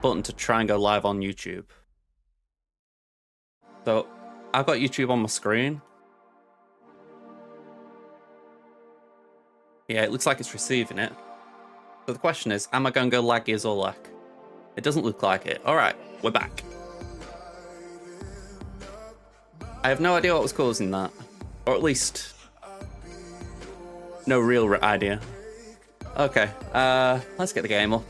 button to try and go live on YouTube. So I've got YouTube on my screen. Yeah, it looks like it's receiving it. So the question is, am I going to go laggy as Olek? It doesn't look like it. All right, we're back. I have no idea what was causing that. Or at least, no real idea. Okay, let's get the game up.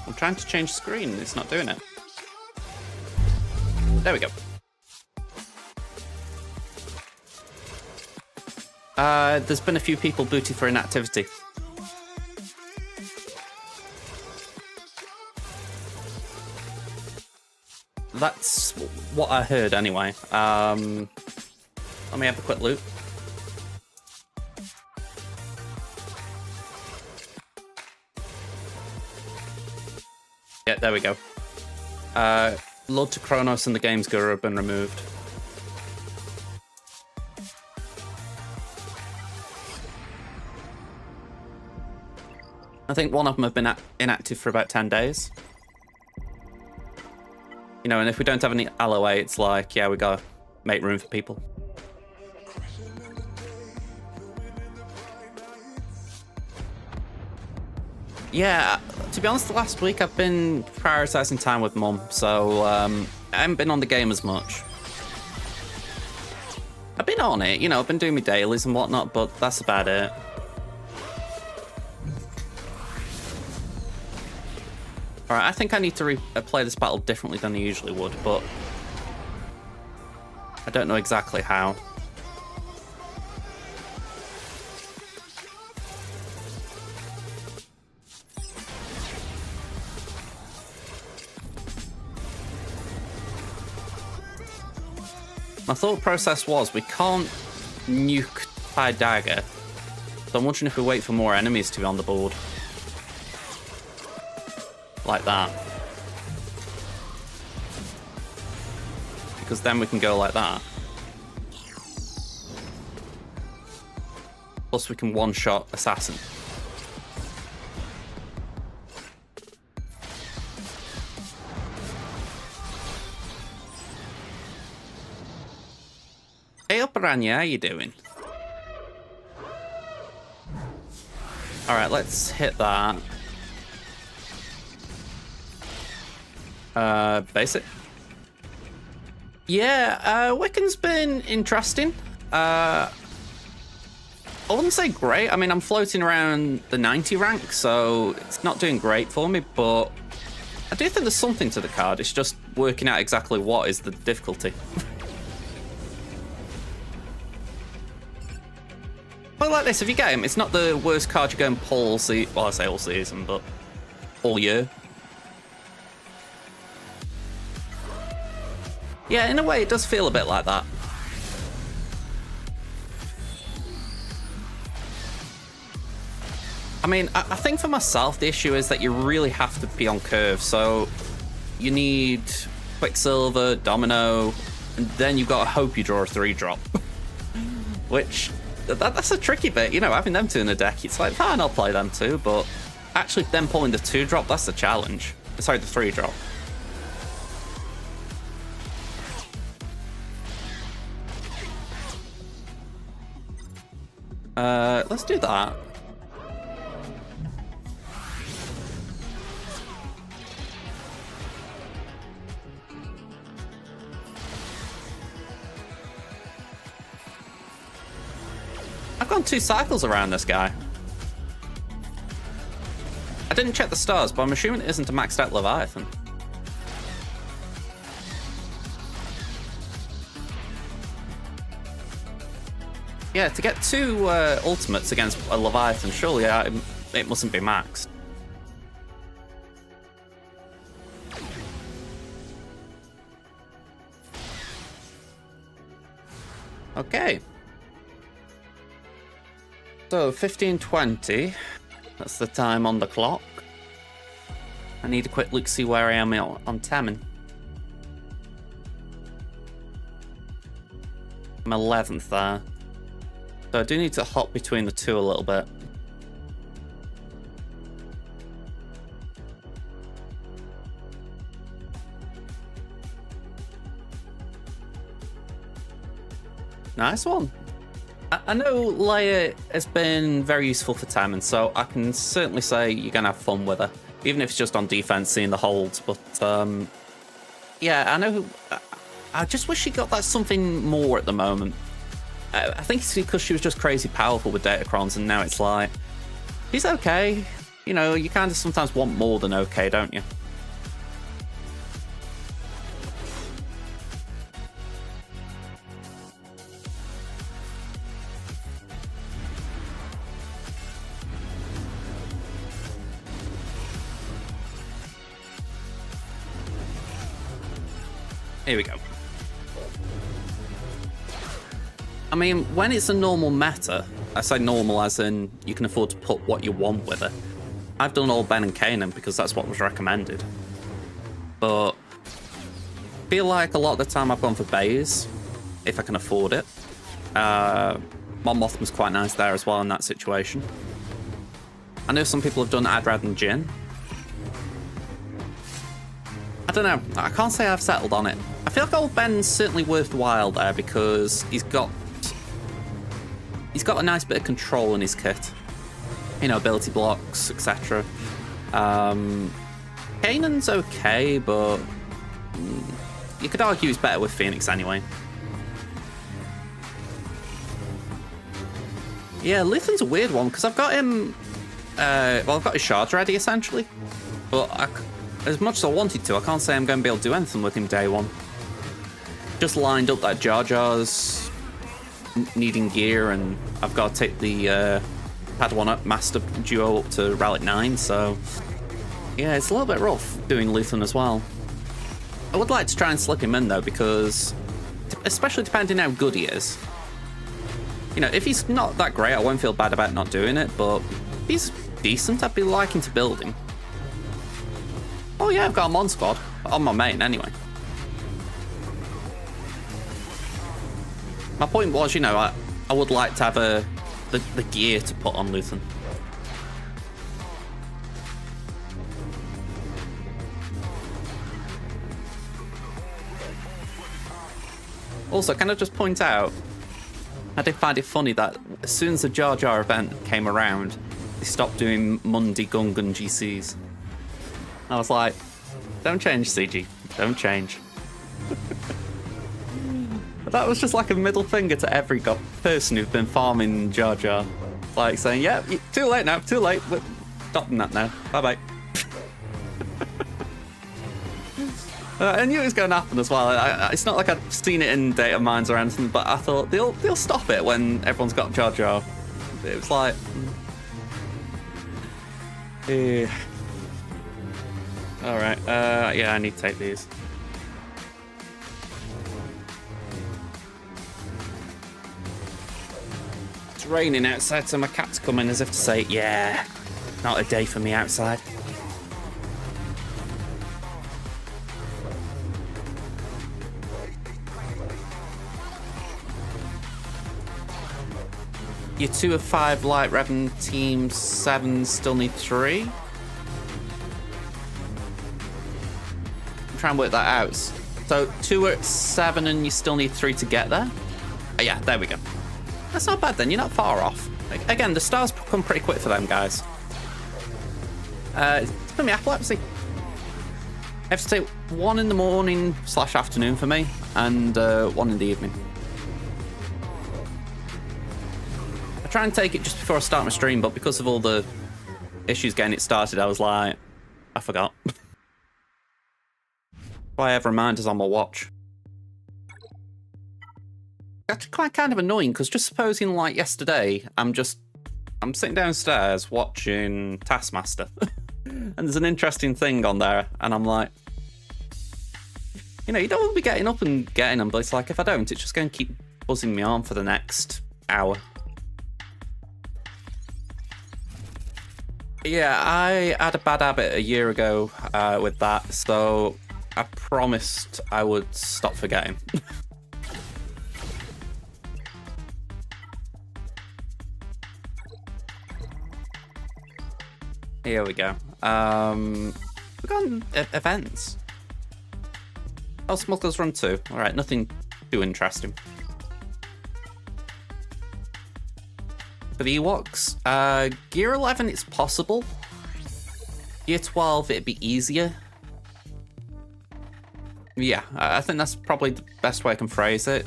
I'm trying to change screen, it's not doing it. There we go. There's been a few people booted for inactivity. That's what I heard anyway. Let me have a quick look. Yeah, there we go. Lord to Kronos and the Games Guru have been removed. I think one of them have been inactive for about 10 days. You know, and if we don't have any LOA, it's like, yeah, we gotta make room for people. Yeah, to be honest, the last week I've been prioritizing time with Mum, so I haven't been on the game as much. I've been on it, you know, I've been doing my dailies and whatnot, but that's about it. Alright, I think I need to play this battle differently than I usually would, but I don't know exactly how. My thought process was we can't nuke Tide Dagger, so I'm wondering if we wait for more enemies to be on the board. Like that. Because then we can go like that. Plus we can one-shot Assassin. Hey up, Aranya, how you doing? Alright, let's hit that. Basic. Yeah, Wiccan's been interesting. I wouldn't say great. I mean, I'm floating around the 90 rank, so it's not doing great for me, but I do think there's something to the card. It's just working out exactly what is the difficulty. But like this, if you get him, it's not the worst card you go and pull all season. Well, I say all season, but all year. Yeah, in a way, it does feel a bit like that. I mean, I think for myself, the issue is that you really have to be on curve. So you need Quicksilver, Domino, and then you've got to hope you draw a 3-drop. Which, that's a tricky bit. You know, having them two in the deck, it's like, fine, I'll play them too. But actually them pulling the 2-drop, that's the challenge. Sorry, the 3-drop. Let's do that. I've gone 2 cycles around this guy. I didn't check the stars, but I'm assuming it isn't a maxed out Leviathan. Yeah, to get 2 ultimates against a Leviathan, surely it mustn't be maxed. Okay. So, 15:20. That's the time on the clock. I need a quick look to see where I am on Taman. I'm 11th there. So I do need to hop between the two a little bit. Nice one. I know Leia has been very useful for Tammin, so I can certainly say you're going to have fun with her. Even if it's just on defense, seeing the holds. But, yeah, I know... I just wish she got that something more at the moment. I think it's because she was just crazy powerful with Datacrons, and now it's like... She's okay. You know, you kind of sometimes want more than okay, don't you? Here we go. I mean, when it's a normal meta, I say normal as in you can afford to put what you want with it. I've done all Ben and Kanan because that's what was recommended. But I feel like a lot of the time I've gone for Baze, if I can afford it. Mon Mothma's quite nice there as well in that situation. I know some people have done Adrad and Jin. I don't know. I can't say I've settled on it. I feel like old Ben's certainly worthwhile there because he's got a nice bit of control in his kit. You know, ability blocks, etc. Kanan's okay, but you could argue he's better with Phoenix anyway. Yeah, Luthen's a weird one because I've got him. Well, I've got his shards ready essentially, but as much as I wanted to, I can't say I'm going to be able to do anything with him day one. Just lined up that Jar Jar's needing gear, and I've got to take the Padawan Master duo up to Relic 9, so yeah, it's a little bit rough doing Luthen as well. I would like to try and slip him in though, because especially depending how good he is. You know, if he's not that great, I won't feel bad about not doing it, but if he's decent, I'd be liking to build him. Oh yeah, I've got a Mon squad on my main anyway. My point was, you know, I would like to have the gear to put on Luthen. Also, can I just point out, I did find it funny that as soon as the Jar Jar event came around, they stopped doing Mundi Gungan GCs. I was like, don't change, CG. Don't change. But that was just like a middle finger to every person who's been farming Jar Jar. Like saying, yeah, too late now, too late. We're stopping that now. Bye-bye. I knew it was going to happen as well. It's not like I'd seen it in data mines or anything, but I thought they'll stop it when everyone's got Jar Jar. It was like... Yeah. Alright, yeah, I need to take these. It's raining outside, so my cat's coming as if to say, yeah, not a day for me outside. Your 2 of 5 light Revan team 7 still need 3. Try and work that out. So 2 at 7 and you still need 3 to get there? Oh, yeah, there we go. That's not bad then, you're not far off. Again, the stars come pretty quick for them guys. It's gonna be epilepsy. I have to take 1 in the morning / afternoon for me, and 1 in the evening. I try and take it just before I start my stream, but because of all the issues getting it started, I was like, I forgot. Why I have reminders on my watch. That's quite kind of annoying, because just supposing like yesterday, I'm sitting downstairs watching Taskmaster, and there's an interesting thing on there, and I'm like, you know, you don't want to be getting up and getting them, but it's like, if I don't, it's just going to keep buzzing me on for the next hour. Yeah, I had a bad habit a year ago with that, so I promised I would stop forgetting. Here we go. We've got events. Oh, Smuggler's Run 2. Alright, nothing too interesting. For the Ewoks, Gear 11, it's possible. Gear 12, it'd be easier. Yeah, I think that's probably the best way I can phrase it.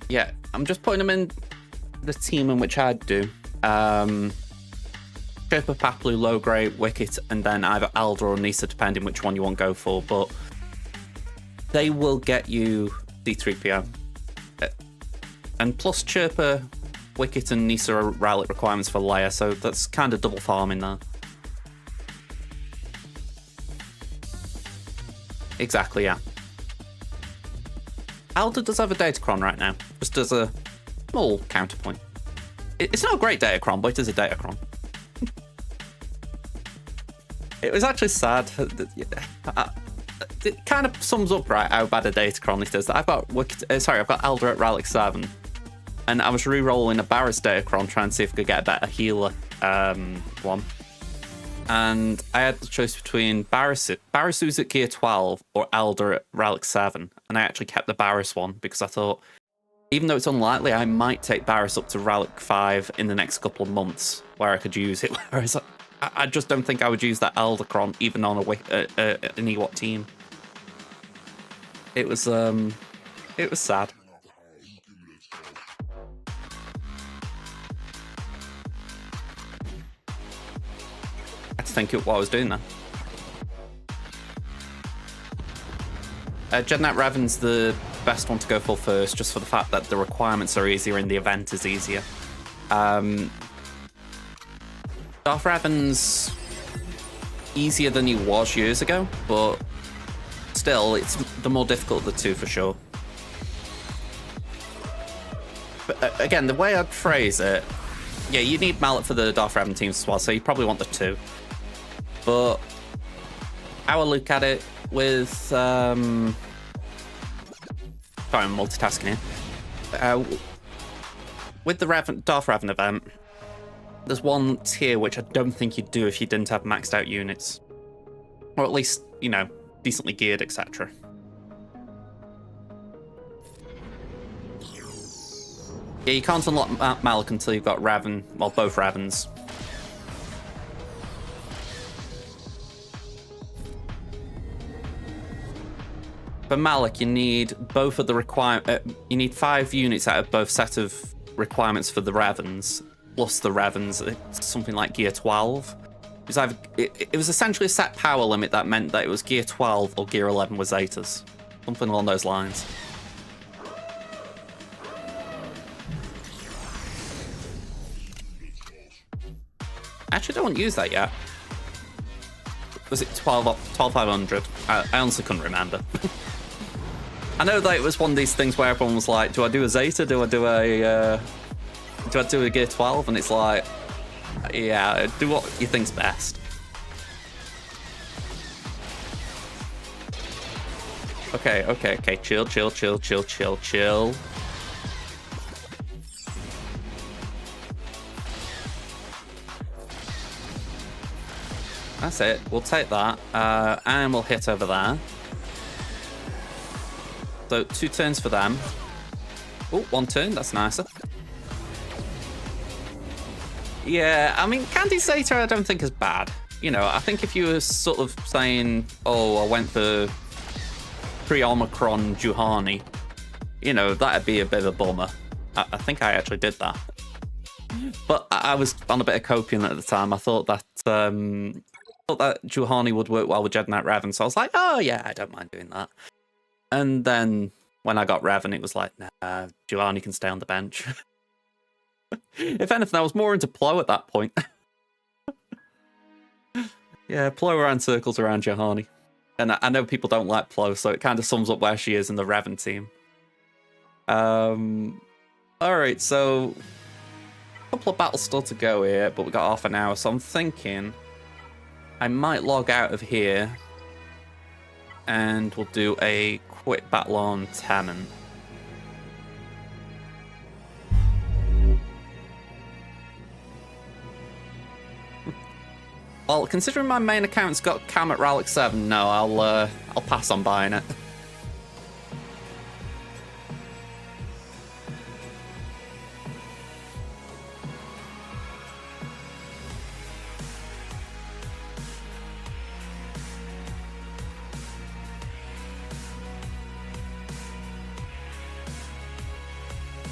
Yeah, I'm just putting them in the team in which I'd do. Chirpa, Paplu, Logray, Wicket, and then either Alder or Nissa, depending which one you want to go for. But they will get you D3PO. And plus Chirpa, Wicket, and Nissa are relic requirements for Leia, so that's kind of double farming there. Exactly, yeah. Alder does have a Datacron right now, just as a small counterpoint. It's not a great Datacron, but it is a Datacron. It was actually sad. It kind of sums up right how bad a Datacron it is. I've got I've got Alder at Relic 7, and I was re-rolling a Barriss Datacron trying to see if I could get a better healer one. And I had the choice between Barriss who's at Gear 12 or Alder at Relic 7. And I actually kept the Barriss one because I thought, even though it's unlikely, I might take Barriss up to Relic 5 in the next couple of months where I could use it. Whereas I just don't think I would use that Aldercron even on an Ewok team. It was sad. I had to think what I was doing there. Jednat Revan's the best one to go for first, just for the fact that the requirements are easier and the event is easier. Darth Revan's easier than he was years ago, but still, it's the more difficult of the two for sure. But again, the way I'd phrase it, yeah, you need Mallet for the Darth Revan teams as well, so you probably want the two. But I will look at it with sorry, I'm multitasking here. With the Darth Revan event, there's one tier which I don't think you'd do if you didn't have maxed out units, or at least, you know, decently geared, etc. Yeah, you can't unlock Malak until you've got Revan, well, both Ravens. For Malak, you need both of the you need 5 units out of both set of requirements for the Ravens, plus the Ravens. It's something like Gear 12. It was essentially a set power limit that meant that it was Gear 12 or Gear 11 was Zetas. Something along those lines. I actually don't use that yet. Was it 12,500? I honestly couldn't remember. I know that it was one of these things where everyone was like, do I do a Zeta? Do I do a Gear 12? And it's like, yeah, do what you think's best. Okay. Chill. That's it. We'll take that. And we'll hit over there. So 2 turns for them. Oh, 1 turn. That's nicer. Yeah, I mean, Candy Zeta I don't think is bad. You know, I think if you were sort of saying, oh, I went for pre-Omicron Juhani, you know, that'd be a bit of a bummer. I think I actually did that. But I was on a bit of copium at the time. I thought that Juhani would work well with Jednat Revan, so I was like, oh yeah, I don't mind doing that. And then when I got Revan, it was like, nah, Juhani can stay on the bench. If anything, I was more into Plo at that point. Yeah, Plo ran circles around Juhani. And I know people don't like Plo, so it kind of sums up where she is in the Revan team. Alright, so a couple of battles still to go here, but we got half an hour, so I'm thinking I might log out of here and we'll do a quick battle on Tannen. Well, considering my main account's got Cam at Rallic 7, no, I'll pass on buying it.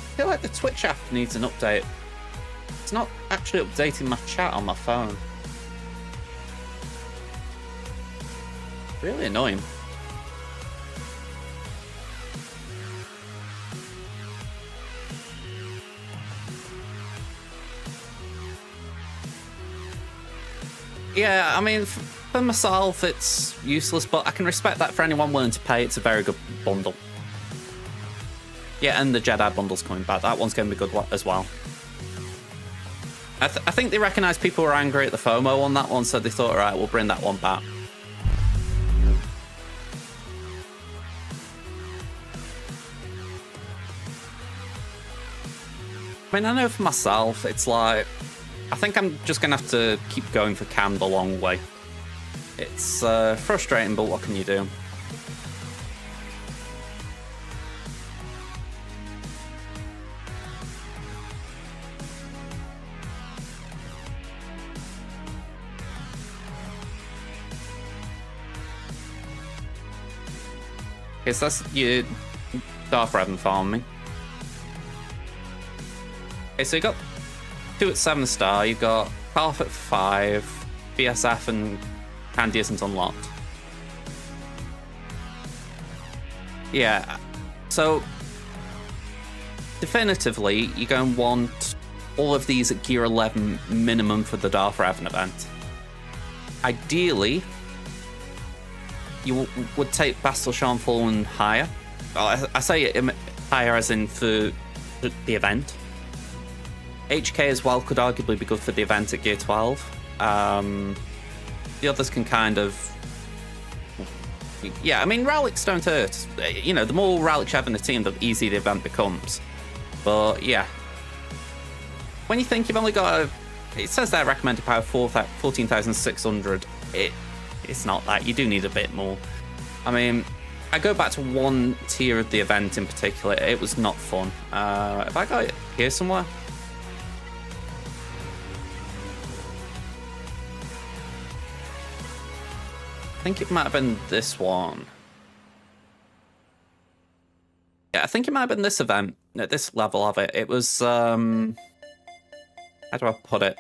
I feel like the Twitch app needs an update. It's not actually updating my chat on my phone. Really annoying. Yeah, I mean, for myself, it's useless, but I can respect that for anyone willing to pay. It's a very good bundle. Yeah, and the Jedi bundle's coming back. That one's going to be good as well. I think they recognise people were angry at the FOMO on that one, so they thought, all right, we'll bring that one back. I mean, I know for myself, it's like, I think I'm just going to have to keep going for Cam the long way. It's frustrating, but what can you do? Okay, so that's your Darth Revan farming. Okay, so you got 2 at 7 star, you got Half at 5, BSF and Candy isn't unlocked. Yeah, so definitively you're going to want all of these at gear 11 minimum for the Darth Revan event. Ideally, you would take Bastille Shan Fallen higher. Well, I say it higher as in for the event. HK as well could arguably be good for the event at gear 12. The others can kind of... Yeah, I mean, Rallics don't hurt. You know, the more Rallics you have in the team, the easier the event becomes. But, yeah. When you think you've only got It says there recommended power 14,600. It's not that. You do need a bit more. I mean, I go back to one tier of the event in particular. It was not fun. Have I got it here somewhere? I think it might have been this one. Yeah, I think it might have been this event, at this level of it. It was, how do I put it?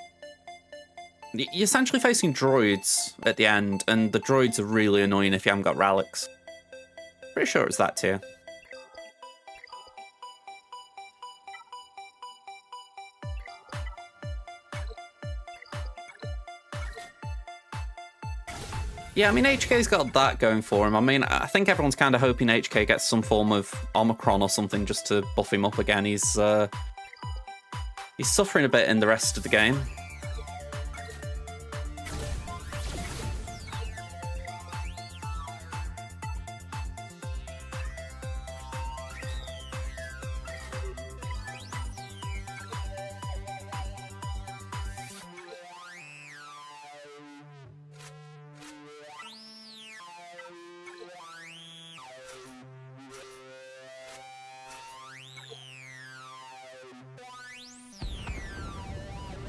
You're essentially facing droids at the end, and the droids are really annoying if you haven't got Rallics. Pretty sure it's that tier. Yeah, I mean, HK's got that going for him. I mean, I think everyone's kind of hoping HK gets some form of Omicron or something just to buff him up again. He's suffering a bit in the rest of the game.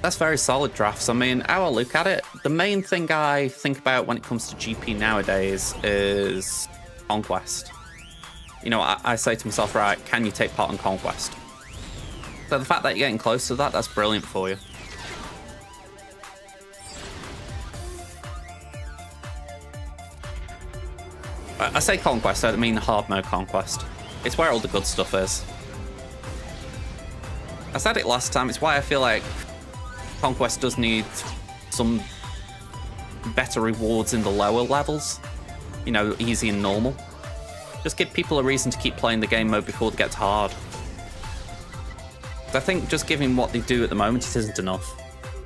That's very solid drafts. I mean, how I look at it, the main thing I think about when it comes to GP nowadays is Conquest. You know, I say to myself, right, can you take part in Conquest? So the fact that you're getting close to that, that's brilliant for you. I say Conquest, I don't mean hard mode Conquest. It's where all the good stuff is. I said it last time, it's why I feel like Conquest does need some better rewards in the lower levels. You know, easy and normal. Just give people a reason to keep playing the game mode before it gets hard. I think just giving what they do at the moment, it isn't enough.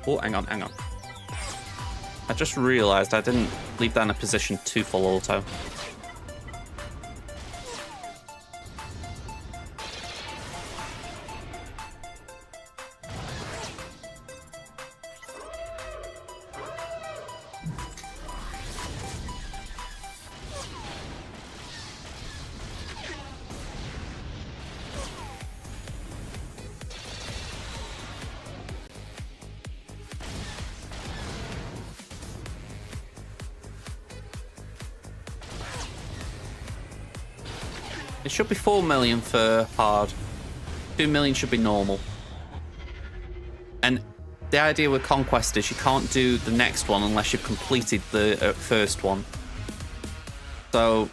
Oh, hang on. I just realised I didn't leave that in a position to full auto. It should be 4 million for hard. 2 million should be normal. And the idea with Conquest is you can't do the next one unless you've completed the first one. So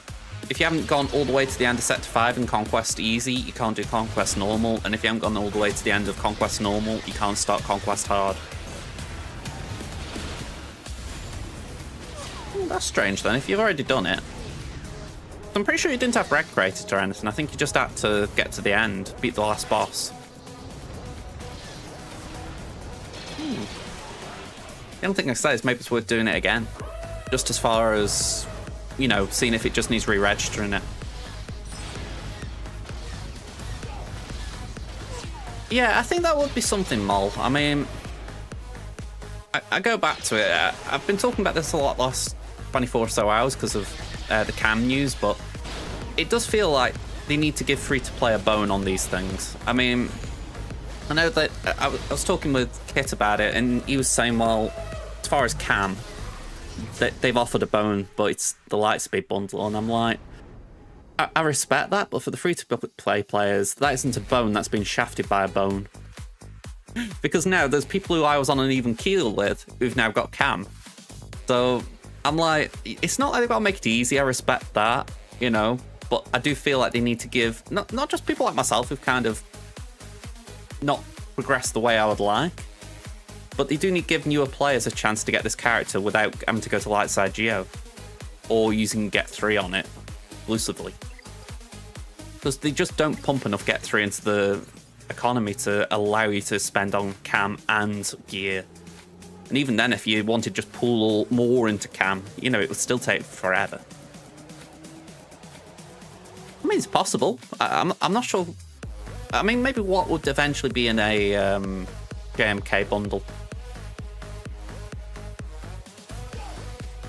if you haven't gone all the way to the end of Sector 5 in Conquest Easy, you can't do Conquest Normal. And if you haven't gone all the way to the end of Conquest Normal, you can't start Conquest Hard. That's strange then, if you've already done it. I'm pretty sure you didn't have red created or anything. I think you just had to get to the end, beat the last boss. The only thing I say is maybe it's worth doing it again. Just as far as, you know, seeing if it just needs re-registering it. Yeah, I think that would be something, Mol. I mean, I go back to it. I've been talking about this a lot last 24 or so hours because of the cam news, but it does feel like they need to give free-to-play a bone on these things. I mean, I know that I was talking with Kit about it, and he was saying, well, as far as cam, they've offered a bone, but it's the Lightspeed bundle, and I'm like, I respect that, but for the free-to-play players, that isn't a bone, that's been shafted by a bone. Because now there's people who I was on an even keel with who've now got cam. So I'm like, it's not like they've got to make it easy. I respect that, you know, but I do feel like they need to give not just people like myself who've kind of not progressed the way I would like, but they do need to give newer players a chance to get this character without having to go to Lightside Geo or using Get 3 on it exclusively. Because they just don't pump enough Get 3 into the economy to allow you to spend on cam and gear. And even then, if you wanted to just pull more into cam, you know, it would still take forever. I mean, it's possible. I'm not sure. I mean, maybe what would eventually be in a JMK bundle.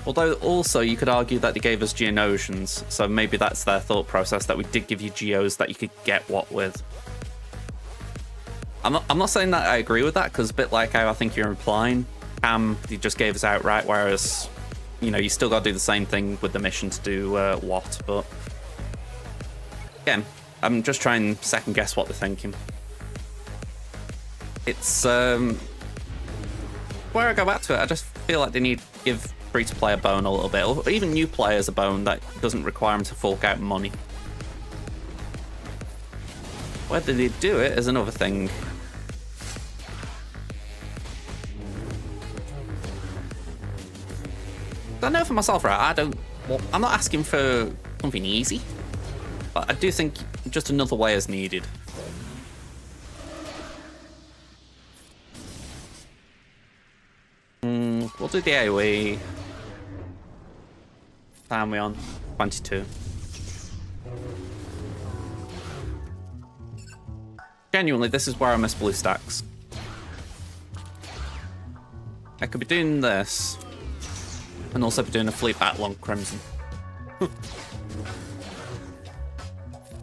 Although also you could argue that they gave us Geonosians, so maybe that's their thought process, that we did give you Geos that you could get what with. I'm not saying that I agree with that, because a bit like how I think you're implying, they just gave us outright, whereas, you know, you still got to do the same thing with the mission to do what, but again, I'm just trying to second guess what they're thinking. It's where I go back to it, I just feel like they need to give free-to-play a bone a little bit, or even new players a bone that doesn't require them to fork out money. Whether they do it is another thing. I know for myself, right, I'm not asking for something easy, but I do think just another way is needed. We'll do the AoE. Time we on 22. Genuinely, this is where I miss BlueStacks. I could be doing this, and also be doing a fleet battle on Crimson.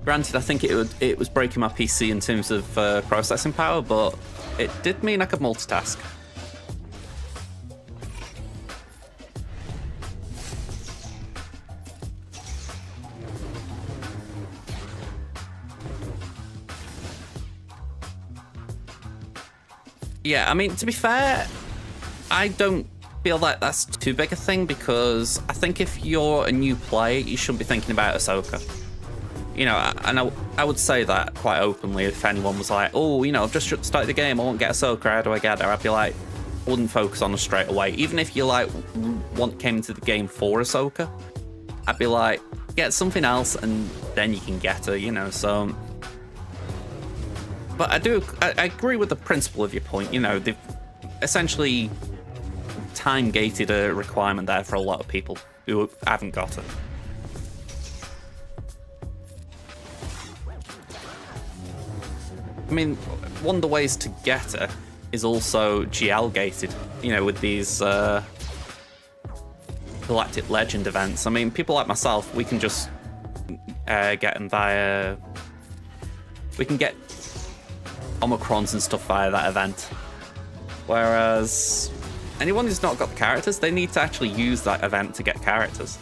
Granted, I think it was breaking my PC in terms of processing power, but it did mean I could multitask. Yeah, I mean, to be fair, I don't feel like that's too big a thing, because I think if you're a new player, you shouldn't be thinking about Ahsoka. You know, and I would say that quite openly if anyone was like, oh, you know, I've just started the game, I won't get Ahsoka, how do I get her? I'd be like, I wouldn't focus on her straight away. Even if you, like, came into the game for Ahsoka, I'd be like, get something else and then you can get her, you know, so But I agree with the principle of your point. You know, they've essentially time-gated a requirement there for a lot of people who haven't got it. I mean, one of the ways to get it is also GL-gated, you know, with these Galactic Legend events. I mean, people like myself, we can just get them via... We can get Omicrons and stuff via that event. Whereas anyone who's not got the characters, they need to actually use that event to get characters.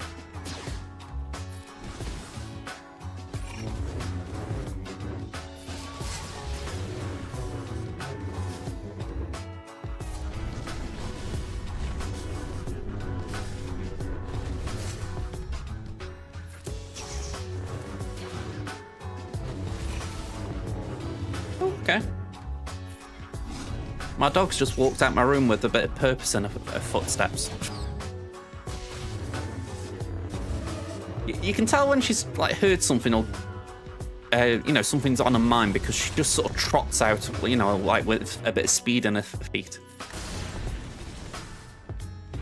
Okay. My dog's just walked out my room with a bit of purpose in her footsteps. You can tell when she's like heard something or you know, something's on her mind, because she just sort of trots out, you know, like with a bit of speed in her feet.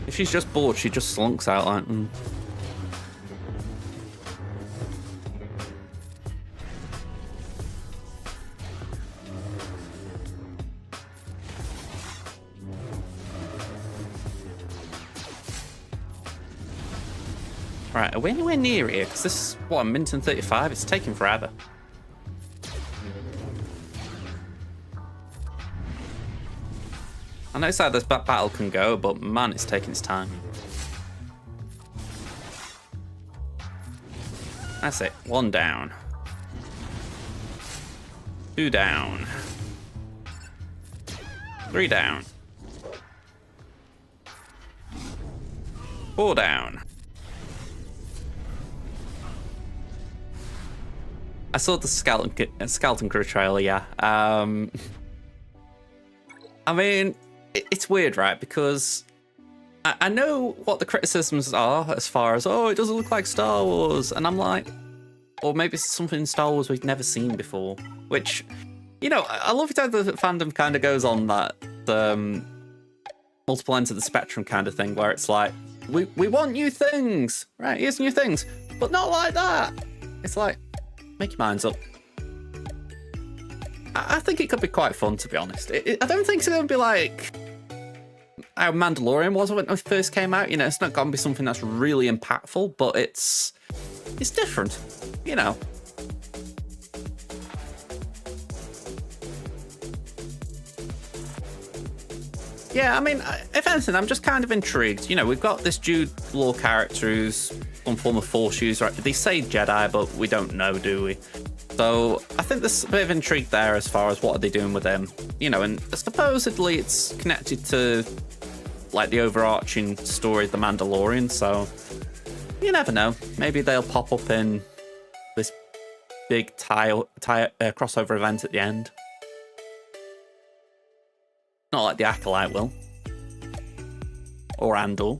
If she's just bored, she just slunks out like. Right, are we anywhere near here? Because this is, what, a minute and 35? It's taking forever. I know how this battle can go, but man, it's taking its time. That's it. 1 down. 2 down. 3 down. 4 down. I saw the Skeleton Crew trailer, yeah. I mean, it's weird, right? Because I know what the criticisms are as far as, oh, it doesn't look like Star Wars. And I'm like, or maybe it's something in Star Wars we've never seen before. Which, you know, I love it how the fandom kind of goes on that multiple ends of the spectrum kind of thing, where it's like, we want new things, right? Here's new things, but not like that. It's like, make your minds up. I think it could be quite fun, to be honest. I don't think it's going to be like how Mandalorian was when it first came out. You know, it's not going to be something that's really impactful, but it's different, you know. Yeah, I mean, if anything, I'm just kind of intrigued. You know, we've got this Jude Law character who's some form of Force user. They say Jedi, but we don't know, do we? So I think there's a bit of intrigue there as far as what are they doing with him. You know, and supposedly it's connected to, like, the overarching story of The Mandalorian, so you never know. Maybe they'll pop up in this big crossover event at the end. Not like the Acolyte will. Or Andor.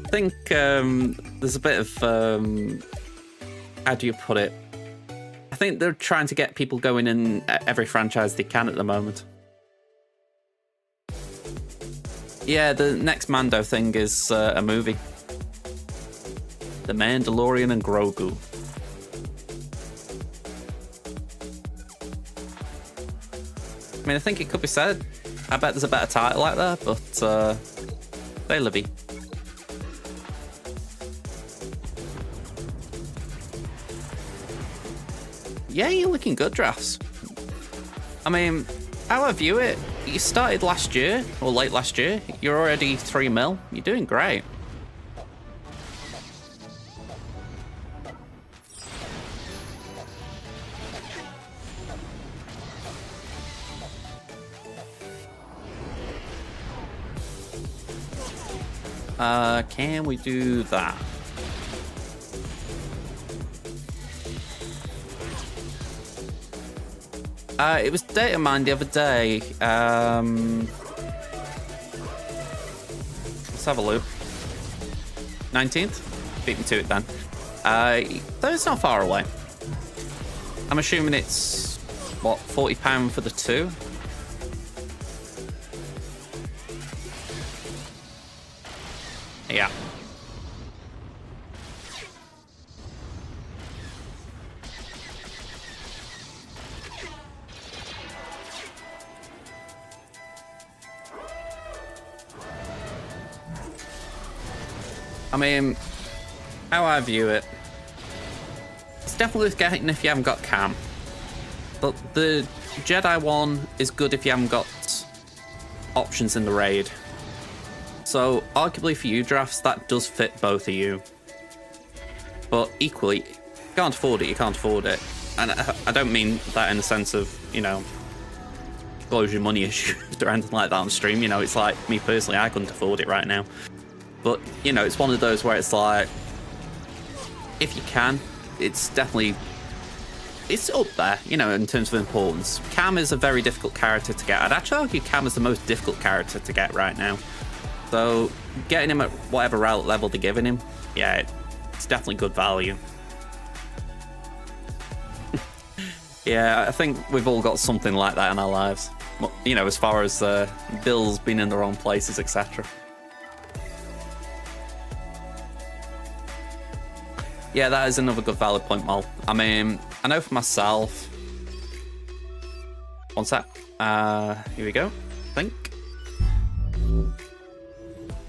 I think there's a bit of, how do you put it? I think they're trying to get people going in every franchise they can at the moment. Yeah, the next Mando thing is a movie. The Mandalorian and Grogu. I mean, I think it could be said. I bet there's a better title out there, but say Libby. Yeah, you're looking good, Drafts. I mean, how I view it, you started last year, or late last year. You're already 3 mil. You're doing great. Can we do that? It was data mined the other day. Let's have a look. 19th? Beat me to it then. Though it's not far away. I'm assuming it's, what, £40 for the 2? Yeah. I mean, how I view it, it's definitely worth getting if you haven't got cam. But the Jedi one is good if you haven't got options in the raid. So arguably for you drafts, that does fit both of you. But equally, you can't afford it, you can't afford it. And I don't mean that in the sense of, you know, close your money issues or anything like that on stream. You know, it's like, me personally, I couldn't afford it right now. But, you know, it's one of those where it's like, if you can, it's definitely, it's up there, you know, in terms of importance. Cam is a very difficult character to get. I'd actually argue Cam is the most difficult character to get right now. So, getting him at whatever level they're giving him, yeah, it's definitely good value. Yeah, I think we've all got something like that in our lives. You know, as far as bills being in the wrong places, etc. Yeah, that is another good valid point, Mal. I mean, I know for myself... One sec. Here we go. I think.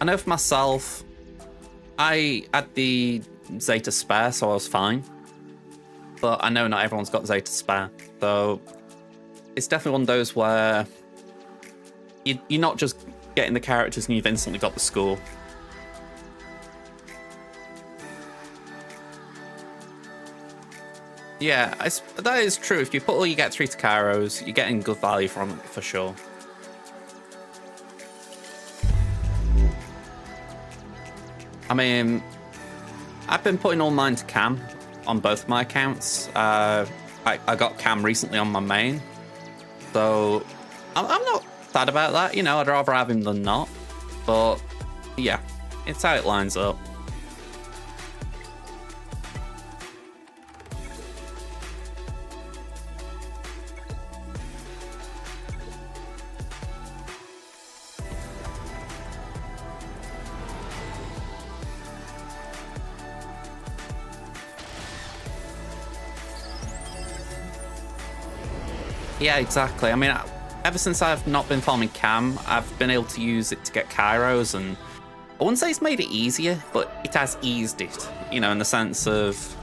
I know for myself, I had the Zeta spare, so I was fine. But I know not everyone's got Zeta spare. So it's definitely one of those where you're not just getting the characters and you've instantly got the score. Yeah, that is true. If you put all you get 3 Takaros, you're getting good value from it for sure. I mean, I've been putting all mine to cam on both my accounts. I got cam recently on my main, so I'm not sad about that. You know, I'd rather have him than not. But yeah, it's how it lines up. Yeah, exactly. I mean, ever since I've not been farming cam, I've been able to use it to get Kairos, and I wouldn't say it's made it easier, but it has eased it, you know, in the sense of...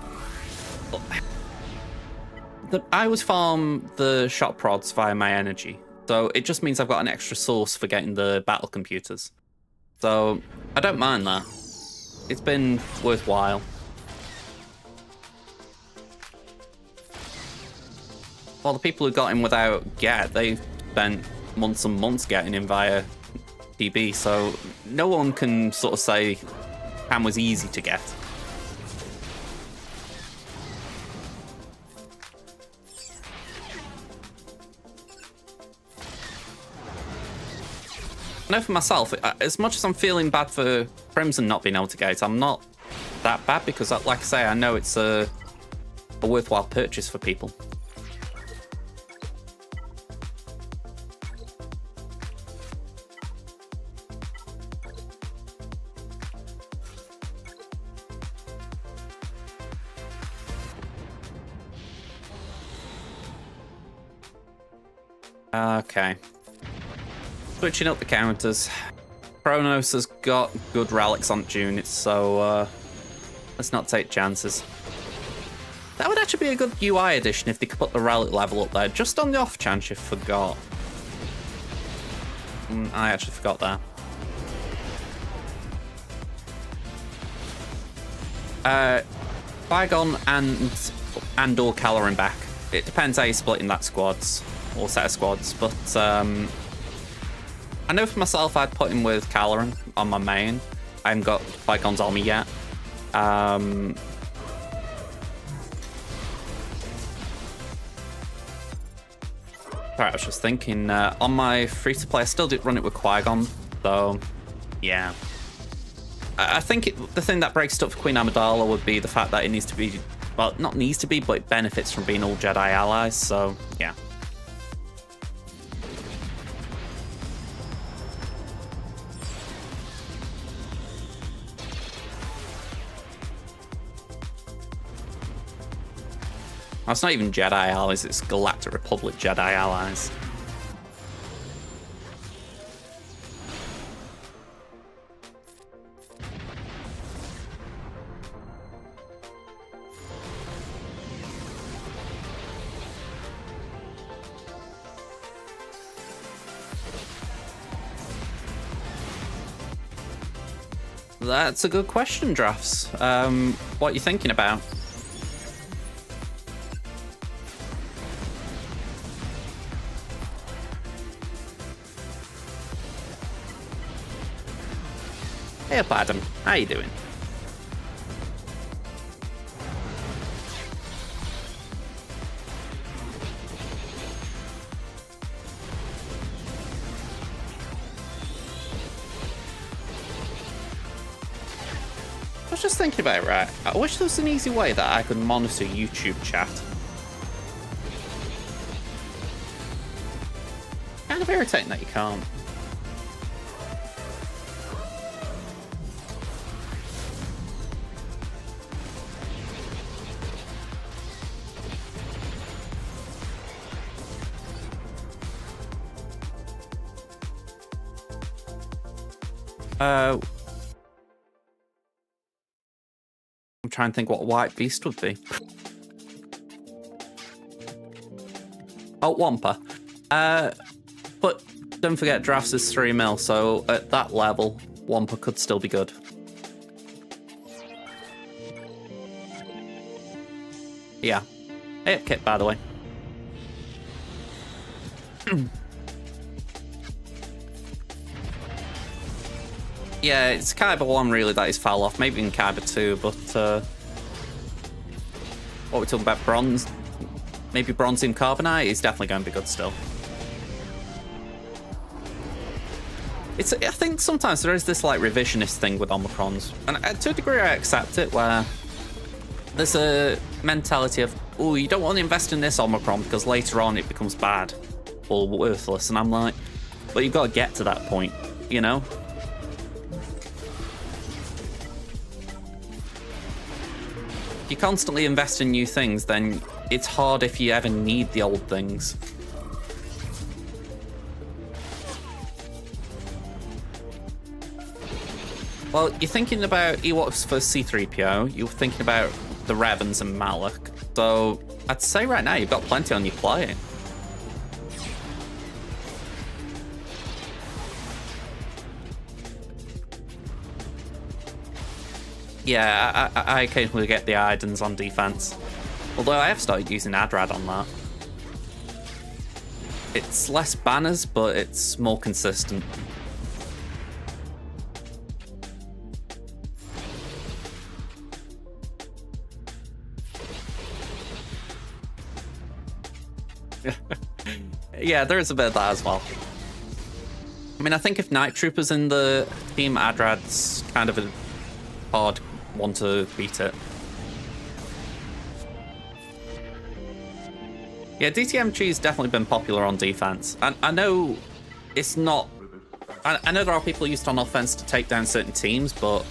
I always farm the shot prods via my energy, so it just means I've got an extra source for getting the battle computers. So, I don't mind that. It's been worthwhile. Well, the people who got him without get, they've spent months and months getting him via TB, so no one can sort of say Cam was easy to get. I know for myself, as much as I'm feeling bad for Crimson not being able to get it, I'm not that bad because, like I say, I know it's a worthwhile purchase for people. Okay. Switching up the counters. Kronos has got good relics on units, so let's not take chances. That would actually be a good UI addition if they could put the relic level up there, just on the off chance you forgot. I actually forgot that. Qui-Gon and or Caloran back. It depends how you're splitting that squads. Or set of squads, but I know for myself I'd put him with Caloran on my main. I haven't got Qui-Gon's on me yet. Sorry, I was just thinking, on my free-to-play, I still did run it with Qui-Gon, so, yeah. I think the thing that breaks it up for Queen Amidala would be the fact that it needs to be, well, not needs to be, but it benefits from being all Jedi allies, so, yeah. Well, it's not even Jedi allies, it's Galactic Republic Jedi allies. That's a good question, Drafts. What are you thinking about? Hey up, Adam. How you doing? I was just thinking about it, right? I wish there was an easy way that I could monitor YouTube chat. Kind of irritating that you can't. I'm trying to think what a white beast would be. Oh, Wampa. But don't forget, Drafts is 3 mil, so at that level, Wampa could still be good. Yeah. Hey, Kit, by the way. Yeah, it's Kyber 1 really that is foul off, maybe in Kyber 2, but what we're talking about, bronze, maybe Bronzium Carbonite is definitely going to be good still. I think sometimes there is this like revisionist thing with Omicrons, and to a degree I accept it, where there's a mentality of, oh, you don't want to invest in this Omicron because later on it becomes bad or worthless, and I'm like, but you've got to get to that point, you know? If you constantly invest in new things, then it's hard if you ever need the old things. Well, you're thinking about Ewoks for C-3PO, you're thinking about the Revans and Malak, so I'd say right now you've got plenty on your plate. Yeah, I occasionally get the Idens on defense. Although I have started using Adrad on that. It's less banners, but it's more consistent. Yeah, there is a bit of that as well. I mean, I think if Night Trooper's in the team, Adrad's kind of a hard one to beat it. Yeah, DTMG's definitely been popular on defense. And I know it's not... I know there are people used on offense to take down certain teams, but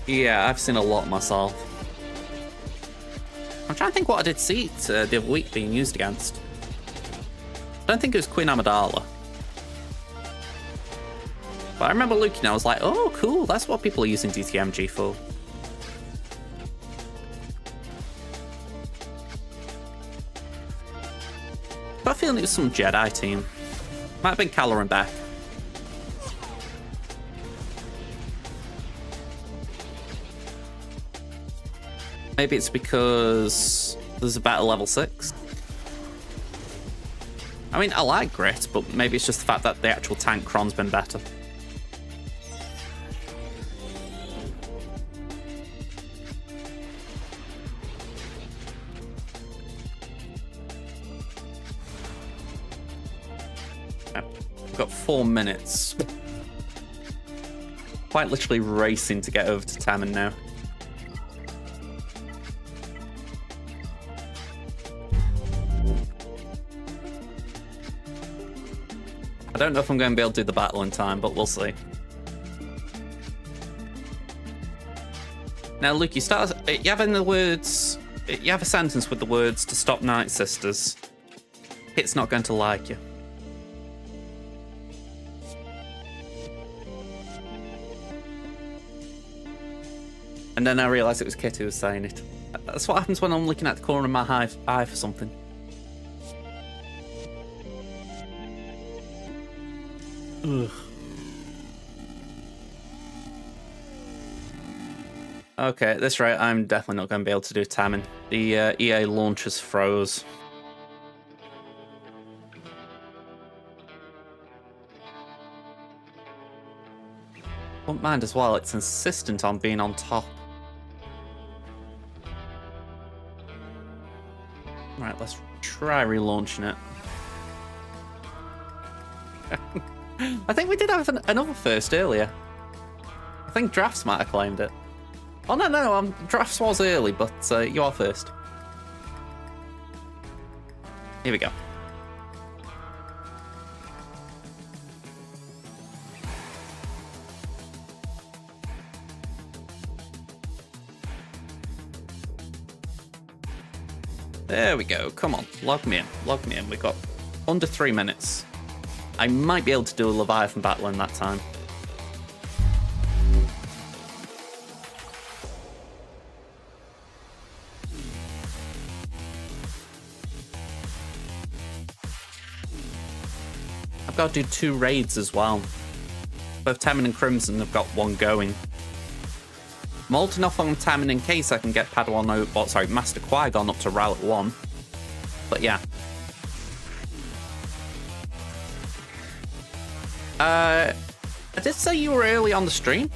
yeah, I've seen a lot myself. I'm trying to think what I did see it the other week being used against. I don't think it was Queen Amidala. But I remember looking and I was like, oh, cool, that's what people are using DTMG for. But I feel it was some Jedi team. Might have been Kylo and Beck. Maybe it's because there's a better level 6. I mean, I like Grit, but maybe it's just the fact that the actual tank Kron's been better. We've got 4 minutes. Quite literally racing to get over to Tammin now. I don't know if I'm going to be able to do the battle in time, but we'll see. Now, Luke, you have in the words. You have a sentence with the words to stop Night Sisters. Kit's not going to like you. And then I realised it was Kit who was saying it. That's what happens when I'm looking at the corner of my eye for something. Ugh. Okay, at this rate, I'm definitely not going to be able to do Tammin. The EA launchers froze. Won't mind as well, it's insistent on being on top. Right, let's try relaunching it. I think we did have another first earlier. I think Drafts might have claimed it. Oh, no, Drafts was early, but you are first. Here we go. There we go. Come on, log me in. Log me in. We've got under 3 minutes. I might be able to do a Leviathan battle in that time. I've got to do 2 raids as well. Both Tammin and Crimson have got one going. I'm holding off on Tammin in case I can get Master Qui-Gon up to Rowlet 1. But yeah. I did say you were early on the stream.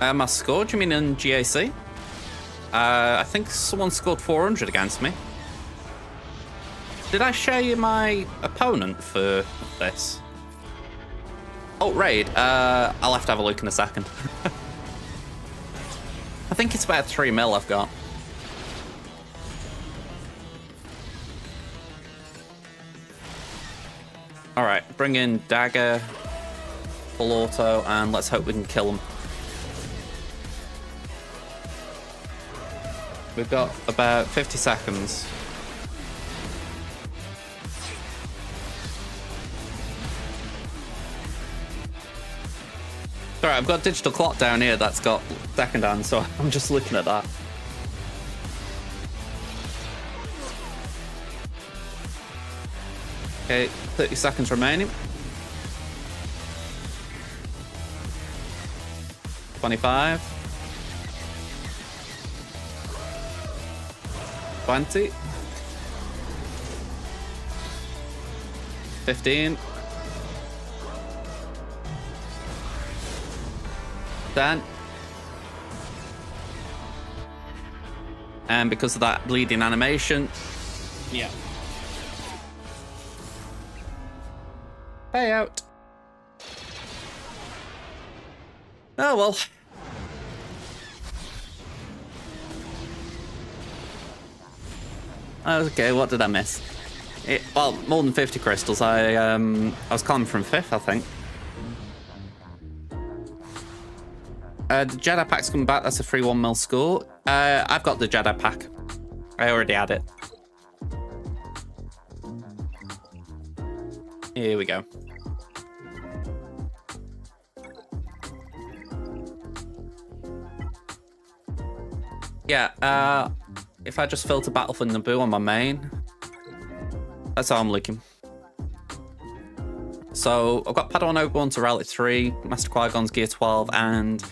My score, do you mean in GAC? I think someone scored 400 against me. Did I show you my opponent for this? Oh, raid. I'll have to have a look in a second. I think it's about 3 mil I've got. Alright, bring in Dagger, full auto, and let's hope we can kill him. We've got about 50 seconds. Alright, I've got a digital clock down here that's got second hand, so I'm just looking at that. Okay, 30 seconds remaining. 25. 20. 15. 10. And because of that bleeding animation, yeah. Payout. Oh well. Okay, what did I miss? Well, more than 50 crystals. I was coming from 5th, I think. The Jedi Pack's coming back. That's a free 1 mil score. I've got the Jedi Pack. I already had it. Here we go. Yeah, if I just filter Battle for Naboo on my main, that's how I'm looking. So I've got Padawan Obi-Wan to Rowlet 3, Master Qui-Gon's Gear 12, and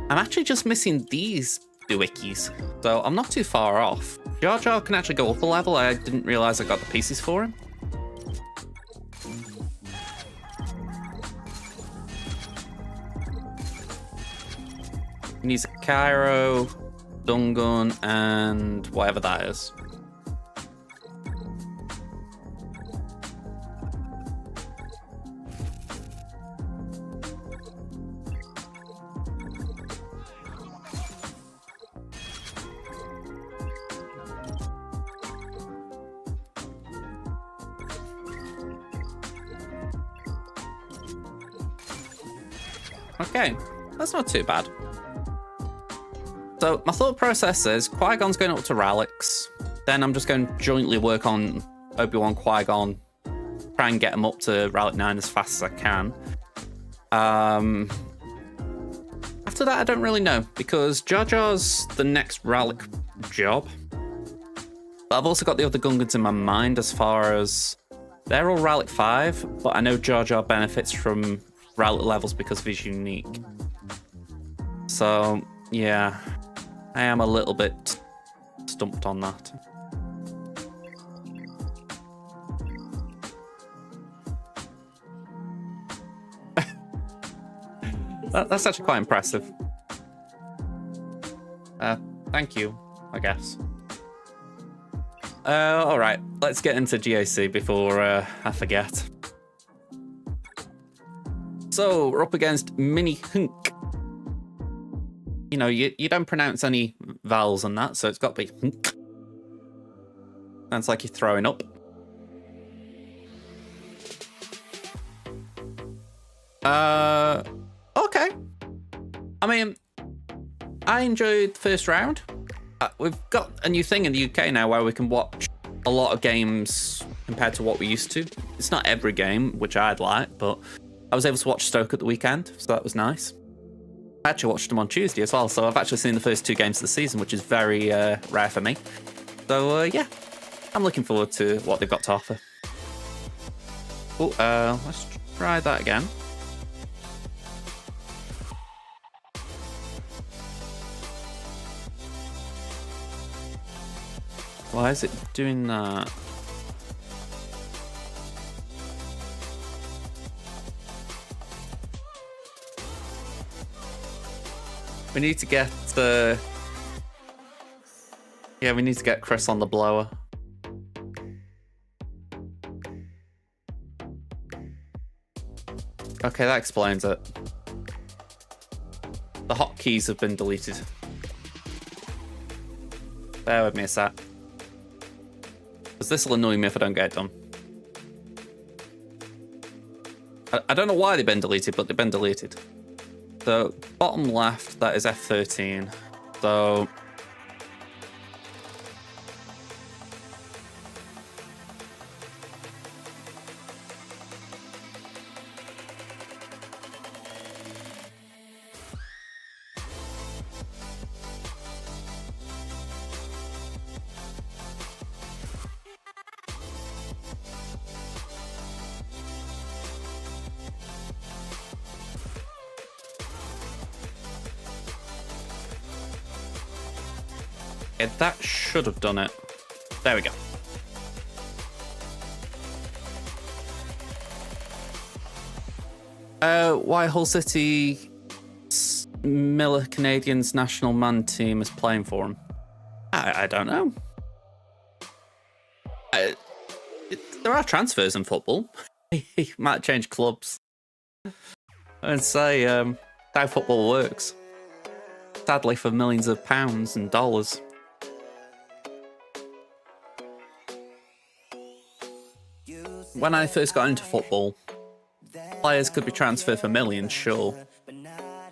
I'm actually just missing these Doohickeys, so I'm not too far off. Jar Jar can actually go up a level. I didn't realise I got the pieces for him. needs a Cairo, Dungun, and whatever that is. Okay, that's not too bad. So my thought process is Qui-Gon's going up to Ralix. Then I'm just going to jointly work on Obi-Wan, Qui-Gon, try and get him up to Rallic 9 as fast as I can. After that, I don't really know, because Jar Jar's the next Rallic job. But I've also got the other Gungans in my mind as far as they're all Rallic 5, but I know Jar Jar benefits from Rallic levels because of his unique. So, yeah, I am a little bit stumped on that. That's actually quite impressive. Thank you, I guess. Alright, let's get into GAC before I forget. So, we're up against Mini Hunk. You know, you don't pronounce any vowels on that, so it's got to be Hunk. Sounds like you're throwing up. Okay. I mean, I enjoyed the first round. We've got a new thing in the UK now where we can watch a lot of games compared to what we used to. It's not every game, which I'd like, but I was able to watch Stoke at the weekend, so that was nice. I actually watched them on Tuesday as well, so I've actually seen the first 2 games of the season, which is very rare for me. So, yeah, I'm looking forward to what they've got to offer. Oh, let's try that again. Why is it doing that? We need to get yeah, we need to get Chris on the blower. Okay, that explains it. The hotkeys have been deleted. Bear with me a sec. Because this will annoy me if I don't get it done. I don't know why they've been deleted, but they've been deleted. So, bottom left, that is F13. So... yeah, that should have done it. There we go. Why Hull City Miller Canadians national man team is playing for him? I don't know. There are transfers in football. He might change clubs. And say how football works. Sadly, for millions of pounds and dollars. When I first got into football, players could be transferred for millions, sure.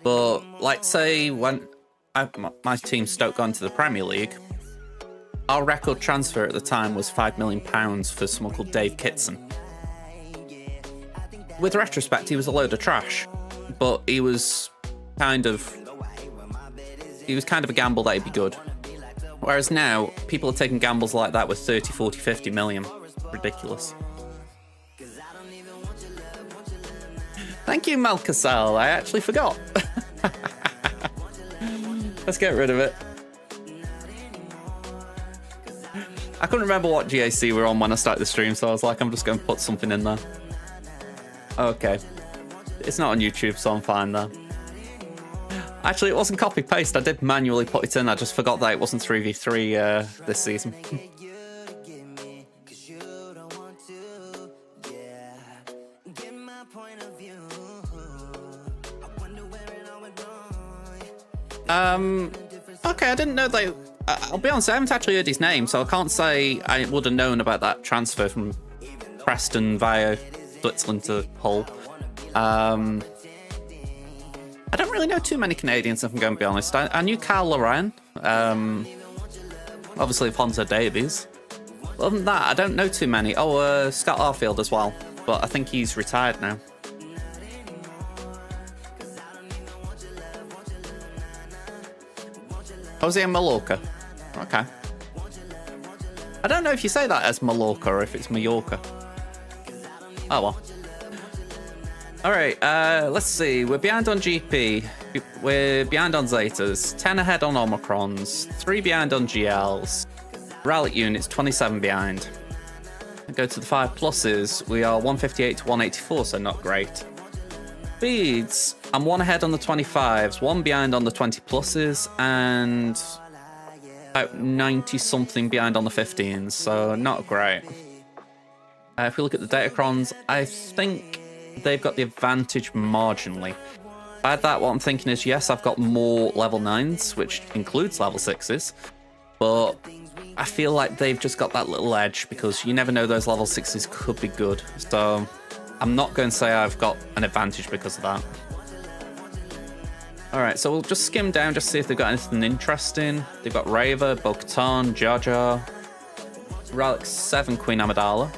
But, like, say, when my team Stoke got into the Premier League, our record transfer at the time was £5 million for someone called Dave Kitson. With retrospect, he was a load of trash, but he was kind of a gamble that he'd be good. Whereas now, people are taking gambles like that with 30, 40, 50 million. Ridiculous. Thank you, Malcasal. I actually forgot. Let's get rid of it. I couldn't remember what GAC we were on when I started the stream, so I was like, I'm just going to put something in there. Okay. It's not on YouTube, so I'm fine there. Actually, it wasn't copy paste. I did manually put it in. I just forgot that it wasn't 3v3 this season. Okay, I didn't know they. I'll be honest, I haven't actually heard his name, so I can't say I would have known about that transfer from Preston via Switzerland to Hull. I don't really know too many Canadians, if I'm going to be honest. I knew Carl Loran, obviously Alphonso Davies. Other than that, I don't know too many. Oh, Scott Arfield as well, but I think he's retired now. Jose Mallorca. Okay. I don't know if you say that as Mallorca or if it's Mallorca. Oh well. Alright, let's see. We're behind on GP. We're behind on Zetas. 10 ahead on Omicrons. 3 behind on GLs. Rally units, 27 behind. Go to the 5 pluses. We are 158 to 184, so not great. Speeds. I'm 1 ahead on the 25s, 1 behind on the 20 pluses, and about 90 something behind on the 15s, so not great. If we look at the Datacrons, I think they've got the advantage marginally. By that, what I'm thinking is, yes, I've got more level 9s, which includes level 6s, but I feel like they've just got that little edge because you never know, those level 6s could be good. So I'm not going to say I've got an advantage because of that. Alright, so we'll just skim down, just see if they've got anything interesting. They've got Raver, Bo-Katan, Jar Jar, Relic 7, Queen Amidala.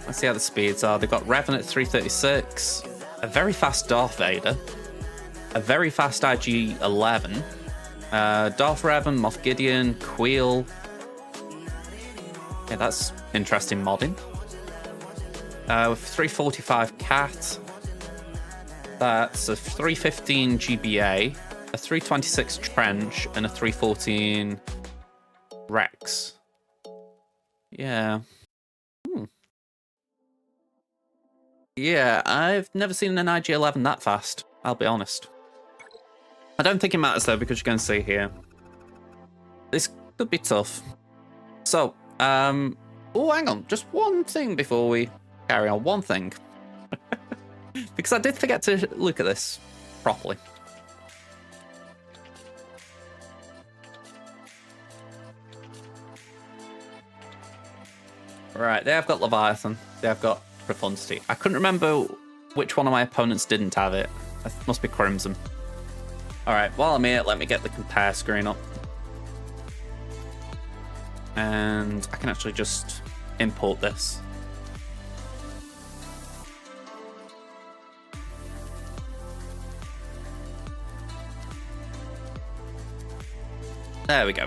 Let's see how the speeds are. They've got Revan at 336, a very fast Darth Vader, a very fast IG-11, Darth Revan, Moff Gideon, Queel. Yeah, that's interesting modding. With 345 Cat. That's a 315 GBA, a 326 Trench, and a 314 Rex. Yeah. Yeah, I've never seen an IG-11 that fast, I'll be honest. I don't think it matters though, because you're going to see here. This could be tough. So, oh, hang on, just one thing before we carry on. One thing. Because I did forget to look at this properly. Right, they have got Leviathan. They have got Profundity. I couldn't remember which one of my opponents didn't have it. It must be Crimson. Alright, while I'm here, let me get the compare screen up. And I can actually just import this. There we go.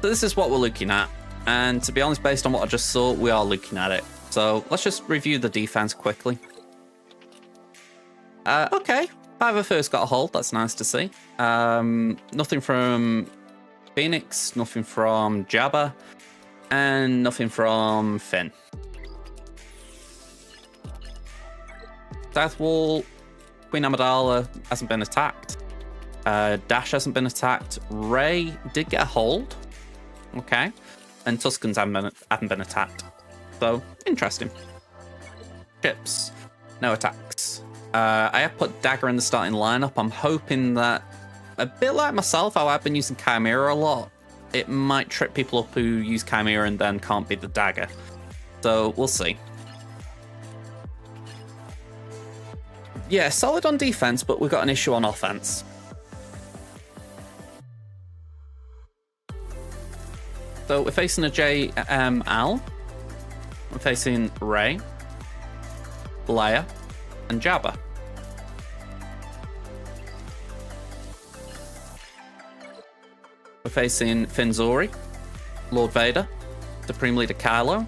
So this is what we're looking at. And to be honest, based on what I just saw, we are looking at it. So let's just review the defense quickly. Okay. 5 of first got a hold. That's nice to see. Nothing from Phoenix, nothing from Jabba, and nothing from Finn. South Wall, Queen Amidala hasn't been attacked. Dash hasn't been attacked. Rey did get a hold. Okay. And Tuskens haven't been attacked. So, interesting. Ships. No attacks. I have put Dagger in the starting lineup. I'm hoping that, a bit like myself, how I've been using Chimera a lot, it might trip people up who use Chimera and then can't beat the Dagger. So, we'll see. Yeah, solid on defense, but we've got an issue on offense. So we're facing a JML. We're facing Rey, Leia, and Jabba. We're facing Fin Zori, Lord Vader, Supreme Leader Kylo,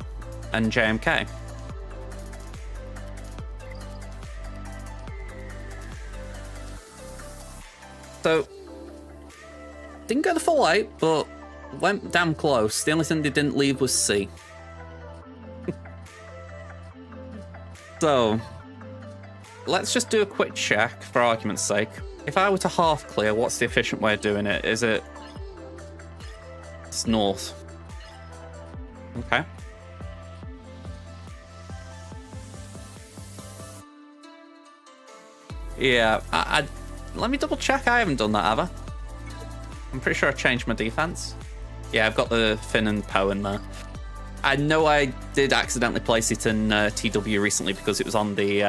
and JMK. So, didn't go the full 8, but went damn close. The only thing they didn't leave was C. So, let's just do a quick check for argument's sake. If I were to half clear, what's the efficient way of doing it? Is it... It's north. Okay. Yeah, let me double check. I haven't done that, have I? I'm pretty sure I changed my defense. Yeah, I've got the Finn and Poe in there. I know I did accidentally place it in TW recently because it was on the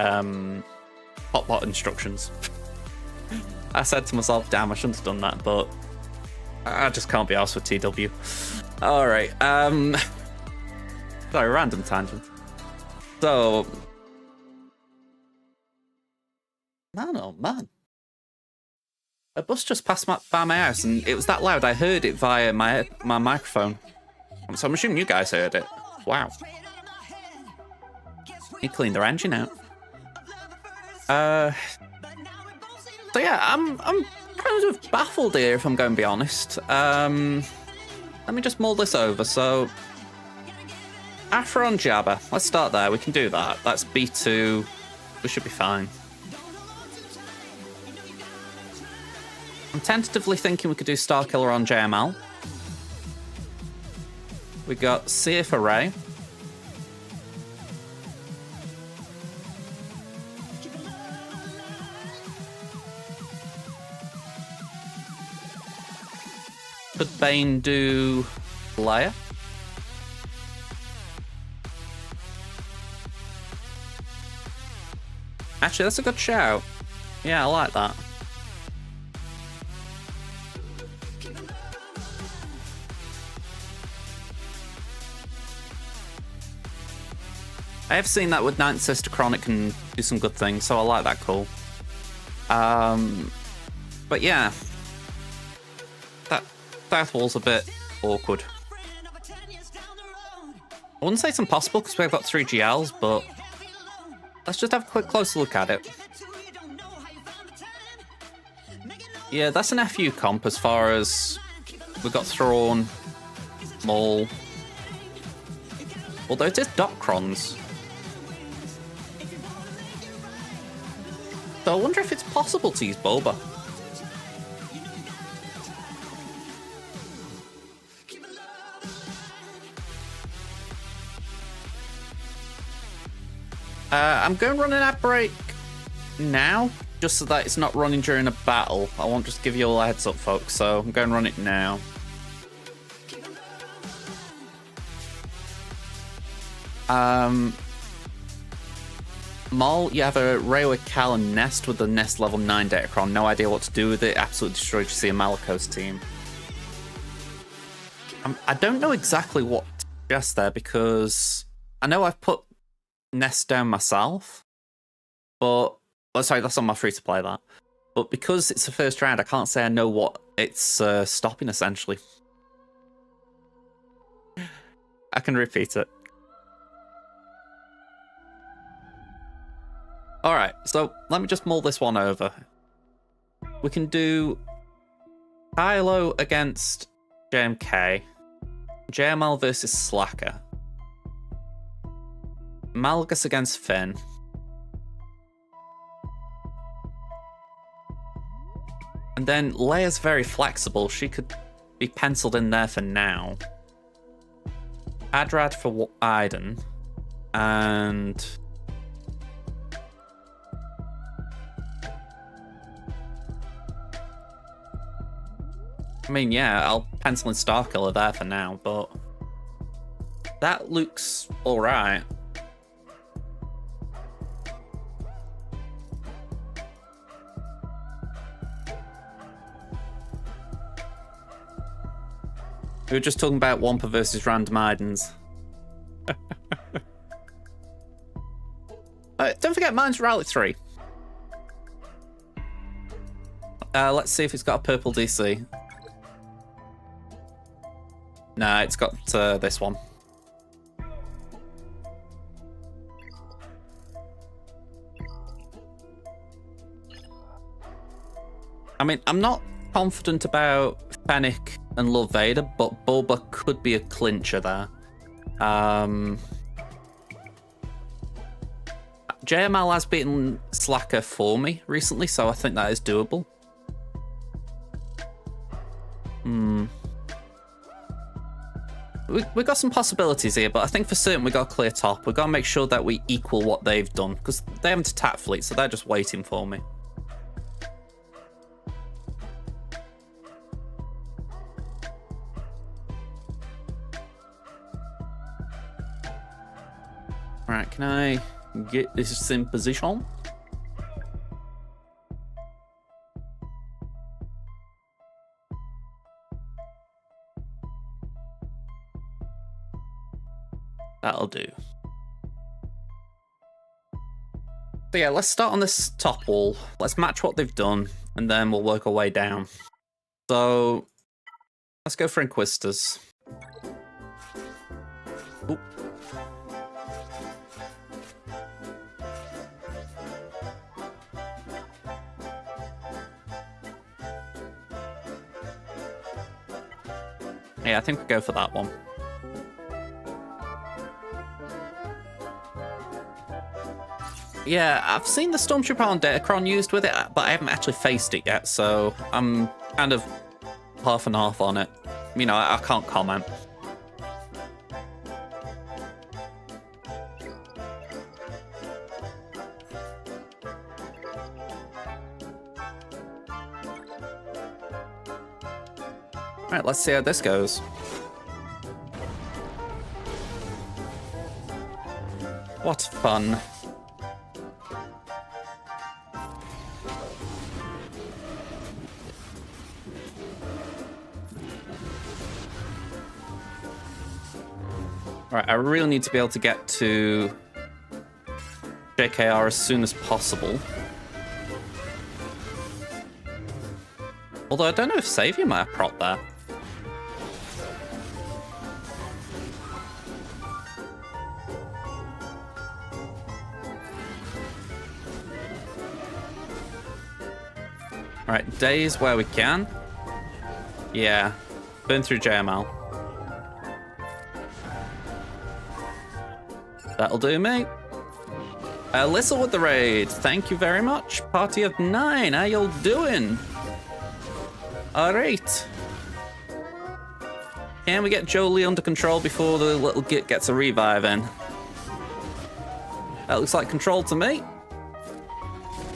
hotbot instructions. I said to myself, damn, I shouldn't have done that, but I just can't be arsed with TW. Alright, sorry, random tangent. So... Man, oh man. A bus just passed by my house and it was that loud I heard it via my microphone. So I'm assuming you guys heard it. Wow. He cleaned their engine out. So yeah, I'm kind of baffled here if I'm going to be honest. Let me just mull this over. So Aphra on Jabba. Let's start there. We can do that. That's B2. We should be fine. I'm tentatively thinking we could do Starkiller on JML. We got Seer for Rey. Could Bane do Leia? Actually, that's a good shout. Yeah, I like that. I have seen that with Ninth Sister Chronic can do some good things, so I like that call. But yeah, that South Wall's a bit awkward. I wouldn't say it's impossible because we've got 3 GLs, but let's just have a quick closer look at it. Yeah, that's an FU comp as far as we've got Thrawn, Maul. Although it is Dockrons. So I wonder if it's possible to use Boba. I'm going to run an ad break now, just so that it's not running during a battle. I won't just give you all a heads up, folks, so I'm going to run it now. Maul, you have a Railway Cal and Nest with the Nest level 9 Datacron. No idea what to do with it. Absolutely destroyed you see a Malicos team. I don't know exactly what to suggest there because I know I've put Nest down myself, but oh, sorry, that's on my free to play that. But because it's the first round, I can't say I know what it's stopping essentially. I can repeat it. Alright, so let me just mull this one over. We can do Kylo against JMK, JML versus Slacker, Malgus against Finn, and then Leia's very flexible. She could be penciled in there for now. Adrad for Iden, and I mean, yeah, I'll pencil in Starkiller there for now, but that looks alright. We were just talking about Wampa versus random Idens. Don't forget, mine's Rally 3. Let's see if it's got a purple DC. Nah, it's got this one. I mean, I'm not confident about Fennec and Love Vader, but Boba could be a clincher there. JML has been slacker for me recently, so I think that is doable. We got some possibilities here, but I think for certain we got to clear top. We've got to make sure that we equal what they've done, because they haven't attacked fleet, so they're just waiting for me. Right, can I get this in position? That'll do. So yeah, let's start on this top wall. Let's match what they've done, and then we'll work our way down. So, let's go for Inquisitors. Oop. Yeah, I think we'll go for that one. Yeah, I've seen the Stormtrooper on Datacron used with it, but I haven't actually faced it yet, so I'm kind of half and half on it. You know, I can't comment. Alright, let's see how this goes. What fun. Alright, I really need to be able to get to JKR as soon as possible. Although I don't know if Savior might have propped there. Alright, days where we can. Yeah, burn through JML. That'll do, mate. Alyssa with the raid. Thank you very much. Party of 9. How y'all doing? Alright. Can we get Jolie under control before the little git gets a revive in? That looks like control to me.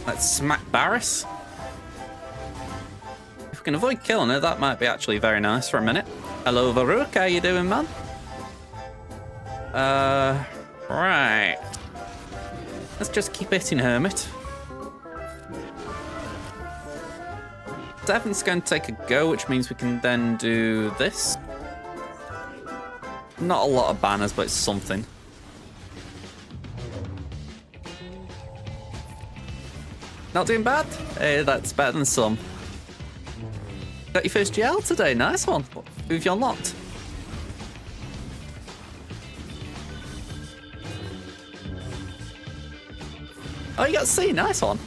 Let's smack Barris. If we can avoid killing her, that might be actually very nice for a minute. Hello, Varuk. How you doing, man? Right. Let's just keep hitting Hermit. Devon's going to take a go, which means we can then do this. Not a lot of banners, but it's something. Not doing bad? Hey, that's better than some. Got your first GL today. Nice one. Who have you unlocked? Oh, you got C. Nice one.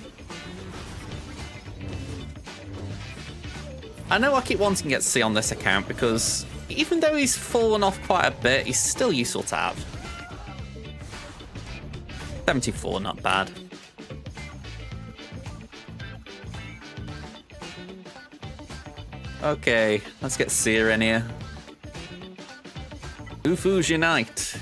I know I keep wanting to get C on this account because even though he's fallen off quite a bit, he's still useful to have. 74, not bad. Okay, let's get Seer in here. Ufus unite.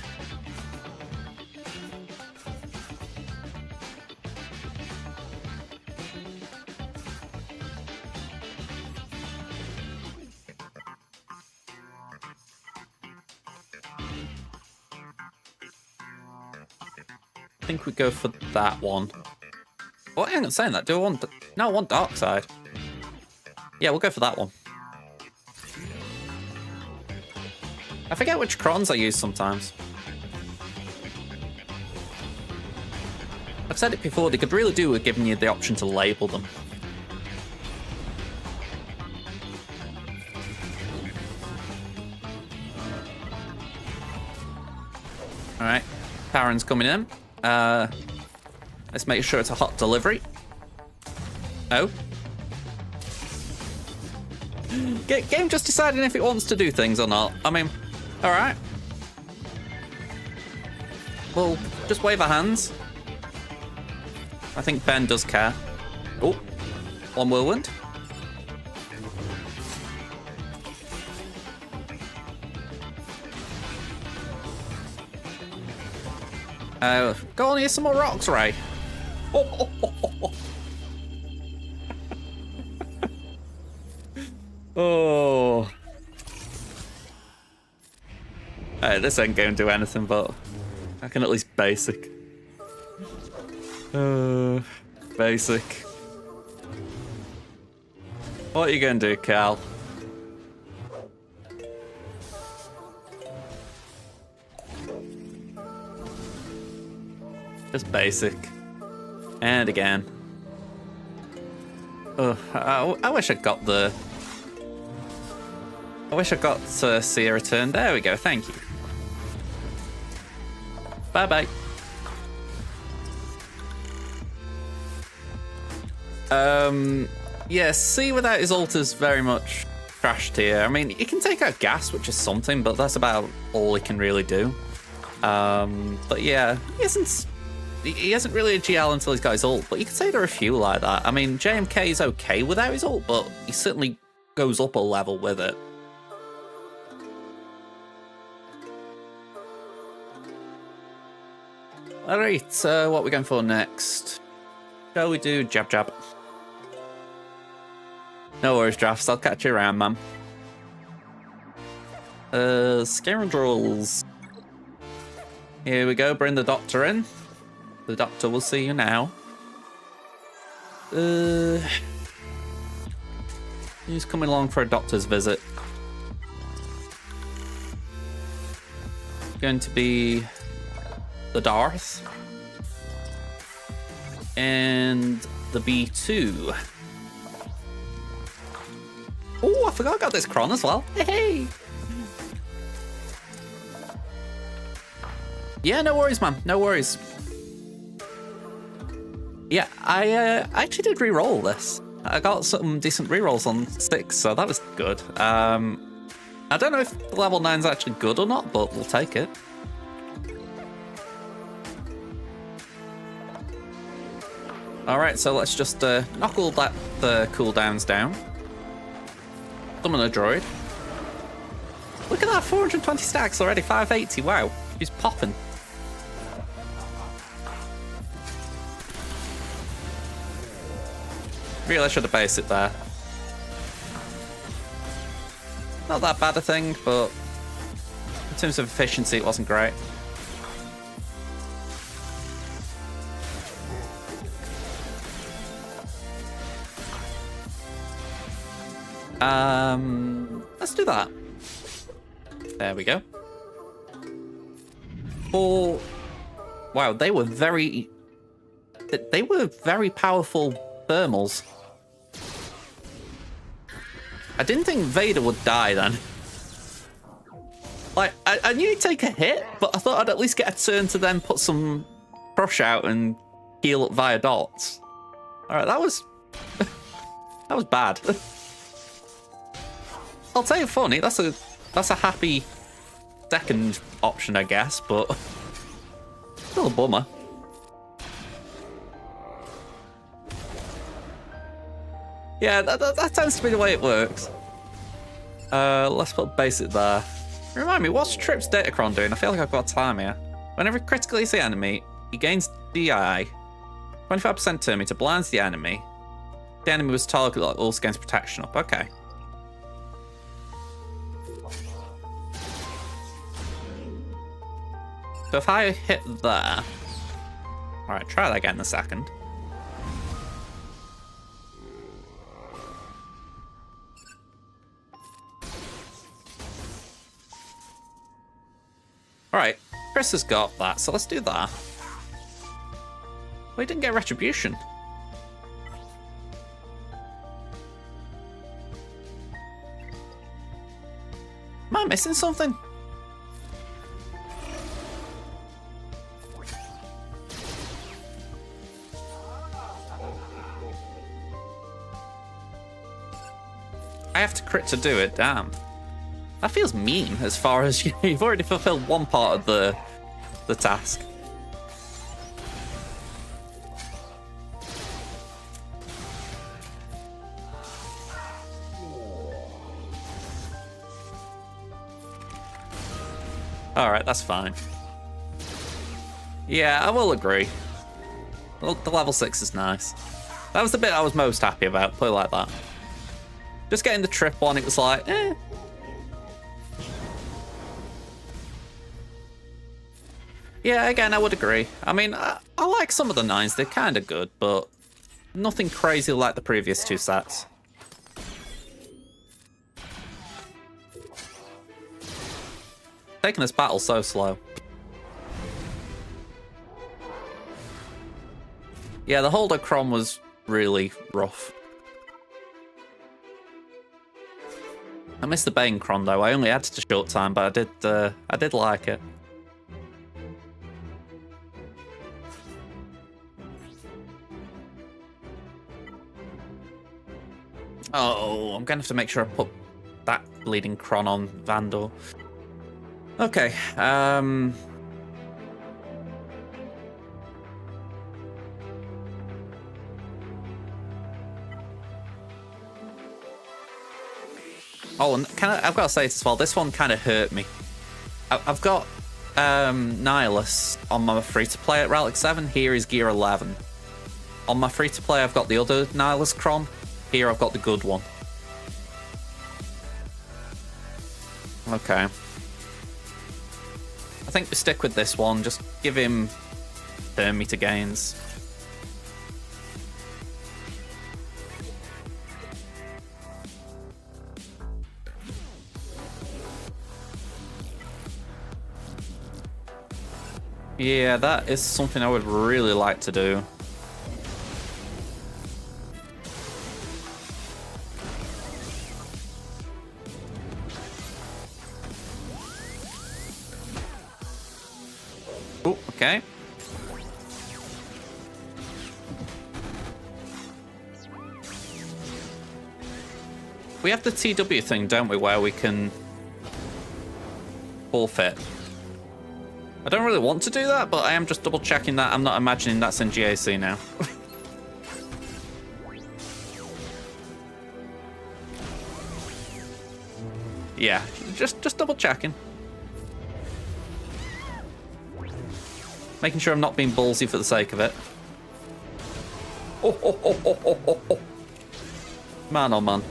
I think we go for that one. Well, I ain't saying that. Do I want... No, I want Dark Side. Yeah, we'll go for that one. I forget which crons I use sometimes. I've said it before, they could really do with giving you the option to label them. Alright, Karen's coming in. Let's make sure it's a hot delivery. Oh. Game just deciding if it wants to do things or not. I mean, alright. Well, just wave our hands. I think Ben does care. Oh, one whirlwind. Go on, here's some more rocks, Ray. Oh. This ain't going to do anything, but I can at least basic. Basic. What are you going to do, Cal? Just basic. And again. I wish I got the... I wish I got to see a return. There we go, thank you. Bye-bye. Yeah, C without his ult is very much trashed here. I mean, he can take out gas, which is something, but that's about all he can really do. But yeah, he isn't really a GL until he's got his ult, but you could say there are a few like that. I mean, JMK is okay without his ult, but he certainly goes up a level with it. Alright, what are we going for next? Shall we do jab jab? No worries, Drafts, I'll catch you around, man. Scoundrels. Here we go, bring the doctor in. The doctor will see you now. He's coming along for a doctor's visit. Going to be the Darth. And the B2. Oh, I forgot I got this Kron as well. Hey! Yeah, no worries, man. No worries. Yeah, I actually did re-roll this. I got some decent re-rolls on 6, so that was good. I don't know if the level 9's actually good or not, but we'll take it. Alright, so let's just knock all the cooldowns down. Summon a droid. Look at that, 420 stacks already, 580, wow. He's popping. Really, I should have based it there. Not that bad a thing, but in terms of efficiency, it wasn't great. Let's do that. There we go. Oh, wow, they were very powerful thermals. I didn't think Vader would die then. Like, I knew he'd take a hit, but I thought I'd at least get a turn to then put some crush out and heal up via dots. Alright, that was that was bad. I'll tell you funny, that's a happy second option, I guess, but still a bummer. Yeah, that tends to be the way it works. Let's put basic there. Remind me, what's Trip's Datacron doing? I feel like I've got time here. Whenever he critically hits the enemy, he gains DI. 25% turn meter blinds the enemy. The enemy was targeted, like, also gains protection up. Okay. So if I hit there... Alright, try that again in a second. Alright, Chris has got that, so let's do that. We didn't get retribution. Am I missing something? I have to crit to do it, damn. That feels mean as far as you've already fulfilled one part of the task. Alright, that's fine. Yeah, I will agree. The level 6 is nice. That was the bit I was most happy about, put it like that. Just getting the trip one, it was like, eh. Yeah, again, I would agree. I mean, I like some of the 9s, they're kind of good, but nothing crazy like the previous 2 sets. Taking this battle so slow. Yeah, the Holdocron was really rough. I missed the Banencron though. I only had it a short time, but I did like it. Oh, I'm gonna have to make sure I put that bleeding Cron on Vandal. Okay, oh, and I've got to say this as well, this one kind of hurt me. I've got Nihilus on my free-to-play at Relic 7. Here is Gear 11. On my free-to-play, I've got the other Nihilus Cron. Here, I've got the good one. Okay. I think we stick with this one. Just give him turn meter gains. Yeah, that is something I would really like to do. Oh, okay. We have the TW thing, don't we, where we can forfeit. I don't really want to do that, but I am just double checking that. I'm not imagining that's in GAC now. Yeah, just double checking. Making sure I'm not being ballsy for the sake of it. Oh. Man, oh man.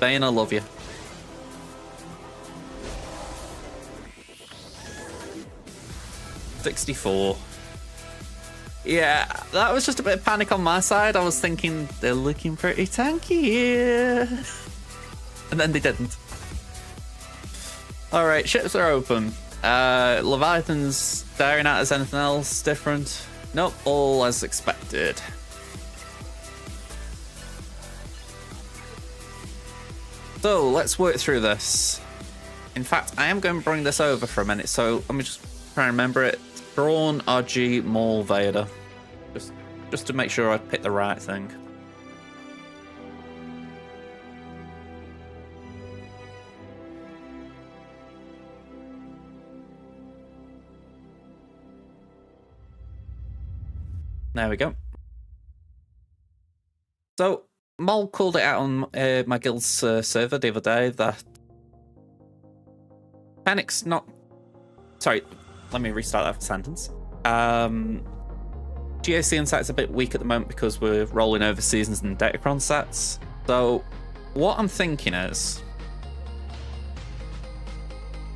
Bane, I love you. $64. Yeah, that was just a bit of panic on my side. I was thinking they're looking pretty tanky here. And then they didn't. Alright, ships are open. Leviathan's staring at us. Anything else different? Nope, all as expected. So, let's work through this. In fact, I am going to bring this over for a minute, so let me just try and remember it. Brawn, RG, Maul, Vader. Just to make sure I pick the right thing. There we go. So, Maul called it out on my guild's server the other day that Fennec's not... Sorry, let me restart that sentence. GAC Insight's a bit weak at the moment because we're rolling over seasons and Datacron sets. So, what I'm thinking is...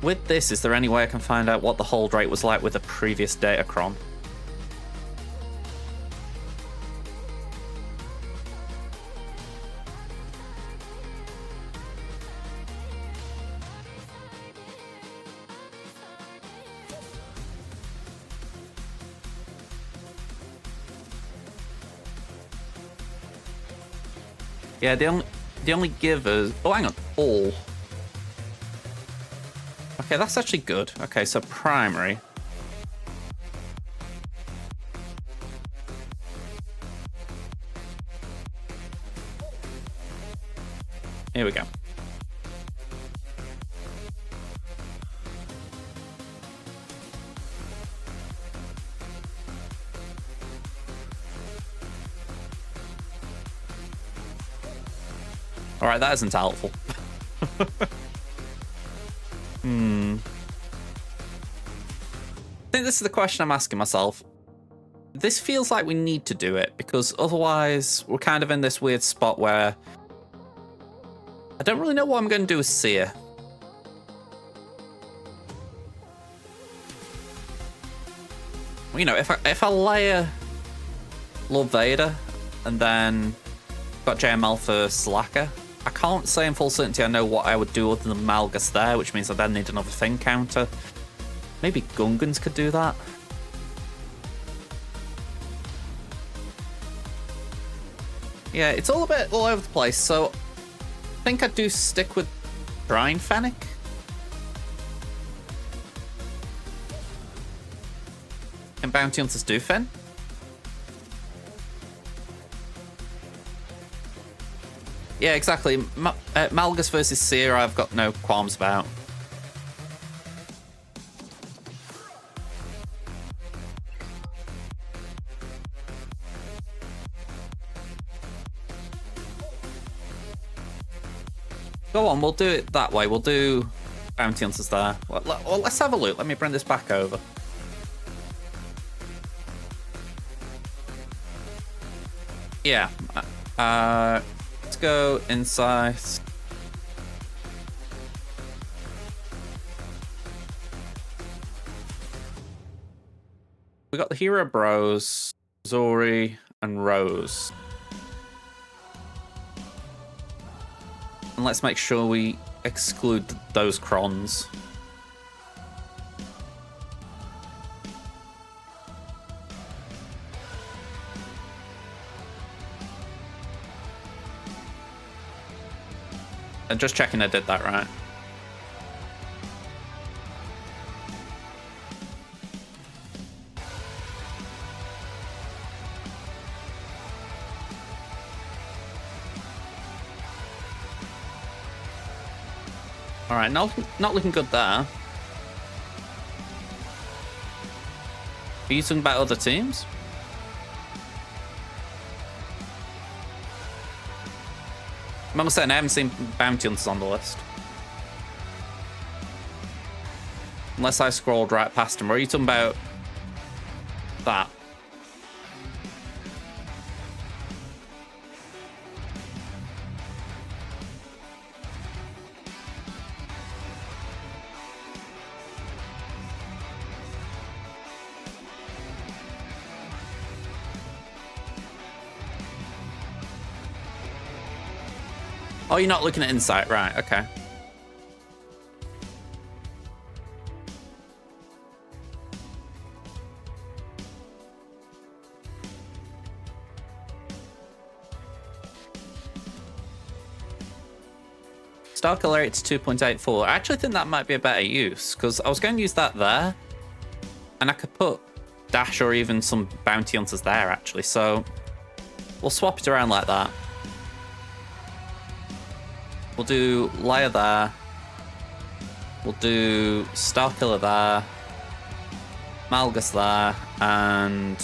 With this, is there any way I can find out what the hold rate was like with the previous Datacron? Yeah, they only give us... Oh, hang on. All. Okay, that's actually good. Okay, so primary. Here we go. Alright, that isn't helpful. think this is the question I'm asking myself. This feels like we need to do it, because otherwise we're kind of in this weird spot where I don't really know what I'm going to do with Seer. You know, if I layer Lord Vader and then got JML for Slacker, I can't say in full certainty I know what I would do other than Malgus there, which means I then need another thing counter. Maybe Gungans could do that. Yeah, it's all a bit all over the place, so I think I do stick with Shrine Fennec. Can Bounty Hunters do Fen? Yeah, exactly. Malgus versus Seer, I've got no qualms about. Go on, we'll do it that way. We'll do Bounty Hunters there. Well, let's have a look. Let me bring this back over. Yeah. Let's go Insight. We got the Hero Bros, Zori, and Rose. And let's make sure we exclude those Crons. And just checking I did that right. All right, not looking good there. Are you talking about other teams? I'm saying I haven't seen Bounty Hunters on the list. Unless I scrolled right past them. Or are you talking about that? Oh, you're not looking at Insight, right? Okay. Star Killer 8 to 2.84. I actually think that might be a better use, because I was going to use that there, and I could put Dash or even some Bounty Hunters there, actually. So we'll swap it around like that. We'll do Lair there. We'll do Starkiller there. Malgus there. And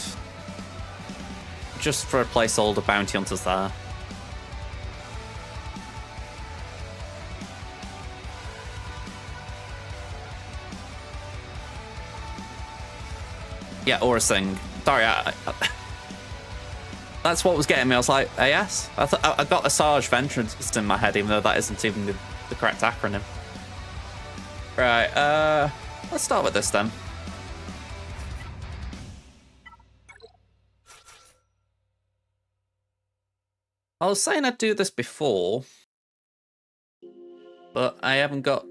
just for a placeholder, Bounty Hunters there. Yeah, or a Sing. Sorry, that's what was getting me. I was like, AS? I got a Sarge Ventrance in my head, even though that isn't even the correct acronym. Right, let's start with this then. I was saying I'd do this before, but I haven't got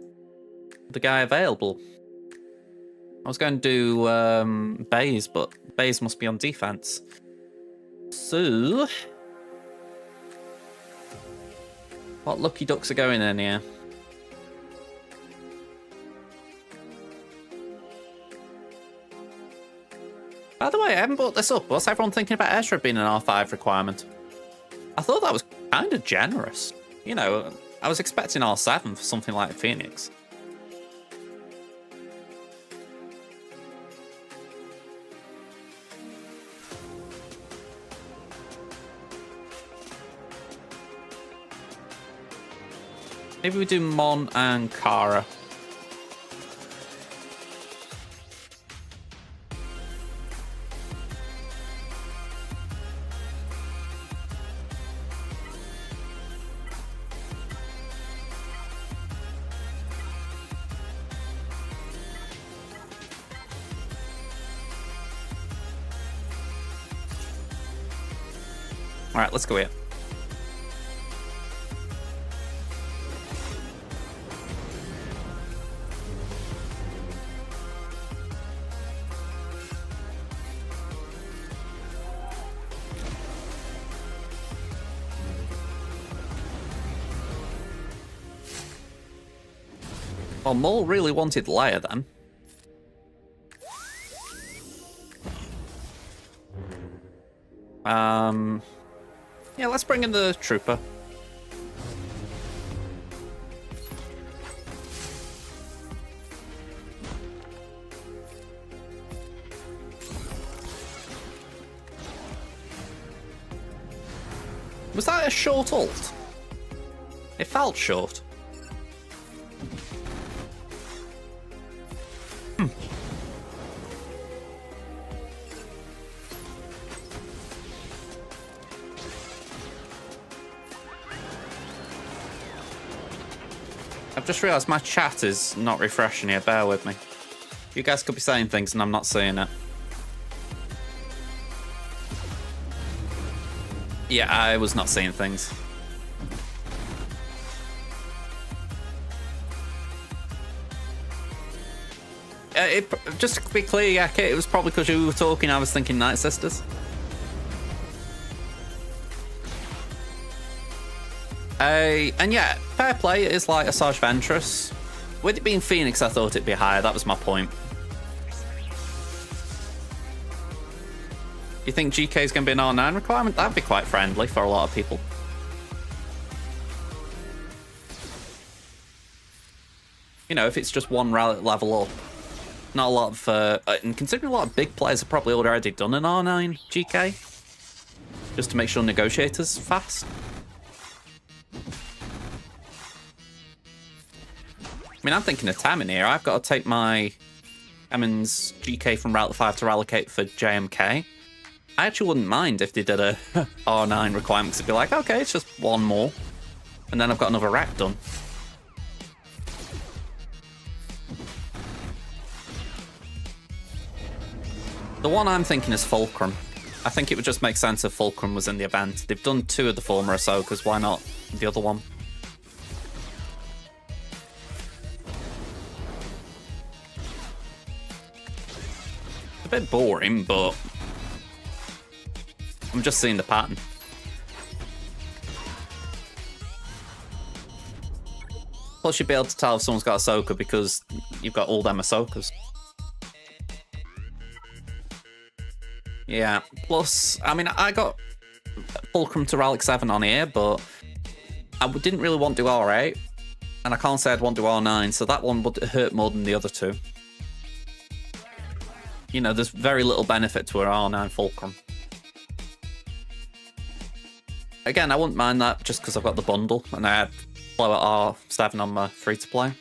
the guy available. I was going to do Baze, but Baze must be on defense. So, what lucky ducks are going in here? By the way, I haven't brought this up. What's everyone thinking about Ezra being an R5 requirement? I thought that was kind of generous. You know, I was expecting R7 for something like Phoenix. Maybe we do Mon and Kara. Alright, let's go here. Well, Mole really wanted Lair then. Yeah, let's bring in the Trooper. Was that a short ult? It felt short. I've just realised my chat is not refreshing here, bear with me. You guys could be saying things and I'm not seeing it. Yeah, I was not seeing things. Just to be clear, yeah, Kit, it was probably because you were talking, I was thinking Night Sisters. And yeah, fair play, it is like Asajj Ventress. With it being Phoenix, I thought it'd be higher, that was my point. You think GK is going to be an R9 requirement? That'd be quite friendly for a lot of people. You know, if it's just one relic level up. Not a lot of, and considering a lot of big players have probably already done an R9 GK. Just to make sure Negotiator's fast. I mean, I'm thinking of Tamin here. I've got to take my Tamin's GK from Relic 5 to Relicate for JMK. I actually wouldn't mind if they did a R9 requirement, because it'd be like, okay, it's just one more. And then I've got another rack done. The one I'm thinking is Fulcrum. I think it would just make sense if Fulcrum was in the event. They've done 2 of the former Ahsokas, why not the other one? A bit boring, but I'm just seeing the pattern. Plus, you'd be able to tell if someone's got Ahsoka because you've got all them Ahsokas. Yeah, plus, I mean, I got Fulcrum to Relic 7 on here, but I didn't really want to do R8, and I can't say I'd want to do R9, so that one would hurt more than the other 2. You know, there's very little benefit to an R9 Fulcrum. Again, I wouldn't mind that just because I've got the bundle, and I had Flow at R7 on my free-to-play.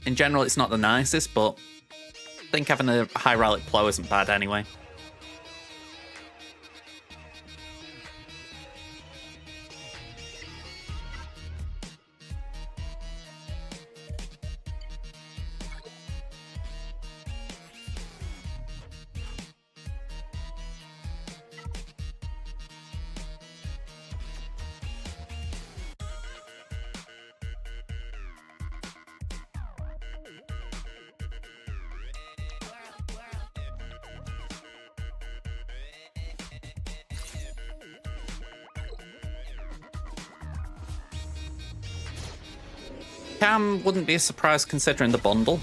In general, it's not the nicest, but I think having a high Relic Plo isn't bad anyway. Cam wouldn't be a surprise considering the bundle.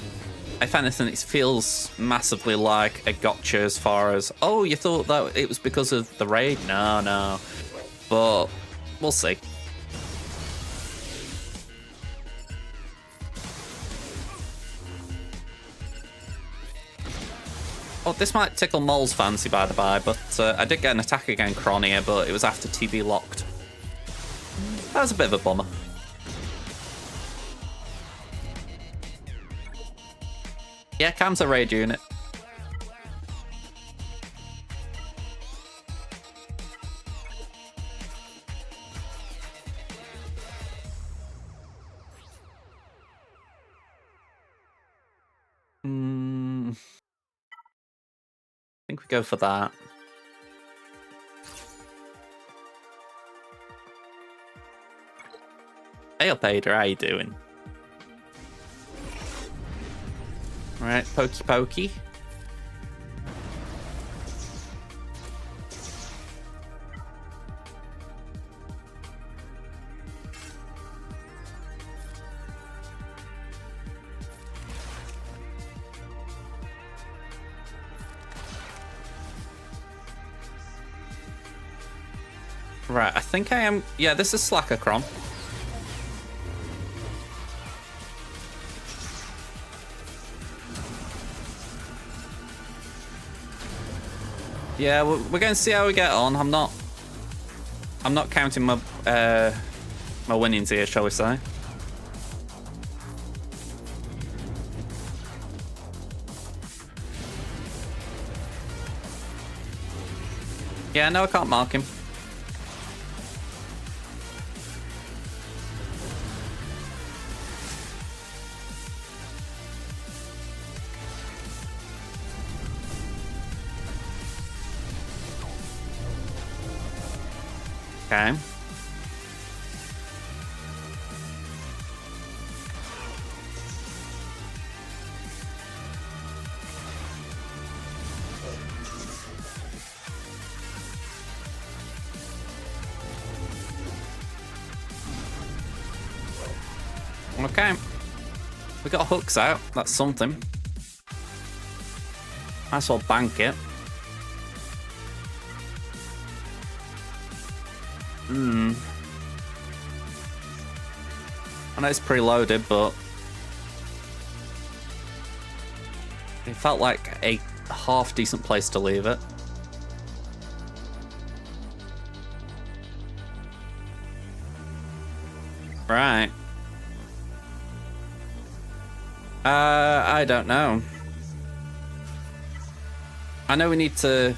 If anything, it feels massively like a gotcha as far as, oh, you thought that it was because of the raid? No, no. But we'll see. Oh, this might tickle Mole's fancy by the by, but I did get an attack against Kron here, but it was after TB locked. That was a bit of a bummer. Yeah, Cam's a raid unit. I think we go for that. Hey up, Ada, how you doing? Alright, pokey pokey. Right, I think I am... Yeah, this is Slackercron. Yeah, we're going to see how we get on. I'm not counting my my winnings here, shall we say? Yeah, no, I can't mark him. Okay. Okay. We got hooks out. That's something. Might as well bank it. I know it's preloaded, but it felt like a half decent place to leave it. Right. I don't know. I know we need to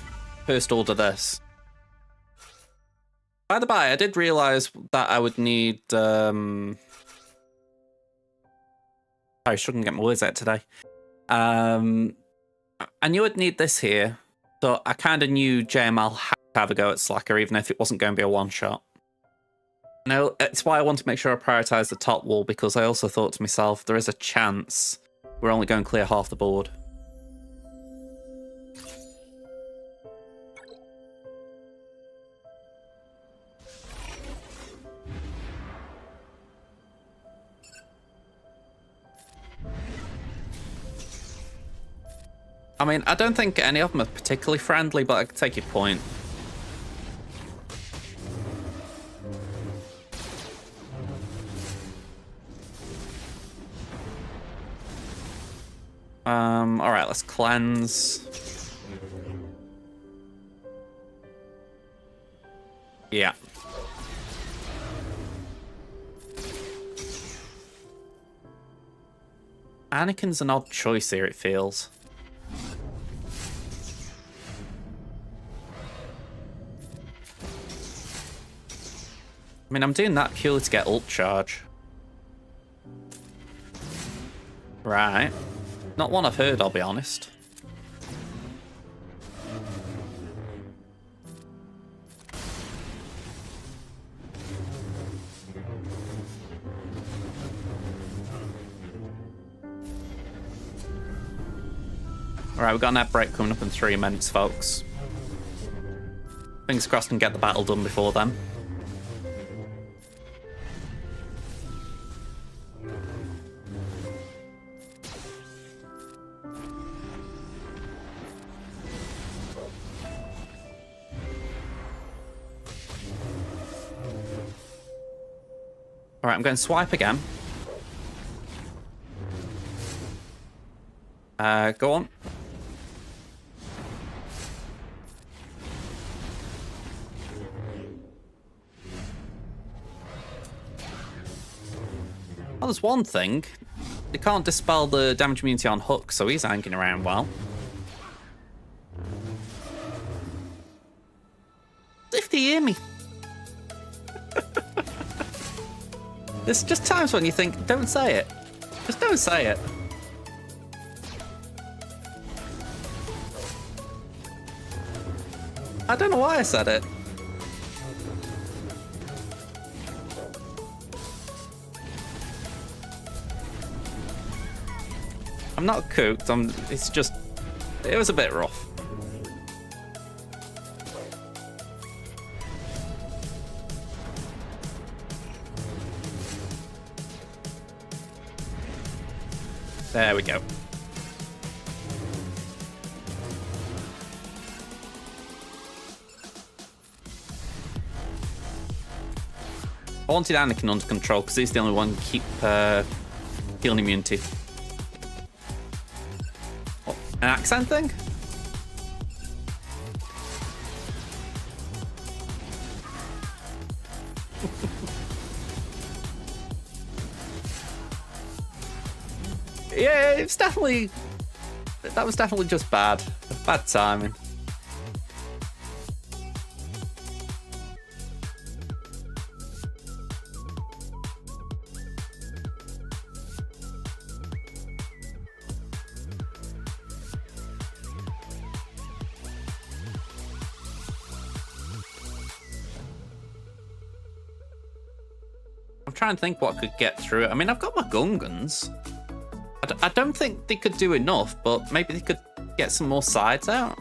first order this. By the by, I did realize that I would need, I shouldn't get my words out today. I knew I'd need this here, so I kind of knew JML had to have a go at Slacker, even if it wasn't going to be a one-shot. Now, it's why I want to make sure I prioritize the top wall, because I also thought to myself, there is a chance we're only going to clear half the board. I mean, I don't think any of them are particularly friendly, but I can take your point. All right, let's cleanse. Yeah. Anakin's an odd choice here, it feels. I mean, I'm doing that purely to get ult charge. Right. Not one I've heard, I'll be honest. Alright, we've got an ad break coming up in 3 minutes, folks. Fingers crossed and get the battle done before then. Alright, I'm going to swipe again. Go on. Well, there's one thing. They can't dispel the damage immunity on Hook, so he's hanging around well. If they hear me. There's just times when you think, don't say it. Just don't say it. I don't know why I said it. I'm not cooked. It's just, it was a bit rough. There we go. I wanted Anakin under control because he's the only one to keep healing immunity. What, an accent thing? Yeah, it's definitely... That was definitely just bad. Bad timing. I'm trying to think what could get through it. I mean, I've got my Gungans. I don't think they could do enough, but maybe they could get some more sides out.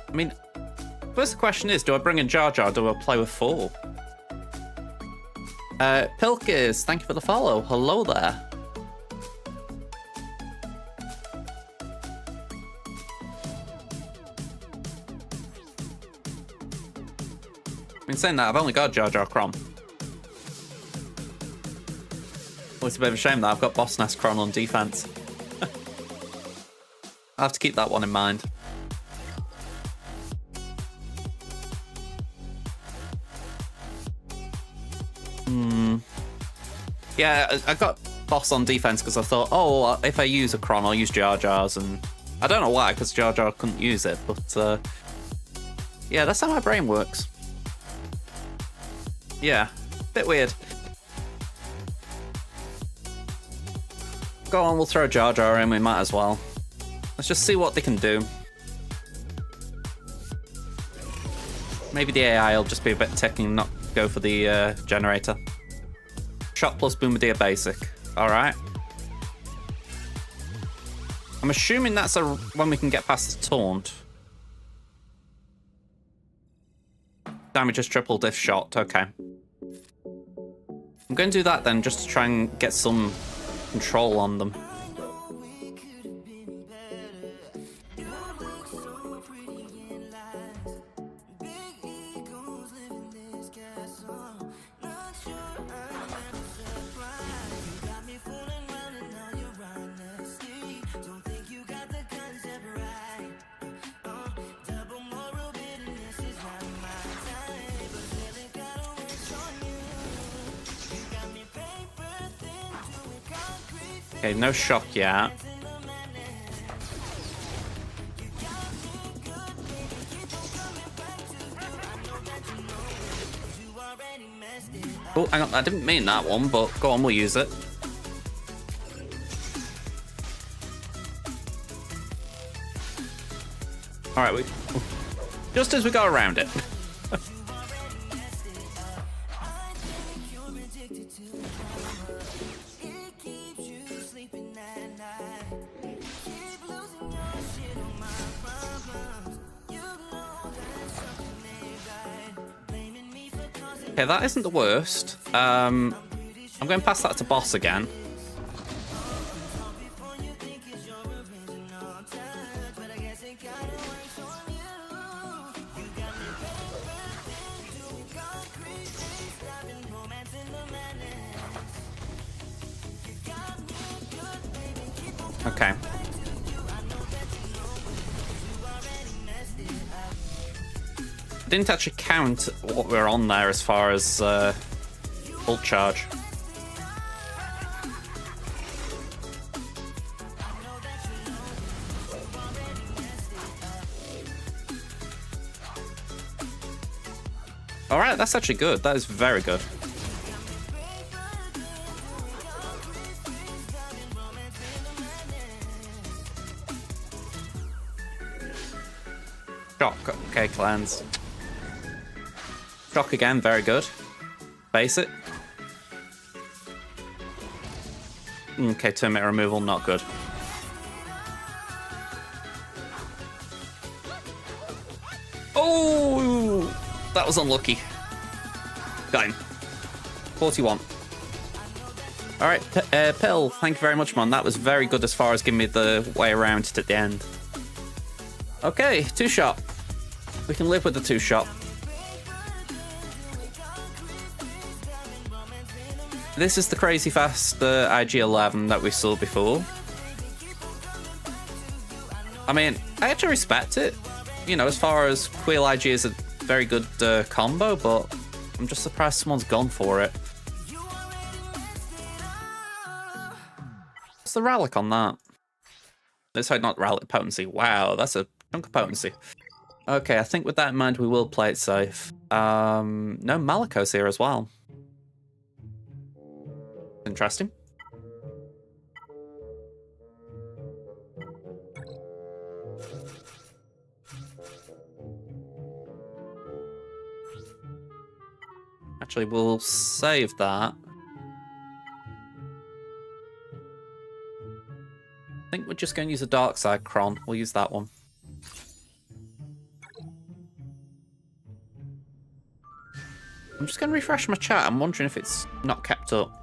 I mean, first the question is, do I bring in Jar Jar or do I play with 4? Pilkis, thank you for the follow. Hello there. In saying that, I've only got Jar Jar Kron. Well, it's a bit of a shame that I've got Boss Nass Kron on defense. I'll have to keep that one in mind. Yeah, I got Boss on defense because I thought, oh, if I use a Kron, I'll use Jar Jar's, and I don't know why, because Jar Jar couldn't use it, but yeah, that's how my brain works. Yeah, bit weird. Go on, we'll throw Jar Jar in, we might as well. Let's just see what they can do. Maybe the AI will just be a bit techy and not go for the generator. Shot plus Boomadier basic. Alright. I'm assuming that's when we can get past the taunt. Damage is tripled if shot, okay. I'm going to do that then, just to try and get some control on them. Okay, no shock yet. Oh, hang on, I didn't mean that one, but go on, we'll use it. Alright, just as we go around it. Okay, that isn't the worst. I'm going to pass that to Boss again. Okay. Didn't actually count what we're on there as far as ult charge. Alright, that's actually good. That is very good. Shock. Okay, cleanse. Shock again, very good. Base it. Okay, 2-minute removal, not good. Oh, that was unlucky. Got him. 41. All right, Pill, thank you very much, man. That was very good as far as giving me the way around to the end. Okay, 2-shot. We can live with the 2-shot. This is the crazy fast IG-11 that we saw before. I mean, I actually respect it. You know, as far as Queel IG is a very good combo, but I'm just surprised someone's gone for it. What's the relic on that? Let's hope not relic potency. Wow, that's a chunk of potency. Okay, I think with that in mind, we will play it safe. No Malicos here as well. Interesting. Actually, we'll save that. I think we're just going to use a Dark Side Cron. We'll use that one. I'm just going to refresh my chat. I'm wondering if it's not kept up.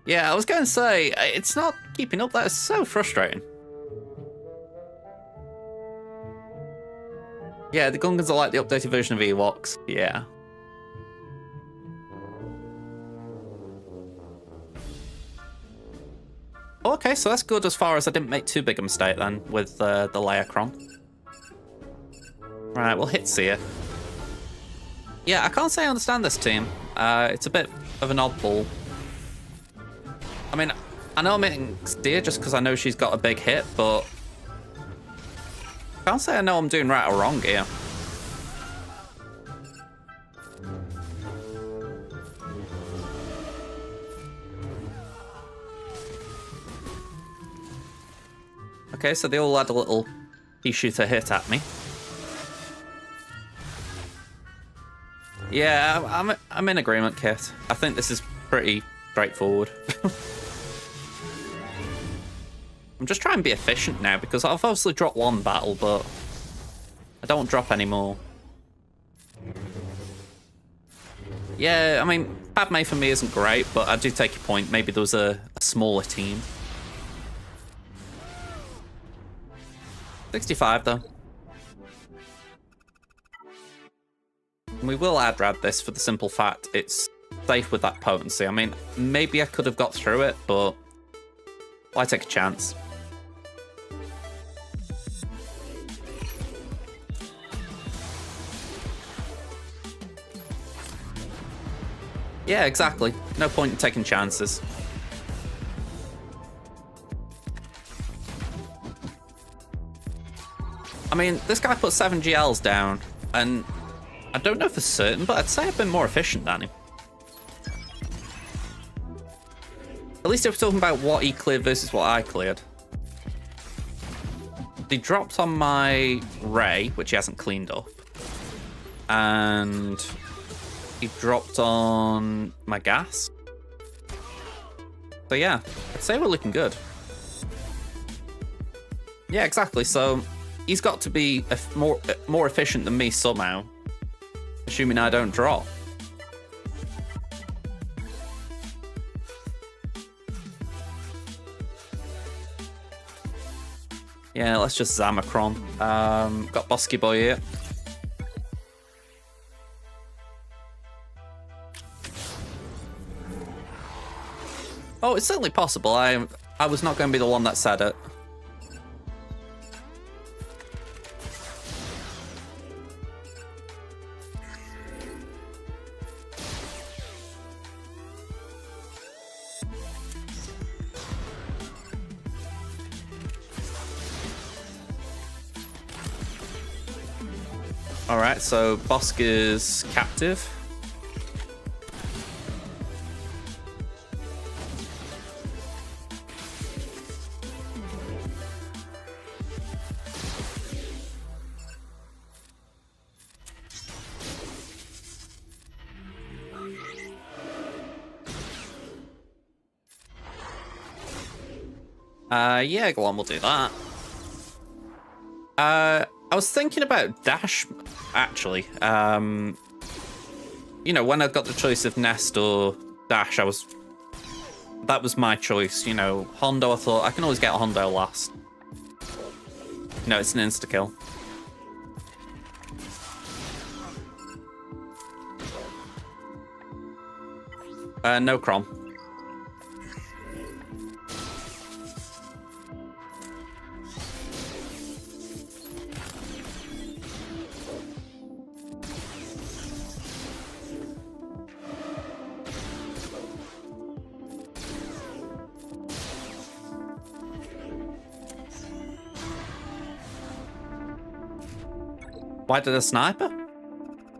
Yeah, I was going to say, it's not keeping up. That is so frustrating. Yeah, the Gungans are like the updated version of Ewoks. Yeah. Okay, so that's good as far as I didn't make too big a mistake then with the Laerchron. Right, we'll hit Seer. Yeah, I can't say I understand this team. It's a bit of an oddball. I mean, I know I'm hitting Seer just because I know she's got a big hit, but I can't say I know I'm doing right or wrong here. Okay, so they all had a little pea shooter hit at me. Yeah, I'm in agreement, Kit. I think this is pretty straightforward. I'm just trying to be efficient now because I've obviously dropped one battle, but I don't drop any more. Yeah, I mean, Padme for me isn't great, but I do take your point. Maybe there was a smaller team. 65 though. And we will Adrad this for the simple fact it's safe with that potency. I mean, maybe I could have got through it, but why take a chance? Yeah, exactly. No point in taking chances. I mean, this guy put 7 GLs down, and I don't know for certain, but I'd say I've been more efficient than him. At least if we're talking about what he cleared versus what I cleared. He dropped on my Ray, which he hasn't cleaned up. And he dropped on my gas. So yeah, I'd say we're looking good. Yeah, exactly. So he's got to be more efficient than me somehow, assuming I don't drop. Yeah, let's just Zamacron. Got Bosky Boy here. Oh, it's certainly possible. I was not going to be the one that said it. Alright, so Bosk is captive. Yeah, go on, we'll do that. I was thinking about Dash, actually. You know, when I got the choice of Nest or Dash, that was my choice. You know, Hondo, I thought I can always get Hondo last. No, it's an insta-kill. No Chrom. Why did a sniper?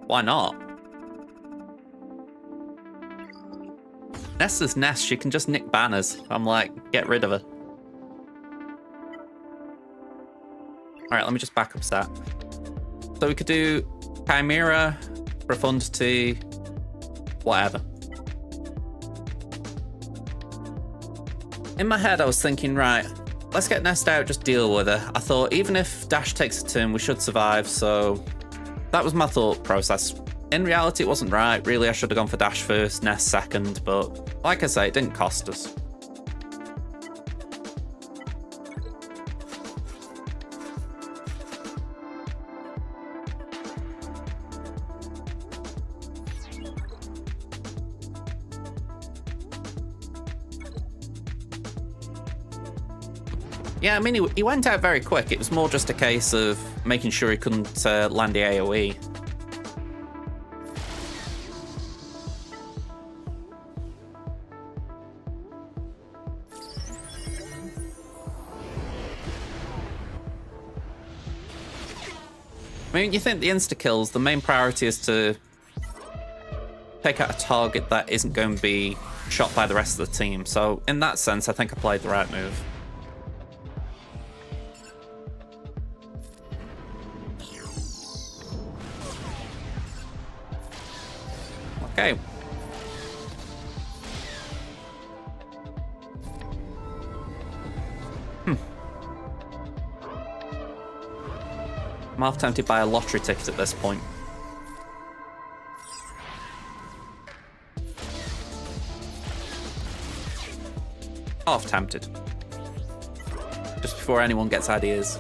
Why not? Nest is Nest, she can just nick banners. I'm like, get rid of her. Alright, let me just back up stat. So we could do Chimera, Profundity, whatever. In my head I was thinking, right, let's get Nest out, just deal with her. I thought even if Dash takes a turn, we should survive, so that was my thought process. In reality, it wasn't right. Really, I should have gone for Dash first, Nest second, but like I say, it didn't cost us. Yeah, I mean, he went out very quick. It was more just a case of making sure he couldn't land the AoE. I mean, you think the insta-kills, the main priority is to take out a target that isn't going to be shot by the rest of the team. So in that sense, I think I played the right move. Okay. I'm half tempted by a lottery ticket at this point. Half tempted. Just before anyone gets ideas.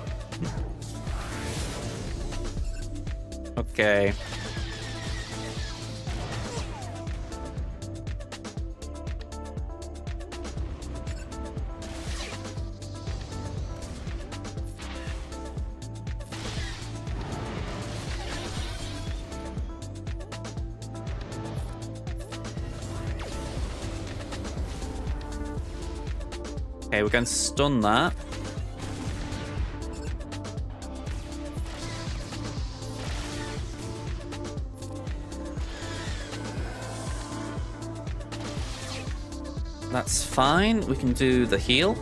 Okay. Okay, we're going to stun that. That's fine. We can do the heal.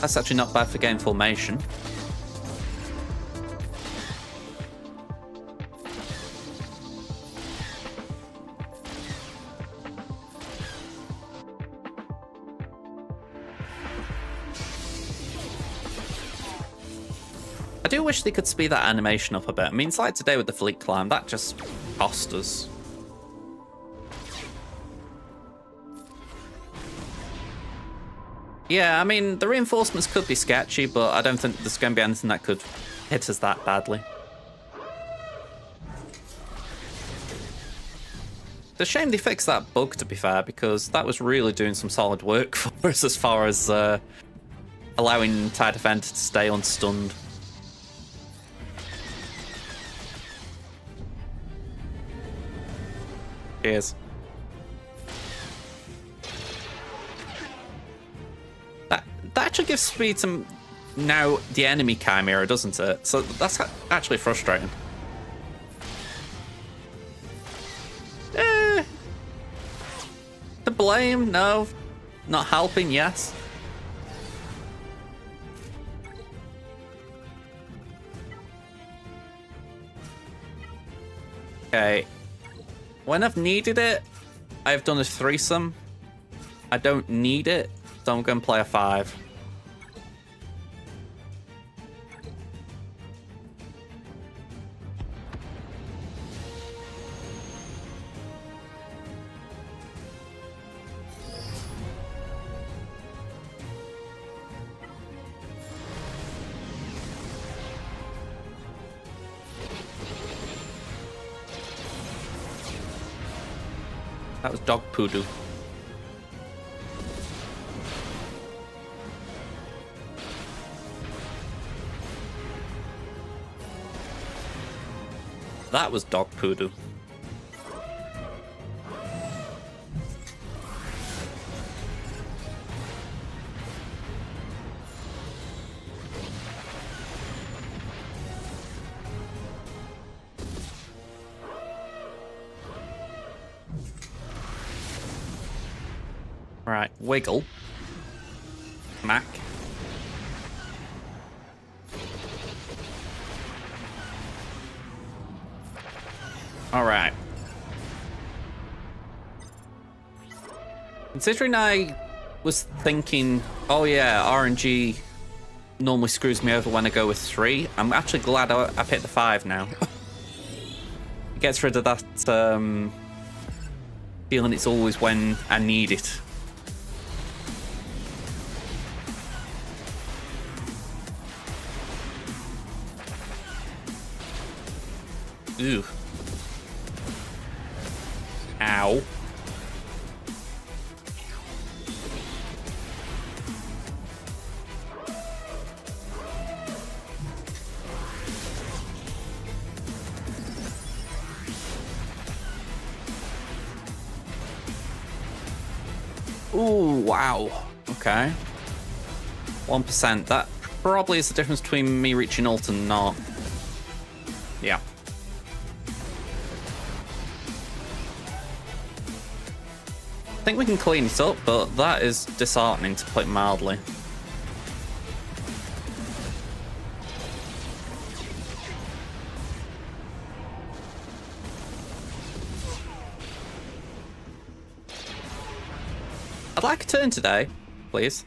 That's actually not bad for game formation. I do wish they could speed that animation up a bit. I mean, it's like today with the fleet climb, that just cost us. Yeah, I mean, the reinforcements could be sketchy, but I don't think there's going to be anything that could hit us that badly. It's a shame they fixed that bug, to be fair, because that was really doing some solid work for us as far as allowing TIE Defender to stay unstunned. Cheers. That actually gives speed to now the enemy Chimera, doesn't it? So that's actually frustrating. To blame? No. Not helping? Yes. Okay. When I've needed it, I've done a threesome. I don't need it, so I'm going to play a 5. That was dog poodoo. That was dog poodoo. Right, wiggle. Mac. All right. Considering I was thinking, oh yeah, RNG normally screws me over when I go with 3, I'm actually glad I picked the 5 now. It gets rid of that feeling it's always when I need it. Ooh. Ow. Ooh, wow. Okay. 1%. That probably is the difference between me reaching ult and not. Yeah. I think we can clean it up, but that is disheartening, to put it mildly. I'd like a turn today, please.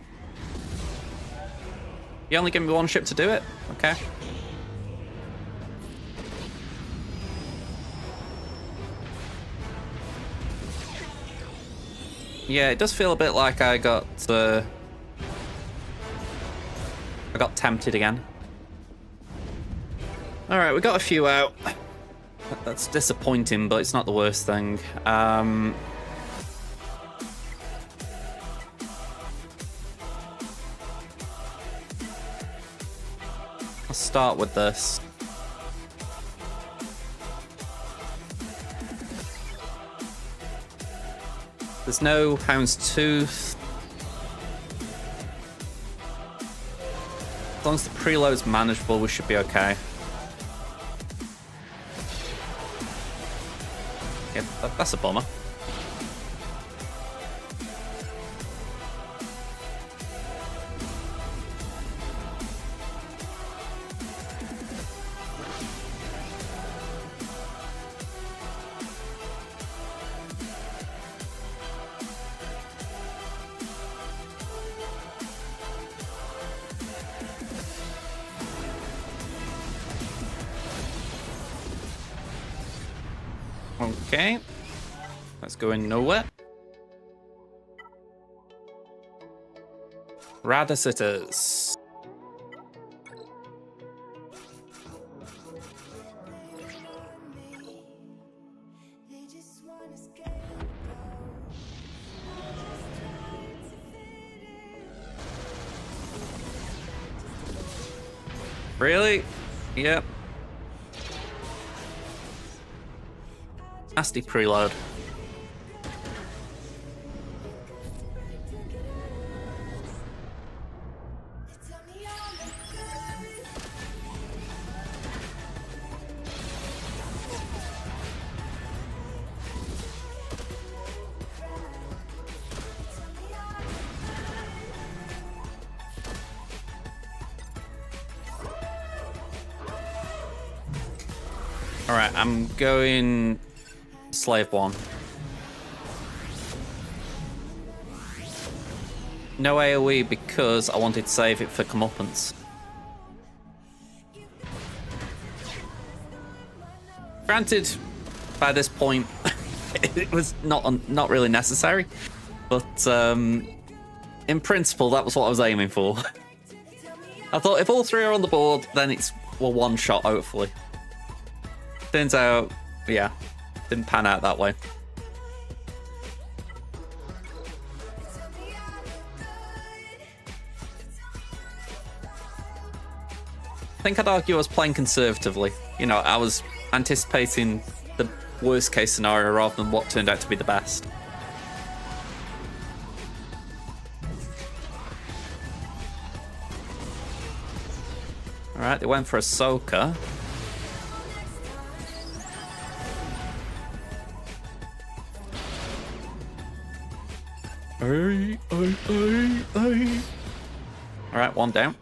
You only give me 1 ship to do it? Okay. Yeah, it does feel a bit like I got tempted again. All right, we got a few out. That's disappointing, but it's not the worst thing. I'll start with this. There's no Houndstooth. As long as the preload's manageable, we should be okay. Yeah, that's a bummer. Okay, that's going nowhere. Radis it is. Really? Yep. Nasty preload. Alright, I'm going Slave 1. No AoE because I wanted to save it for comeuppance. Granted, by this point, it was not really necessary, but in principle, that was what I was aiming for. I thought if all three are on the board, then it's a one shot, hopefully. Turns out, yeah, didn't pan out that way. I think I'd argue I was playing conservatively. You know, I was anticipating the worst case scenario rather than what turned out to be the best. Alright, they went for Ahsoka. Alright, one down.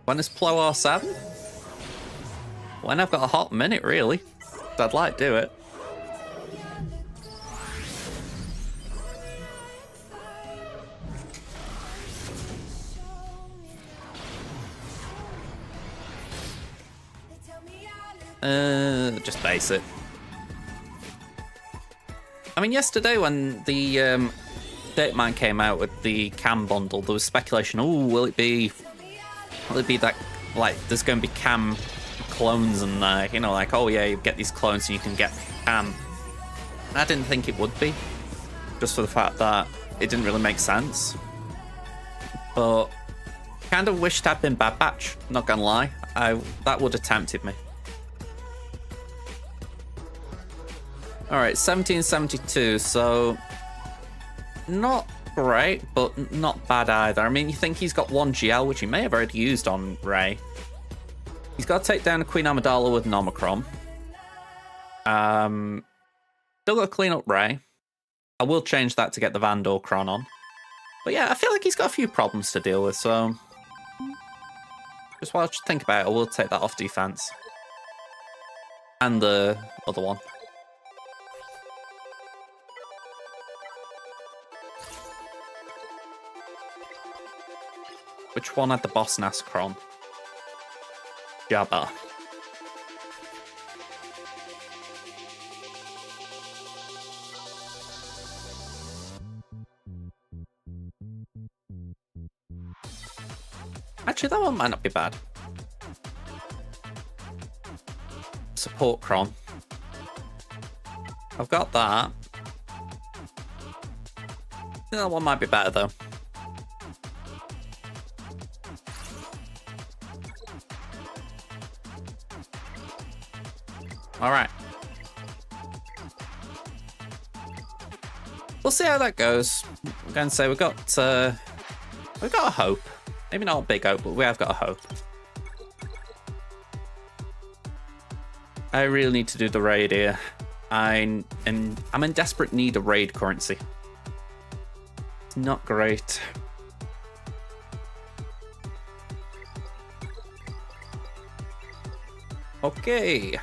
When is Plo R7? When I've got a hot minute, really. I'd like to do it. Just base it. I mean, yesterday when the Datemine came out with the cam bundle, there was speculation, oh, will it be that, like, there's going to be cam clones and, you know, like, oh yeah, you get these clones and you can get cam. I didn't think it would be, just for the fact that it didn't really make sense. But kind of wished I'd been Bad Batch, not gonna lie. That would have tempted me. Alright, 1772, so not great, but not bad either. I mean, you think he's got one GL, which he may have already used on Rey. He's got to take down a Queen Amidala with an Omicron. Still got to clean up Rey. I will change that to get the Vandor Chron on. But yeah, I feel like he's got a few problems to deal with, so just while I think about it, I will take that off defense. And the other one. Which one had the Boss Nass Chron? Jabba. Actually, that one might not be bad. Support Chron. I've got that. I think that one might be better, though. Alright. We'll see how that goes. I'm going to say we've got a hope. Maybe not a big hope, but we have got a hope. I really need to do the raid here. I'm in desperate need of raid currency. It's not great. Okay.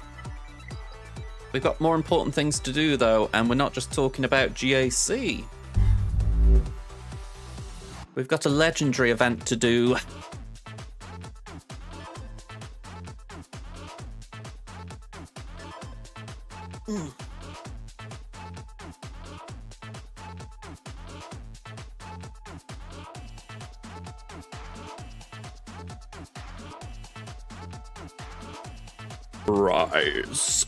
We've got more important things to do, though, and we're not just talking about GAC. We've got a legendary event to do. Rise.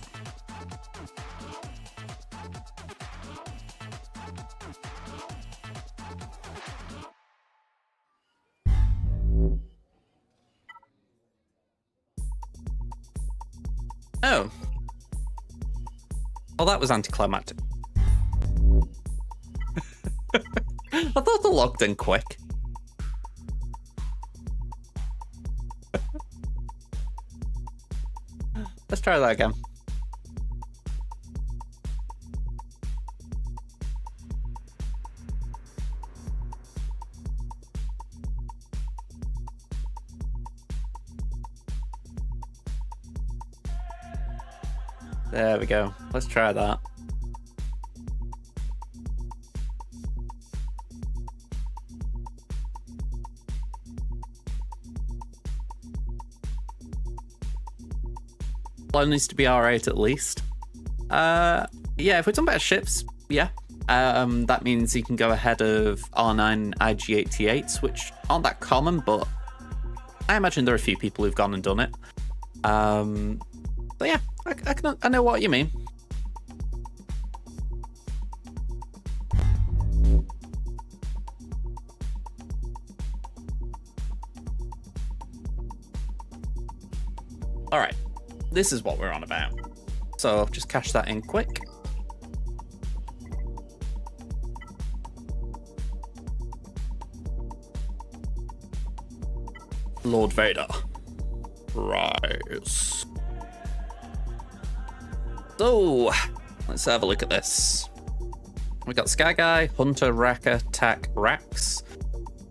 Oh. Oh, that was anticlimactic. I thought they logged in quick. Let's try that again. There we go. Let's try that. Flow needs to be alright at least. Yeah, if we're talking about ships, yeah. That means you can go ahead of R9 IG-88s, which aren't that common, but I imagine there are a few people who've gone and done it. But yeah, I know what you mean. All right, this is what we're on about. So just cash that in quick. Lord Vader. Rise. So, let's have a look at this. We got Sky Guy, Hunter, Wrecker, Tak, Rax.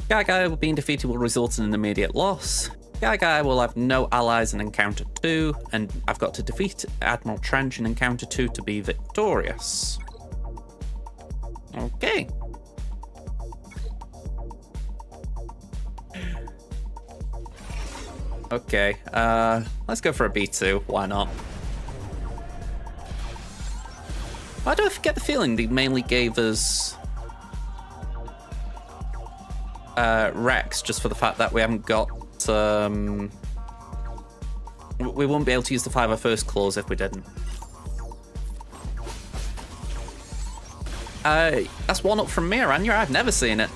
Sky Guy being defeated will result in an immediate loss. Sky Guy will have no allies in Encounter 2, and I've got to defeat Admiral Trench in Encounter 2 to be victorious. Okay. Okay, let's go for a B2, why not? Why do I get the feeling they mainly gave us Rex just for the fact that we haven't got we wouldn't be able to use the 501st clause if we didn't. That's one up from me, Aranya. I've never seen it.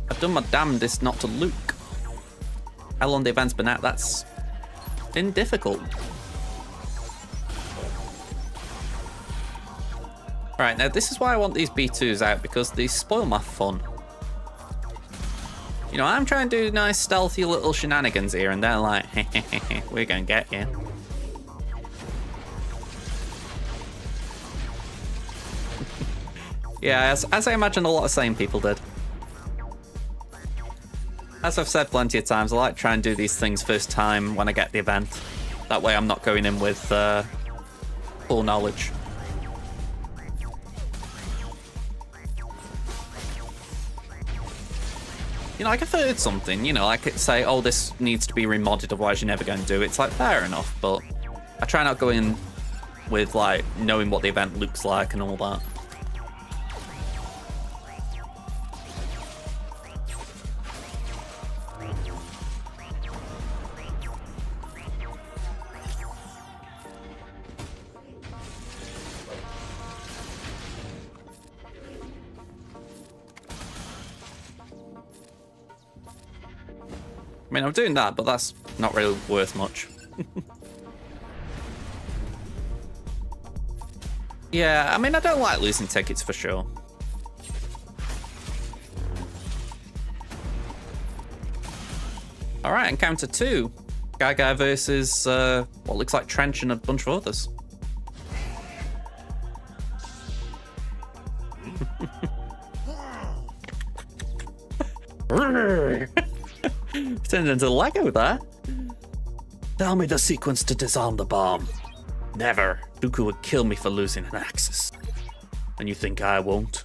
I've done my damnedest not to Luke. How long the event's been out, that's been difficult. Alright, now this is why I want these B2s out, because they spoil my fun. You know, I'm trying to do nice stealthy little shenanigans here, and they're like, hehehe, we're gonna get you. Yeah, as I imagine a lot of sane people did. As I've said plenty of times, I like to try and do these things first time when I get the event. That way I'm not going in with full knowledge. You know, like if I heard something, you know, I could say, oh, this needs to be remodded, otherwise you're never going to do it. It's like, fair enough, but I try not to go in with, like, knowing what the event looks like and all that. I mean, I'm doing that, but that's not really worth much. Yeah, I mean, I don't like losing tickets for sure. All right, Encounter 2. Guy versus what looks like Trench and a bunch of others. Turned into Lego there. Tell me the sequence to disarm the bomb. Never. Dooku would kill me for losing an Axis. And you think I won't?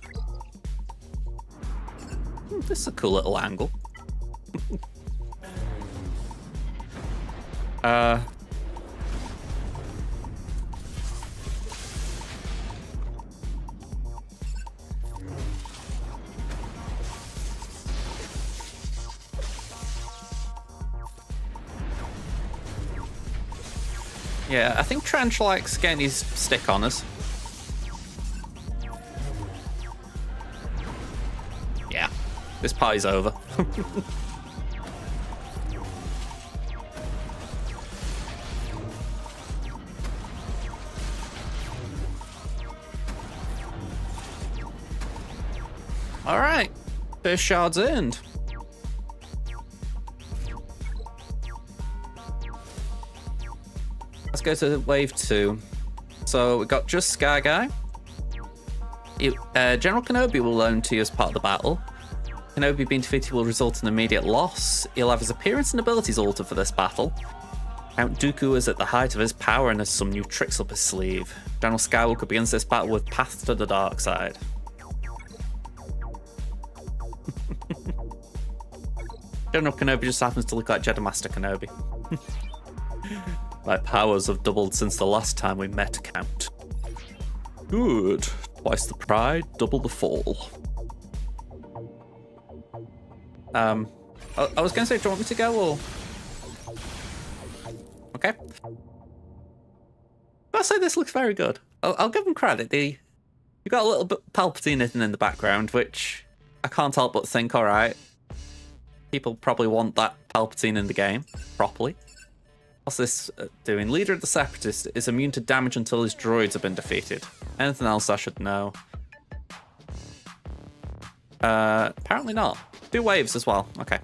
This is a cool little angle. Yeah, I think Trench likes getting his stick on us. Yeah, this party's over. All right, first shard's earned. Let's go to wave 2. So we got just Sky Guy. General Kenobi will loan to you as part of the battle. Kenobi being defeated will result in immediate loss. He'll have his appearance and abilities altered for this battle. Count Dooku is at the height of his power and has some new tricks up his sleeve. General Skywalker begins this battle with Path to the Dark Side. General Kenobi just happens to look like Jedi Master Kenobi. My powers have doubled since the last time we met, Count. Good. Twice the pride, double the fall. I was going to say, do you want me to go, or...? Okay. I'll say this looks very good. I'll give them credit. You got a little bit Palpatine hidden in the background, which I can't help but think, alright, people probably want that Palpatine in the game, properly. What's this doing? Leader of the Separatists is immune to damage until his droids have been defeated. Anything else I should know? Apparently not. 2 waves as well. Okay.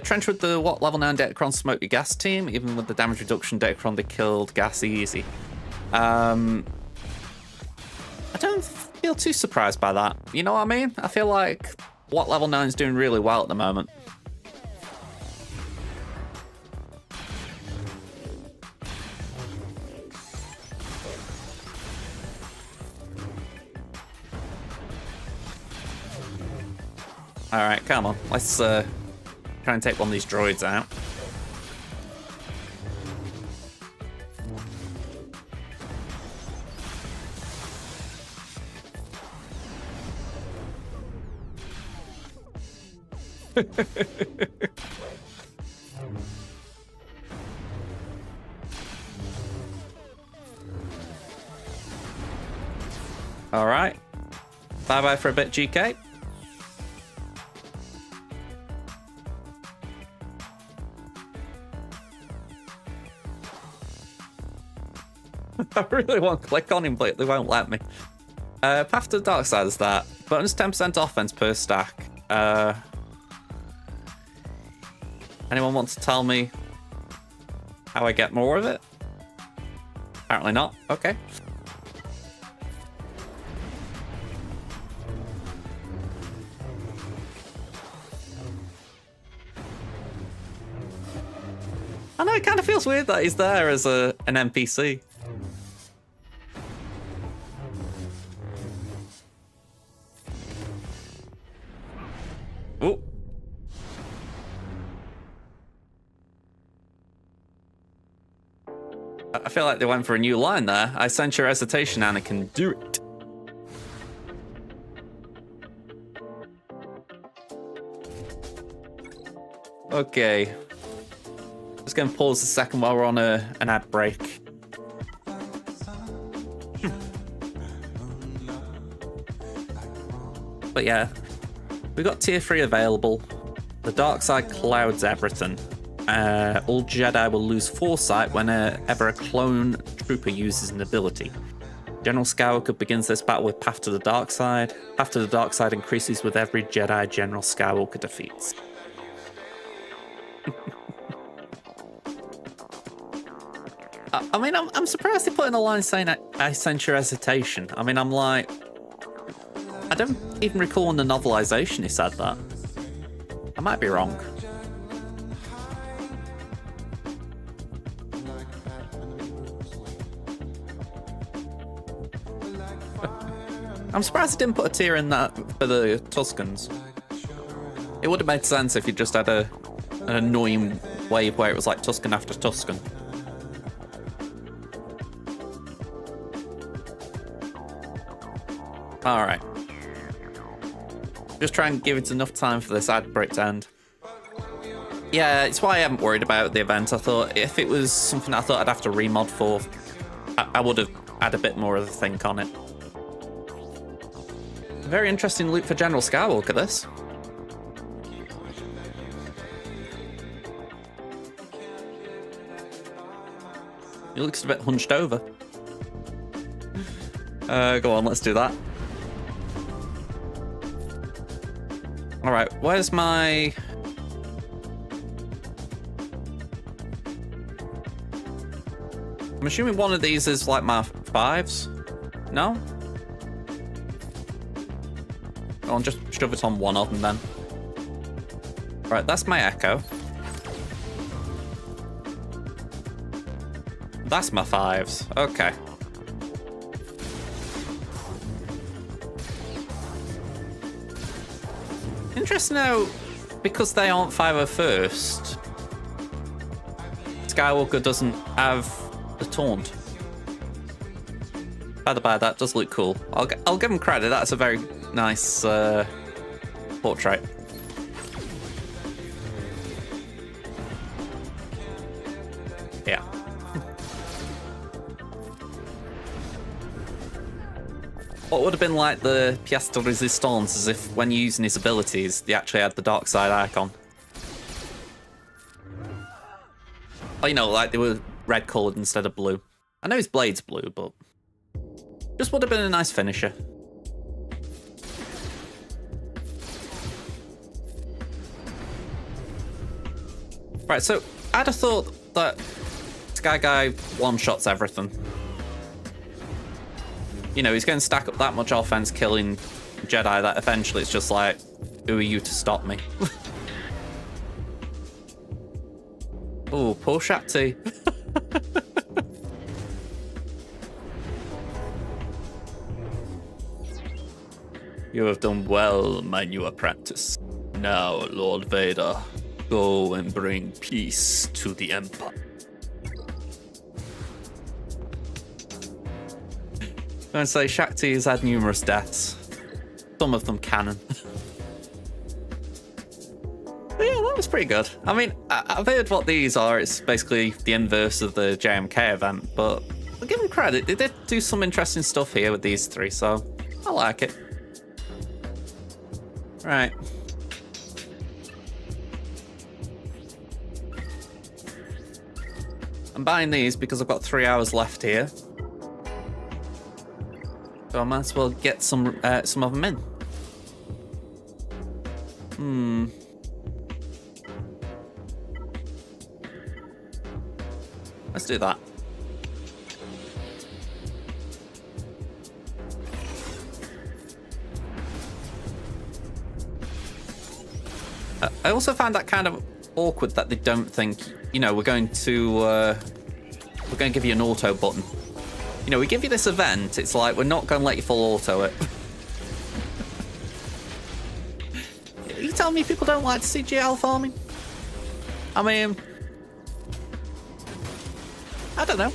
Trench with the what level 9 Datacron smoked your gas team. Even with the damage reduction Datacron, they killed gas easy. I don't feel too surprised by that. You know what I mean? I feel like what level 9 is doing really well at the moment. Alright, come on. Let's try and take one of these droids out. Alright. Bye-bye for a bit, GK. I really want to click on him, but they won't let me. Path to the Dark Side is that. Bonus 10% offense per stack. Anyone want to tell me how I get more of it? Apparently not. Okay. I know, it kind of feels weird that he's there as an NPC. Oh. I feel like they went for a new line there. I sense your hesitation, Anakin. Do it. Okay. Just gonna pause a second while we're on an ad break. But yeah, we got tier 3 available. The dark side clouds everything. All Jedi will lose foresight whenever a clone trooper uses an ability. General Skywalker begins this battle with Path to the Dark Side. Path to the Dark Side increases with every Jedi General Skywalker defeats. I mean, I'm surprised they put in a line saying I sense your hesitation. I mean, I'm like, I don't even recall in the novelization he said that. I might be wrong. I'm surprised he didn't put a tier in that for the Tuskens. It would have made sense if you just had an annoying wave where it was like Tusken after Tusken. Alright. Just try and give it enough time for this ad break to end. Yeah, it's why I haven't worried about the event. I thought if it was something I thought I'd have to remod for, I would have had a bit more of a think on it. Very interesting loot for General Skywalker, this. He looks a bit hunched over. Go on, let's do that. Alright, where's my... I'm assuming one of these is like my 5s? No? Go on, just shove it on one of them then. Right, that's my Echo. That's my 5s. Okay. Interesting now, because they aren't 501st, Skywalker doesn't have the taunt. By the by, that does look cool. I'll give him credit. That's a very nice portrait. Yeah. What would have been like the pièce de résistance is if, when using his abilities, they actually had the dark side icon. Or, you know, like they were red coloured instead of blue. I know his blade's blue, but just would have been a nice finisher. Right, so I'd have thought that Sky Guy one-shots everything. You know, he's going to stack up that much offense killing Jedi that eventually it's just like, who are you to stop me? Oh, poor Shakti. You have done well, my new apprentice. Now, Lord Vader, go and bring peace to the Empire. I'm going to say Shakti has had numerous deaths. Some of them canon. But yeah, that was pretty good. I mean, I've heard what these are. It's basically the inverse of the JMK event, but I'll give them credit. They did do some interesting stuff here with these three, so I like it. Right. I'm buying these because I've got 3 hours left here. So I might as well get some of them in. Let's do that. I also found that kind of awkward that they don't think, you know, we're going to give you an auto button. You know, we give you this event, it's like, we're not going to let you full auto it. You telling me people don't like to see GL farming? I mean, I don't know.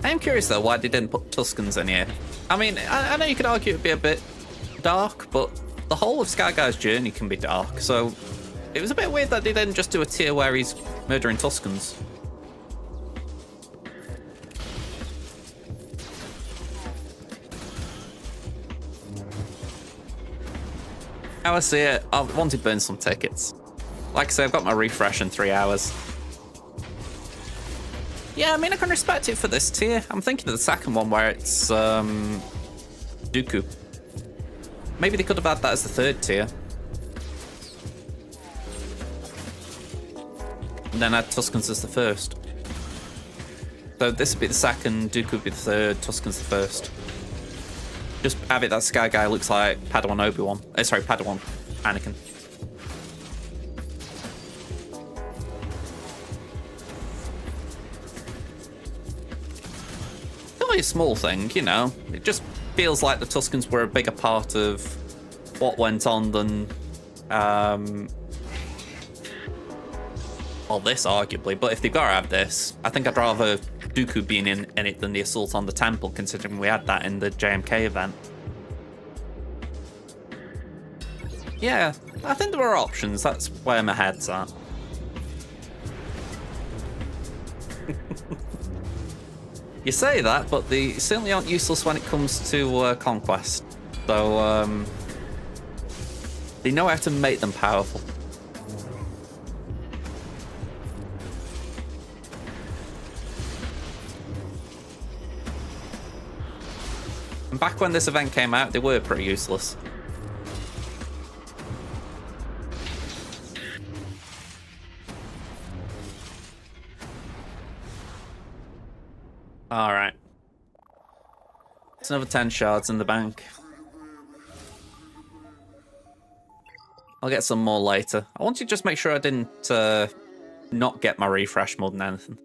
I am curious though why they didn't put Tuskens in here. I mean, I know you could argue it'd be a bit dark, but the whole of Sky Guy's journey can be dark, so it was a bit weird that they didn't just do a tier where he's murdering Tuskens. How I see it, I want to burn some tickets. Like I say, I've got my refresh in 3 hours. Yeah, I mean, I can respect it for this tier. I'm thinking of the second one where it's Dooku. Maybe they could have had that as the third tier. And then add Tuskens as the first. So this would be the second, Dooku would be the third, Tuskens the first. Just have it that Sky Guy looks like Padawan Obi-Wan. Sorry, Padawan Anakin. A small thing, you know. It just feels like the Tuskens were a bigger part of what went on than well, this arguably, but if they've got to have this, I think I'd rather Dooku being in it than the assault on the temple, considering we had that in the JMK event. Yeah, I think there were options. That's where my head's at. You say that, but they certainly aren't useless when it comes to conquest. So, they know how to make them powerful. And back when this event came out, they were pretty useless. It's another 10 shards in the bank. I'll get some more later. I want to just make sure I didn't not get my refresh more than anything.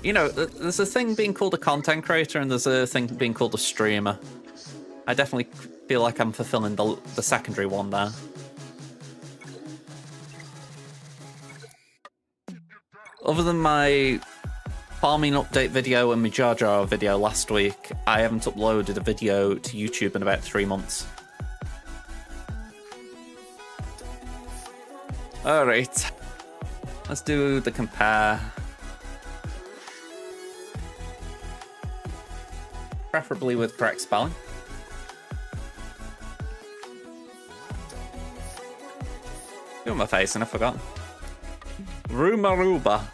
You know, there's a thing being called a content creator and there's a thing being called a streamer. I definitely feel like I'm fulfilling the secondary one there. Other than my farming update video and my Jar Jar video last week, I haven't uploaded a video to YouTube in about 3 months. Alright, let's do the compare. Preferably with correct spelling. Who am I facing? I forgot. Rubaruba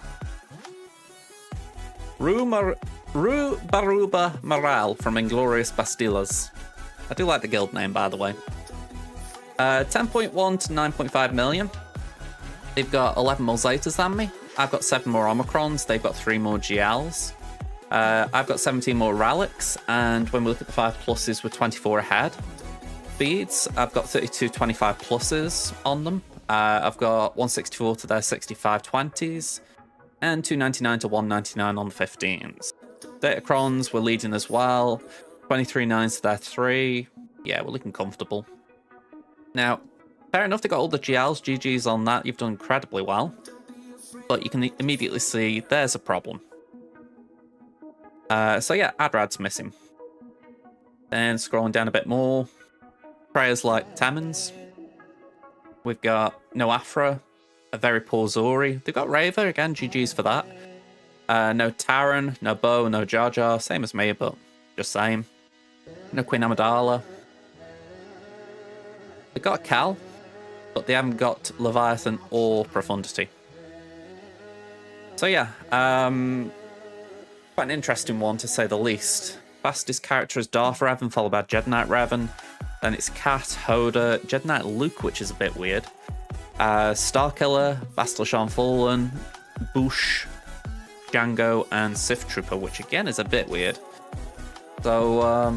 Morale from Inglorious Bastillas. I do like the guild name, by the way. 10.1 to 9.5 million. They've got 11 more Zetas than me. I've got 7 more Omicrons. They've got 3 more GLs. I've got 17 more Relics, and when we look at the 5 pluses, we're 24 ahead. Beads, I've got 32 25 pluses on them. I've got 164 to their 65 20s, and 299 to 199 on the 15s. Datacrons, we're leading as well. 23 9s to their 3. Yeah, we're looking comfortable. Now, fair enough, they got all the GLs. GG's on that. You've done incredibly well. But you can immediately see there's a problem. So yeah, Adrad's missing. Then scrolling down a bit more, players like Temens. We've got no Afra, a very poor Zori. They've got Raver, again, GG's for that. No Taran, no Bo, no Jar Jar, same as me, but just same. No Queen Amidala. They've got Cal, but they haven't got Leviathan or Profundity. So yeah, quite an interesting one to say the least. Fastest character is Darth Revan, followed by Jedi Knight Revan. Then it's Kat, Hoda, Jedi Knight Luke, which is a bit weird. Starkiller, Bastila Shan Fallen, Boosh, Django, and Sith Trooper, which again is a bit weird. So,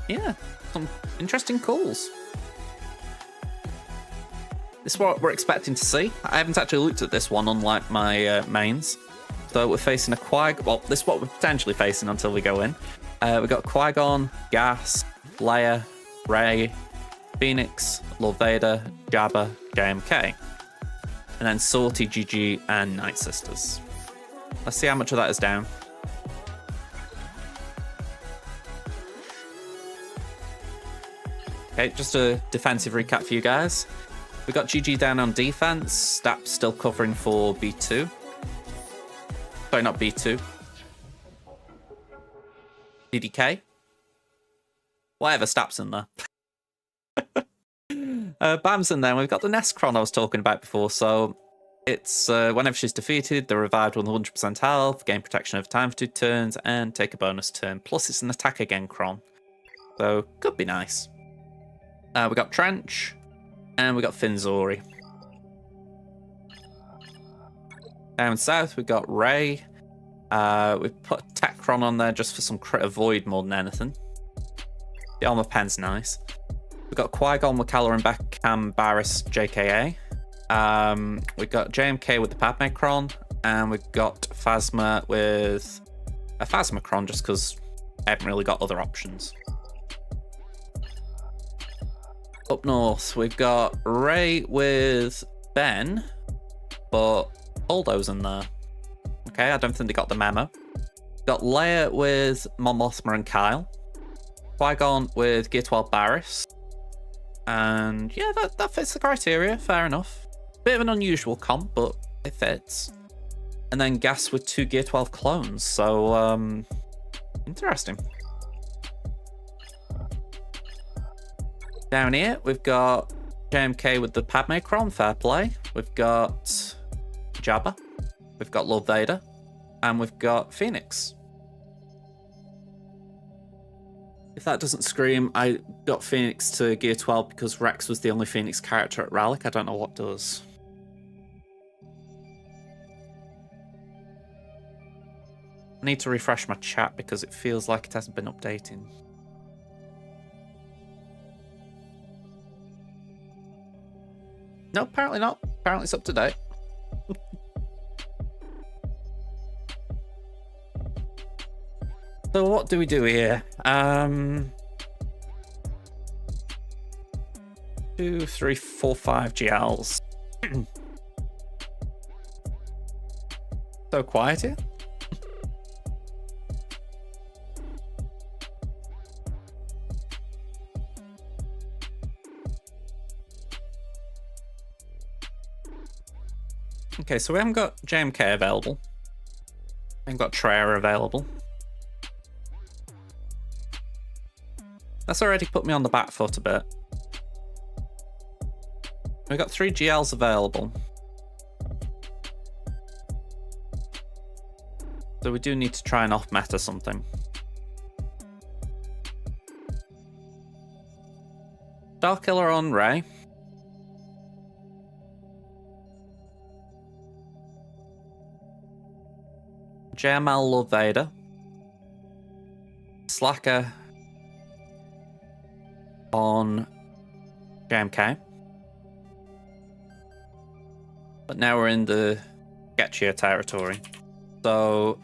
yeah, some interesting calls. This is what we're expecting to see. I haven't actually looked at this one, unlike my mains. So we're facing a Qui-Gon. Well, this is what we're potentially facing until we go in. We've got Qui-Gon, Gas, Leia, Rey, Phoenix, Lord Vader, Jabba, JMK. And then Sorty, GG, and Night Sisters. Let's see how much of that is down. Okay, just a defensive recap for you guys. We got GG down on defense. Stap still covering for B2. Sorry, not B2. DDK. Whatever, Stap's in there. Bam's in there. We've got the Nestcron I was talking about before. So it's whenever she's defeated, they're revived with 100% health, gain protection over time for 2 turns, and take a bonus turn. Plus, it's an attack again Cron. So, could be nice. We got Trench, and we got Finzori. Down south, we've got Rey. We've put Tacron on there just for some crit avoid more than anything. The armor pen's nice. We've got Qui-Gon, Wakala, and Beckham, Barriss, JKA. We've got JMK with the Padme Cron, and we've got Phasma with a Phasma Cron just because I haven't really got other options. Up north, we've got Rey with Ben, but Holdo's in there. Okay, I don't think they got the memo. Got Leia with Mon Mothma and Kyle. Qui-Gon with Gear 12 Barriss. And yeah, that fits the criteria, fair enough. Bit of an unusual comp, but it fits. And then Gas with 2 Gear 12 clones, so interesting. Down here, we've got JMK with the Padme Cron, fair play. We've got Jabba. We've got Lord Vader. And we've got Phoenix. If that doesn't scream, I got Phoenix to Gear 12 because Rex was the only Phoenix character at Rallic. I don't know what does. I need to refresh my chat because it feels like it hasn't been updating. No, apparently not. Apparently it's up to date. So what do we do here? 2, 3, 4, 5 GLs. So quiet here. Okay, so we haven't got JMK available. We haven't got Treya available. That's already put me on the back foot a bit. We've got 3 GLs available. So we do need to try and off-meta something. Starkiller on Ray. JML Love Vader. Slacker on JMK. But now we're in the sketchier territory. So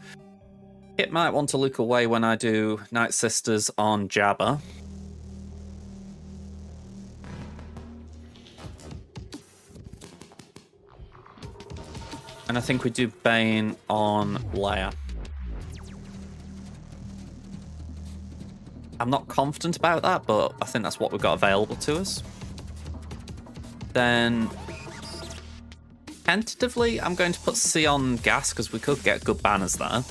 it might want to look away when I do Night Sisters on Jabba. And I think we do Bane on Leia. I'm not confident about that, but I think that's what we've got available to us. Then, tentatively, I'm going to put C on Gas because we could get good banners there.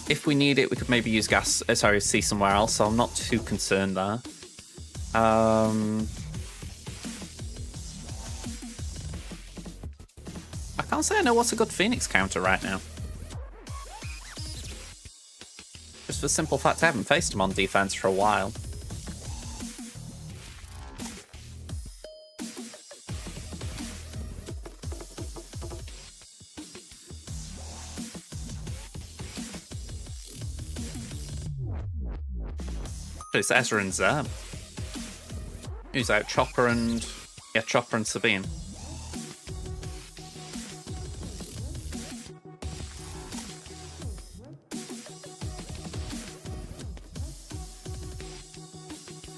If we need it, we could maybe use Gas. Sorry, C somewhere else. So I'm not too concerned there. I can't say I know what's a good Phoenix counter right now. Just for the simple fact I haven't faced him on defense for a while. It's Ezra and Zeb. Who's out? Chopper and... Yeah, Chopper and Sabine.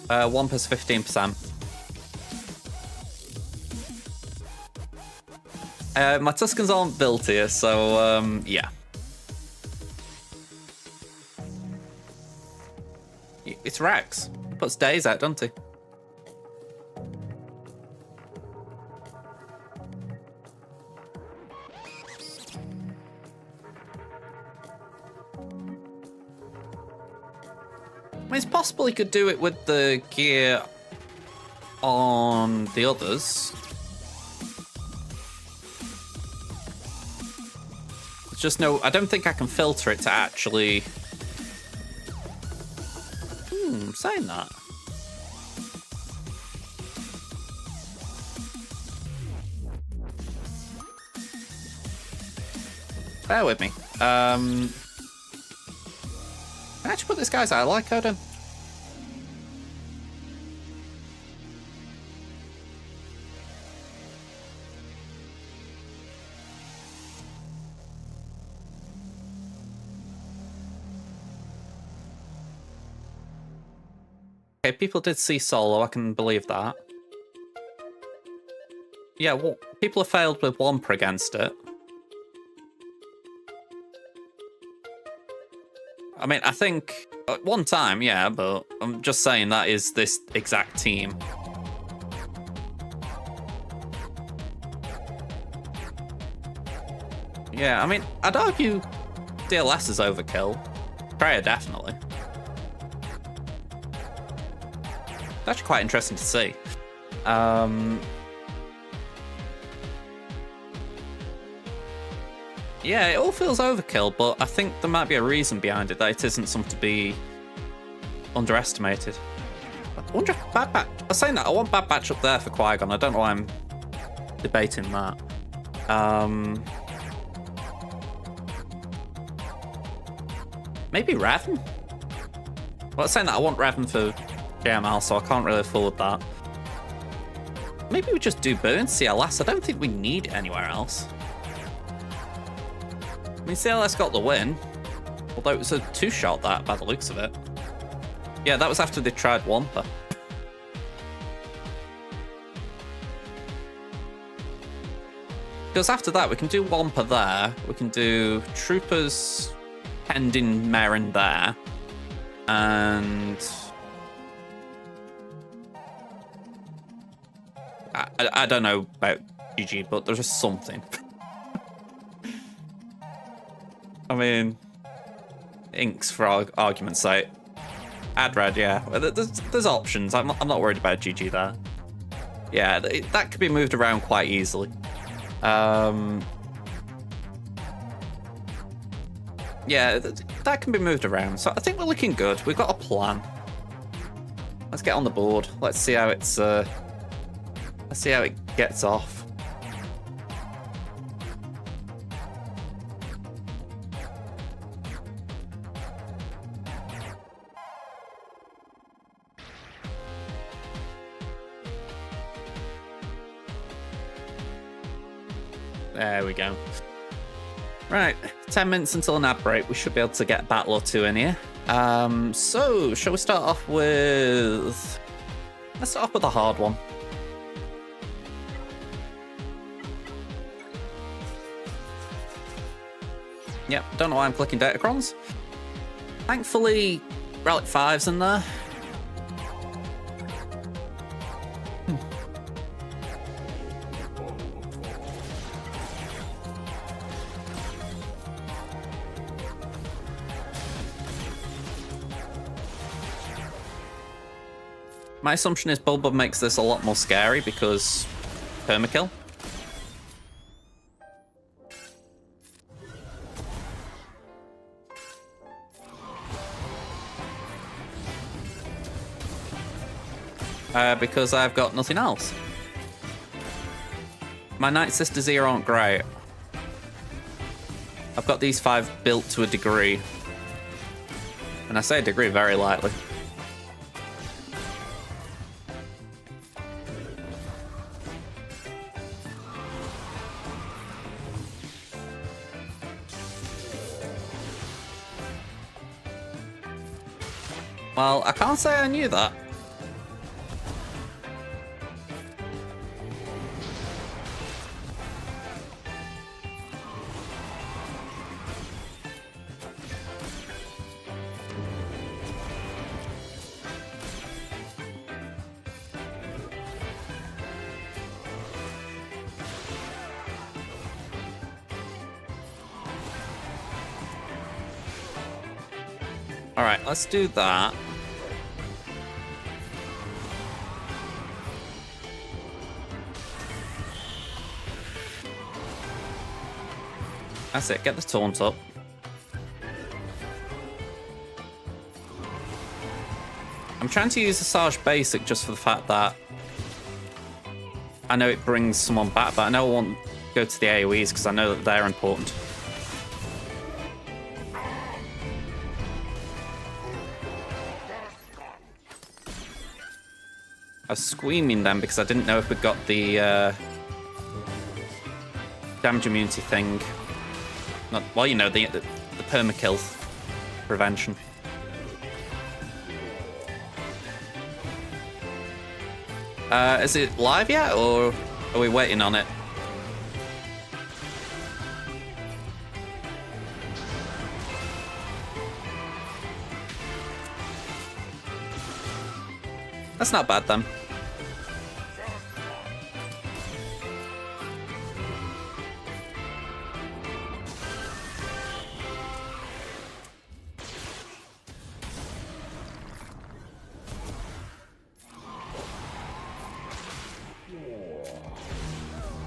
Wampus 15%. My Tuskens aren't built here, so yeah. It's Rex. He puts days out, doesn't he? I mean, it's possible he could do it with the gear on the others. It's just no, I don't think I can filter it to actually... saying that. Bear with me. Can I actually put this guy's ally code in? Okay, people did see Solo, I can believe that. Yeah, well, people have failed with Wampa against it. I mean, I think at one time, yeah, but I'm just saying that is this exact team. Yeah, I mean, I'd argue DLS is overkill. Treya, definitely. It's actually quite interesting to see. Yeah, it all feels overkill, but I think there might be a reason behind it, that it isn't something to be underestimated. I wonder if Bad Batch... I was saying that, I want Bad Batch up there for Qui-Gon. I don't know why I'm debating that. Maybe Revan? Well, I was saying that I want Revan for JML, so I can't really afford that. Maybe we just do Burn CLS. I don't think we need it anywhere else. I mean, CLS got the win, although it was a two-shot that, by the looks of it. Yeah, that was after they tried Wampa. Because after that, we can do Wampa there, we can do Troopers pending Merrin there, and... I don't know about GG, but there's just something. I mean, Inks for argument's sake. Add red, yeah. There's options. I'm not worried about GG there. Yeah, that could be moved around quite easily. Yeah, that can be moved around. So I think we're looking good. We've got a plan. Let's get on the board. Let's see how it's. Let's see how it gets off. There we go. Right, 10 minutes until an ad break. We should be able to get a battle or two in here. So, shall we start off with... Let's start off with a hard one. Yep, don't know why I'm clicking Datacrons. Thankfully, Relic 5's in there. My assumption is Bulba makes this a lot more scary because permakill. Because I've got nothing else. My Night Sisters here aren't great. I've got these 5 built to a degree. And I say a degree very lightly. Well, I can't say I knew that. All right, let's do that. That's it, get the taunt up. I'm trying to use the Sarge Basic just for the fact that I know it brings someone back, but I know I want to go to the AoEs because I know that they're important. I was screaming them because I didn't know if we got the damage immunity thing. Not, well, you know, the permakill prevention. Is it live yet, or are we waiting on it? That's not bad then.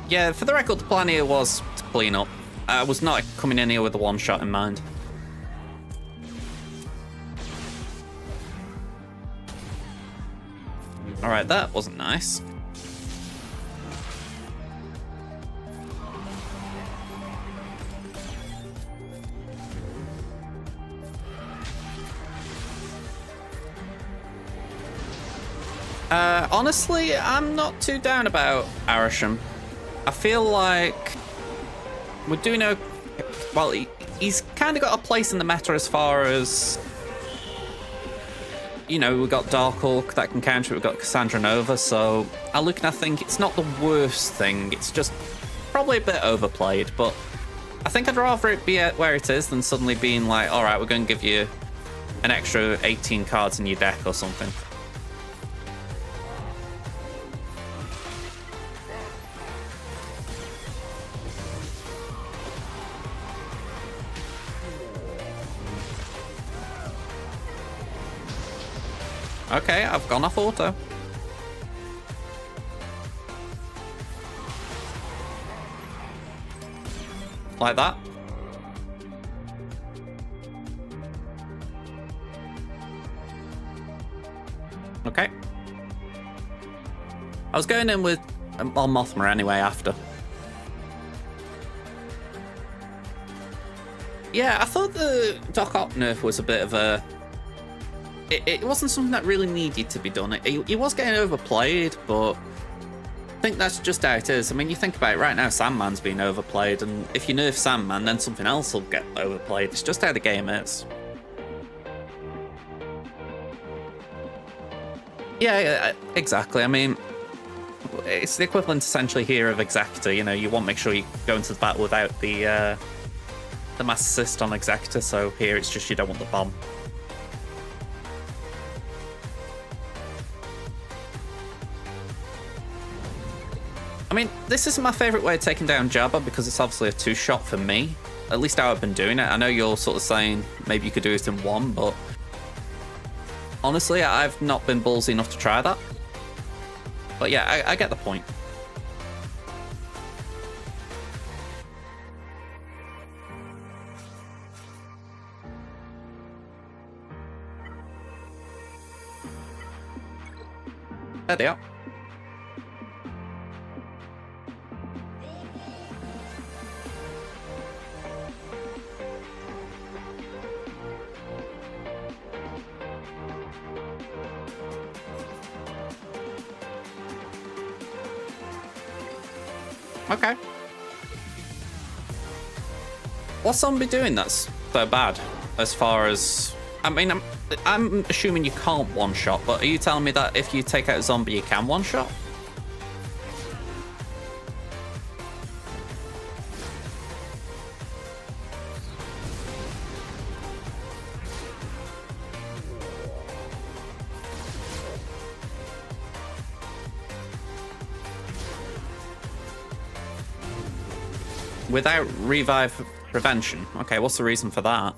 Yeah, for the record, the plan here was to clean up. I was not coming in here with a one-shot in mind. Alright, that wasn't nice. Honestly, I'm not too down about Arishem. I feel like we're doing a... Well, he's kind of got a place in the meta as far as... You know, we've got Darkhawk that can counter it, we've got Cassandra Nova, so I look and I think it's not the worst thing, it's just probably a bit overplayed, but I think I'd rather it be where it is than suddenly being like, alright, we're going to give you an extra 18 cards in your deck or something. Okay, I've gone off auto. Like that. Okay. I was going in with Mon Mothma anyway after. Yeah, I thought the Doc Ock nerf was a bit of a... It wasn't something that really needed to be done. It was getting overplayed, but I think that's just how it is. I mean, you think about it right now, Sandman's being overplayed, and if you nerf Sandman, then something else will get overplayed. It's just how the game is. Yeah, exactly. I mean, it's the equivalent essentially here of Executor. You know, you want to make sure you go into the battle without the mass assist on Executor, so here it's just you don't want the bomb. I mean, this isn't my favourite way of taking down Jabba because it's obviously a two-shot for me. At least how I've been doing it. I know you're sort of saying maybe you could do it in one, but honestly, I've not been ballsy enough to try that. But yeah, I get the point. There they are. Okay. What's zombie doing that's so bad? As far as... I mean, I'm assuming you can't one-shot, but are you telling me that if you take out a zombie, you can one-shot? Without revive prevention. Okay, what's the reason for that?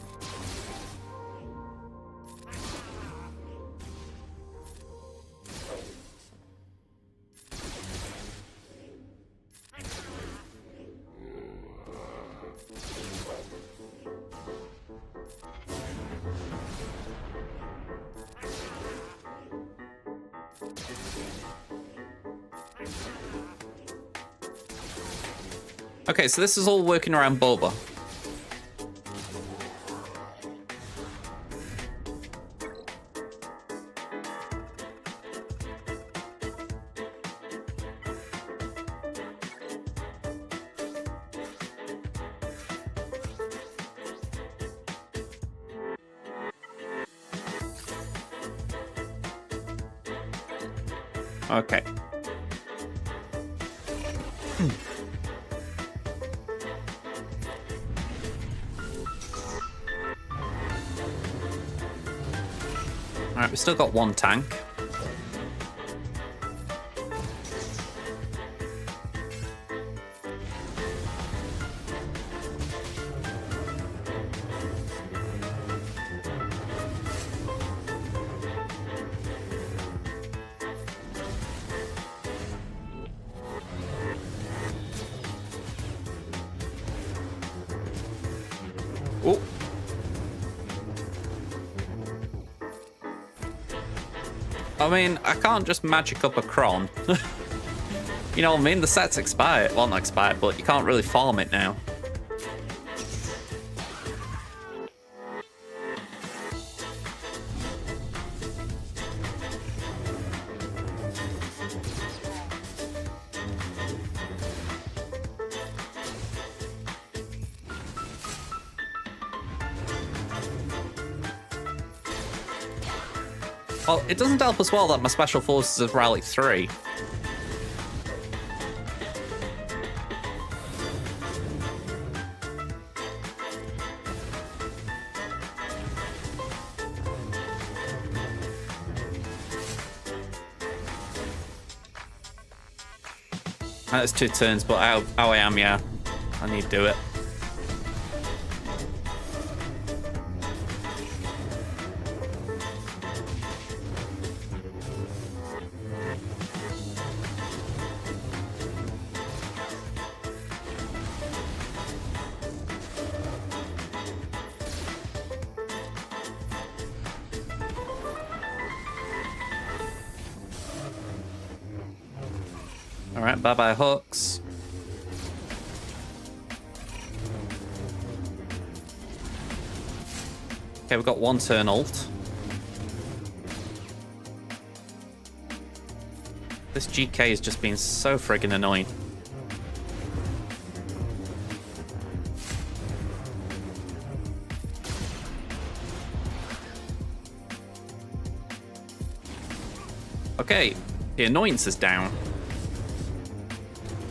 Okay, so this is all working around Boba. Okay. Alright, we've still got one tank. I mean, I can't just magic up a Kron. You know what I mean? The set's expired. Well, not expired, but you can't really farm it now. Well, it doesn't help as well that my special forces have rallied 3. That's 2 turns, but how I am, yeah. I need to do it. Alright, bye-bye hooks. Okay, we've got 1 turn ult. This GK has just been so friggin' annoying. Okay, the annoyance is down.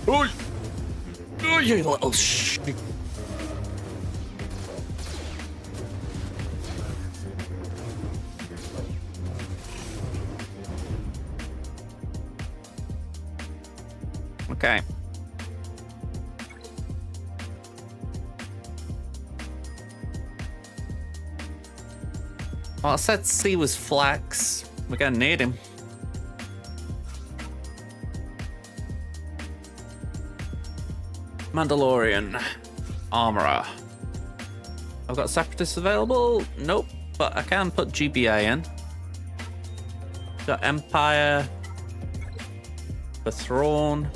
Oh, you little sh... Okay. Well, I said C was flex. We're gonna need him. Mandalorian Armorer. I've got Separatists available? Nope, but I can put GBA in. Got Empire, the Throne,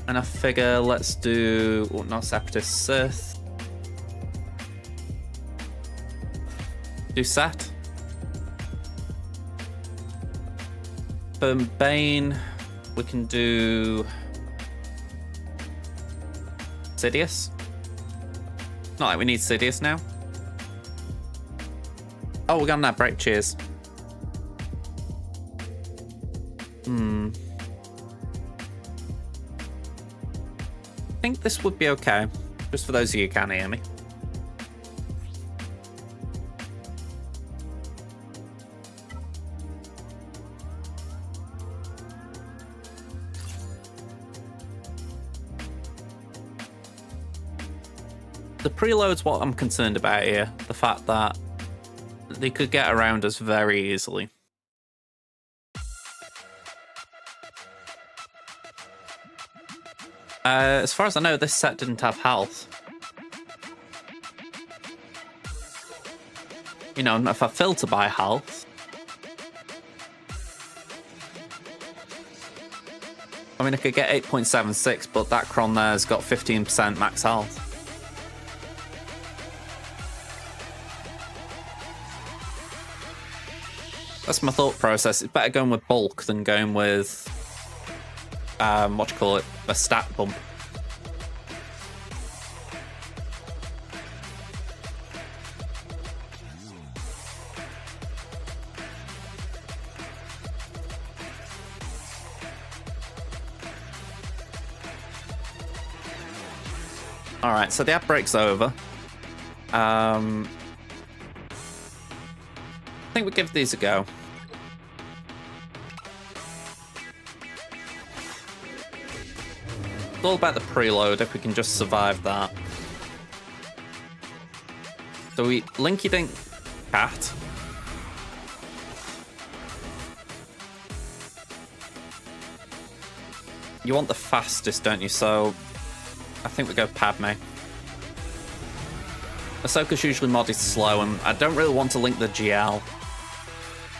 and I figure let's do, oh, not Separatist, Sith. Do Sat. For Bane, we can do Sidious. Not like we need Sidious now. Oh, we're gonna have break. Cheers. I think this would be okay. Just for those of you who can't hear me. The preload's what I'm concerned about here. The fact that they could get around us very easily. As far as I know, this set didn't have health. You know, if I filter by health... I mean, I could get 8.76, but that Kron there's got 15% max health. That's my thought process. It's better going with bulk than going with, what you call it, a stat bump. All right, so the outbreak's over. I think we'll give these a go. It's all about the preload, if we can just survive that. So we Linky Dink Cat. You want the fastest, don't you? So I think we go Padme. Ahsoka's usually modded slow, and I don't really want to link the GL.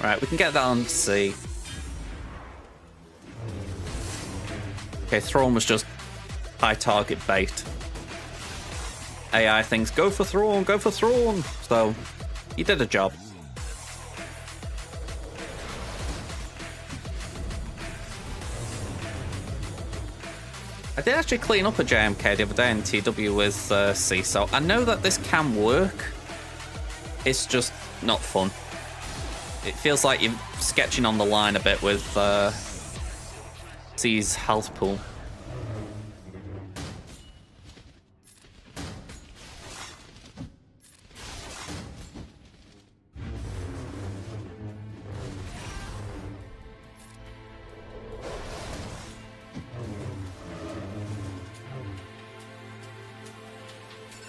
Right, we can get that on C. Okay, Thrawn was just high target bait. AI thinks, go for Thrawn, go for Thrawn. So, he did a job. I did actually clean up a JMK the other day in TW with C, so I know that this can work. It's just not fun. It feels like you're sketching on the line a bit with C's health pool.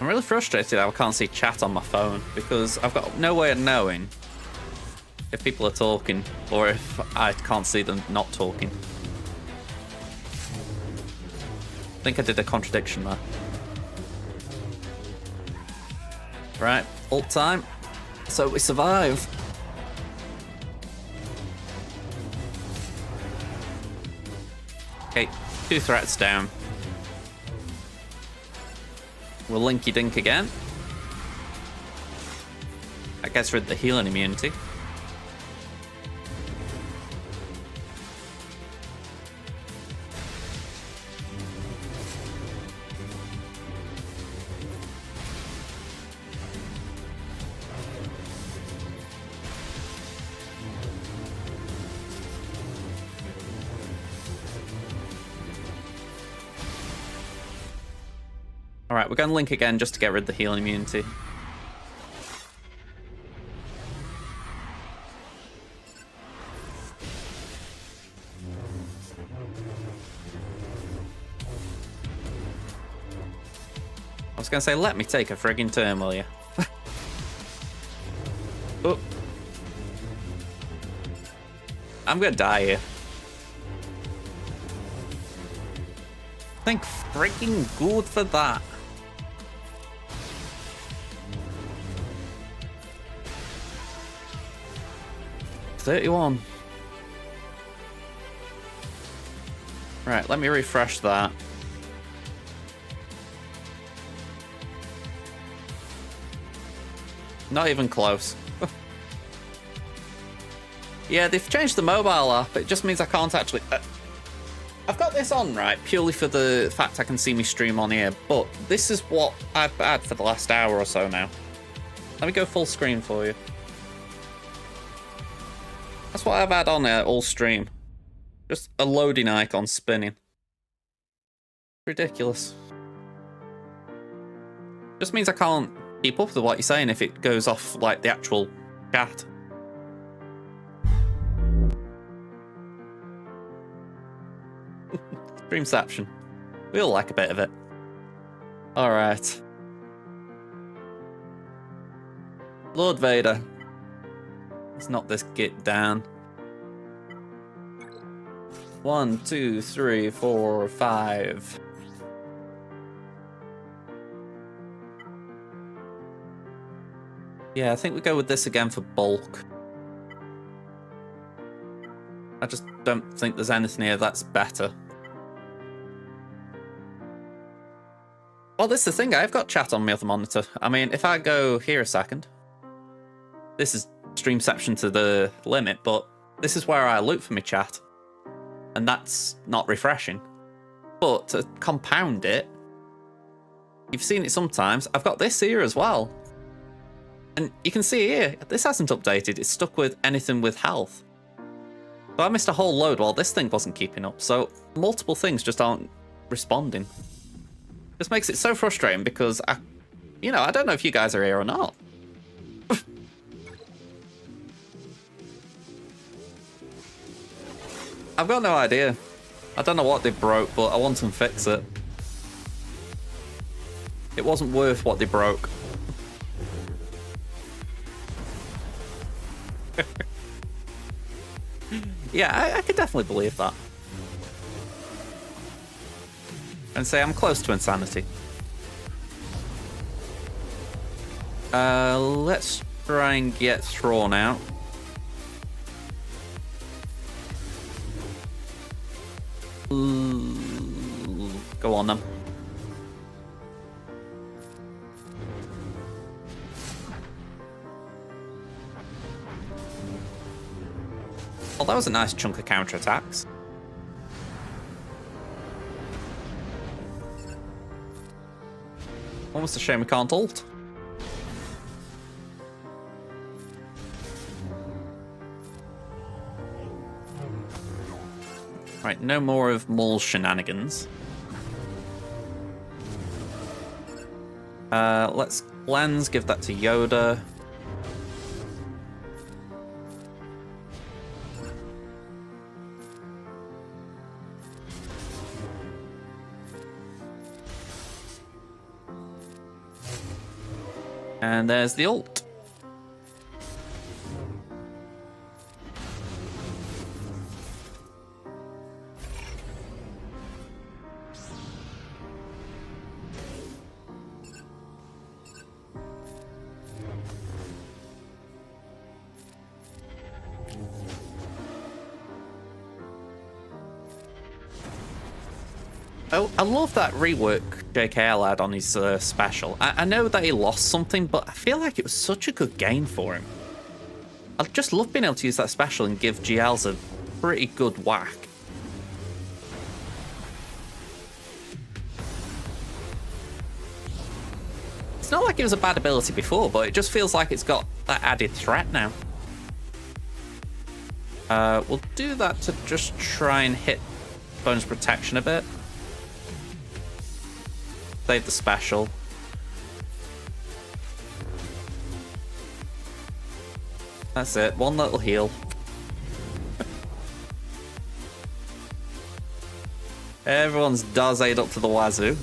I'm really frustrated I can't see chat on my phone because I've got no way of knowing if people are talking or if I can't see them not talking. I think I did a contradiction there. Right, ult time. So we survive. Okay, 2 threats down. We'll Linky Dink again. That gets rid of the healing immunity. Alright, we're going to Link again just to get rid of the healing immunity. I was going to say, let me take a friggin' turn, will you? Oh. I'm going to die here. Thank freaking good for that. $31. Right, let me refresh that. Not even close. Yeah, they've changed the mobile app. It just means I can't actually... I've got this on, right, purely for the fact I can see me stream on here, but this is what I've had for the last hour or so now. Let me go full screen for you. That's what I've had on there all stream. Just a loading icon spinning. Ridiculous. Just means I can't keep up with what you're saying if it goes off like the actual chat. Streamception. We all like a bit of it. Alright. Lord Vader. Let's knock this git down. 1, 2, 3, 4, 5. Yeah, I think we go with this again for bulk. I just don't think there's anything here that's better. Well, this is the thing, I've got chat on my other monitor. I mean, if I go here a second, this is Streamception to the limit, but this is where I look for my chat. And that's not refreshing. But to compound it, you've seen it sometimes, I've got this here as well. And you can see here, this hasn't updated, it's stuck with anything with health. So I missed a whole load while this thing wasn't keeping up, so multiple things just aren't responding. This makes it so frustrating because, I don't know if you guys are here or not. I've got no idea. I don't know what they broke, but I want them to fix it. It wasn't worth what they broke. Yeah, I could definitely believe that. And say I'm close to insanity. Let's try and get Thrawn out. Go on then. Well, that was a nice chunk of counterattacks. Almost a shame we can't ult. Right, no more of Maul's shenanigans. Let's cleanse, give that to Yoda. And there's the ult. Oh, I love that rework JKL had on his special. I know that he lost something, but I feel like it was such a good gain for him. I just love being able to use that special and give GLs a pretty good whack. It's not like it was a bad ability before, but it just feels like it's got that added threat now. We'll do that to just try and hit bonus protection a bit. Save the special. That's it. One little heal. Everyone's dazed up to the wazoo.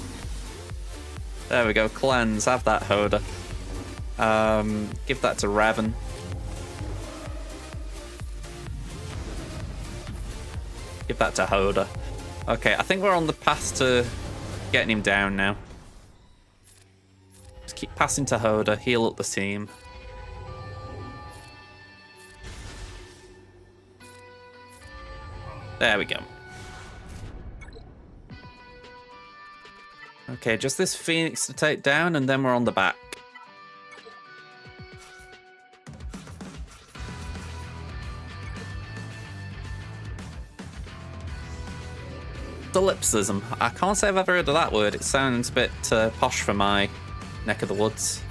There we go. Cleanse. Have that, Hoda. Give that to Revan. Give that to Hoda. Okay, I think we're on the path to getting him down now. Just keep passing to Hoda, heal up the team. There we go. Okay, just this Phoenix to take down, and then we're on the back. Solipsism. I can't say I've ever heard of that word. It sounds a bit posh for my neck of the woods.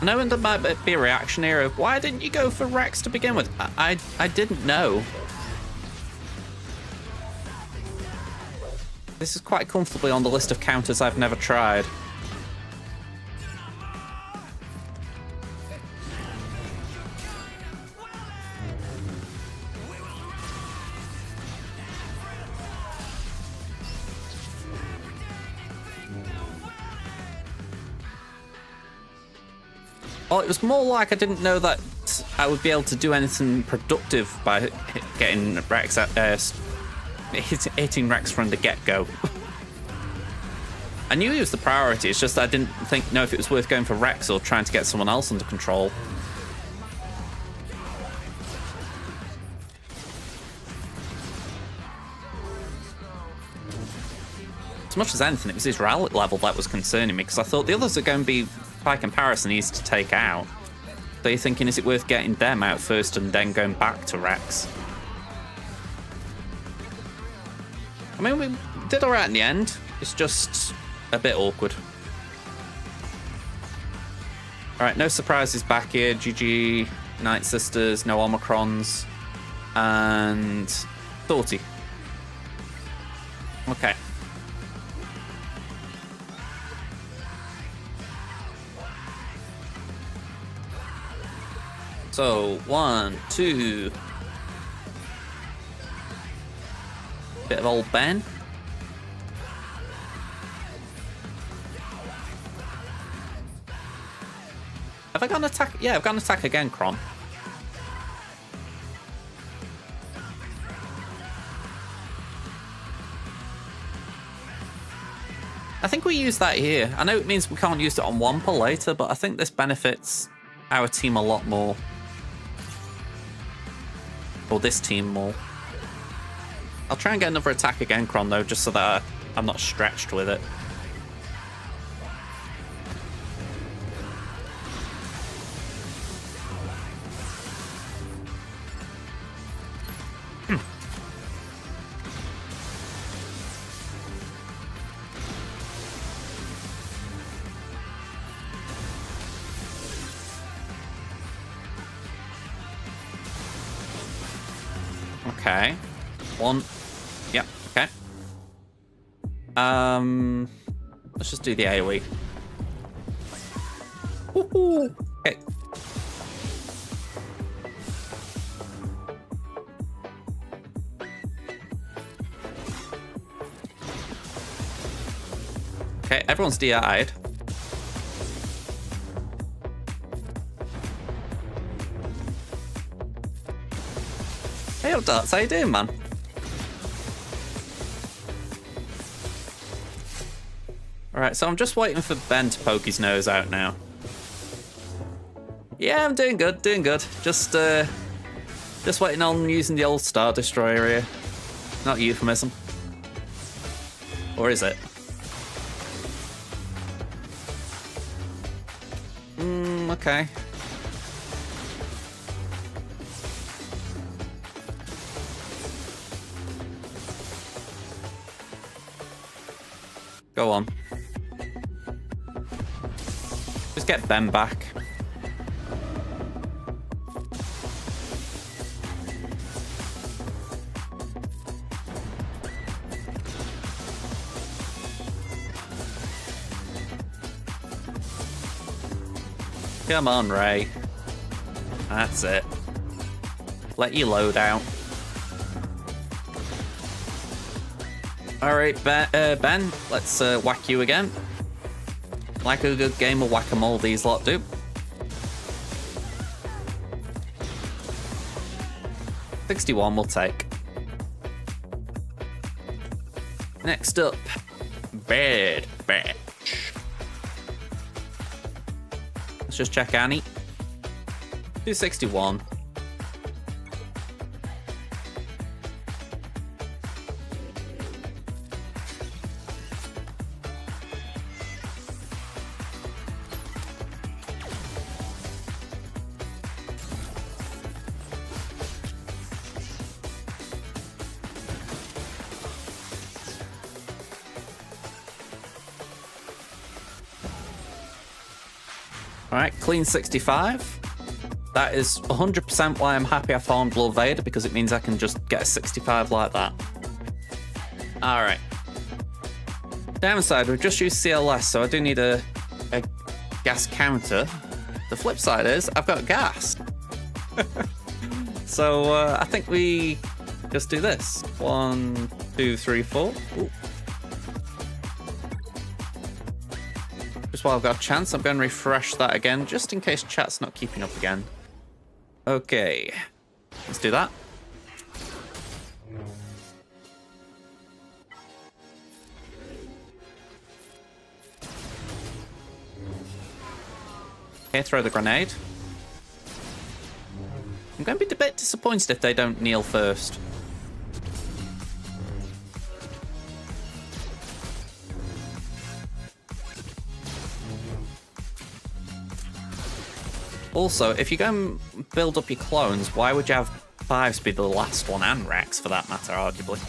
I know there might be a reaction here of, why didn't you go for Rex to begin with? I didn't know. This is quite comfortably on the list of counters I've never tried. Well, it was more like I didn't know that I would be able to do anything productive by getting Rex hitting Rex from the get-go. I knew he was the priority, it's just I didn't know if it was worth going for Rex or trying to get someone else under control. As much as anything, it was his rally level that was concerning me, because I thought the others are going to be, by comparison, easy to take out. So you're thinking, is it worth getting them out first and then going back to Rex? I mean, we did alright in the end. It's just a bit awkward. Alright, no surprises back here. GG, Night Sisters, no Omicrons, and Thoughty. Okay. So, 1, 2. Bit of old Ben. Have I got an attack? Yeah, I've got an attack again, Kron. I think we use that here. I know it means we can't use it on Wampa later, but I think this benefits our team a lot more. Or this team more. I'll try and get another attack again, Kron, though, just so that I'm not stretched with it. Okay. One. Yep, okay. Let's just do the AoE. Woohoo! Okay. Okay, everyone's DI'd. Hey, up, Darts, how you doing, man? Alright, so I'm just waiting for Ben to poke his nose out now. Yeah, I'm doing good, doing good. Just waiting on using the old Star Destroyer here. Not a euphemism. Or is it? Okay. Go on. Just get Ben back. Come on, Ray. That's it. Let you load out. Alright, Ben, let's whack you again. Like a good game of whack-a-mole these lot do. $61 we'll take. Next up, Bad Batch. Let's just check Annie. 261. Alright, clean 65. That is 100% why I'm happy I farmed Lord Vader, because it means I can just get a 65 like that. Alright. Downside, we've just used CLS, so I do need a gas counter. The flip side is, I've got gas. So I think we just do this. 1, 2, 3, 4. Ooh. Just while I've got a chance, I'm going to refresh that again, just in case chat's not keeping up again. Okay, let's do that. Okay, throw the grenade. I'm going to be a bit disappointed if they don't kneel first. Also, if you go and build up your clones, why would you have Fives be the last one, and Rex for that matter, arguably?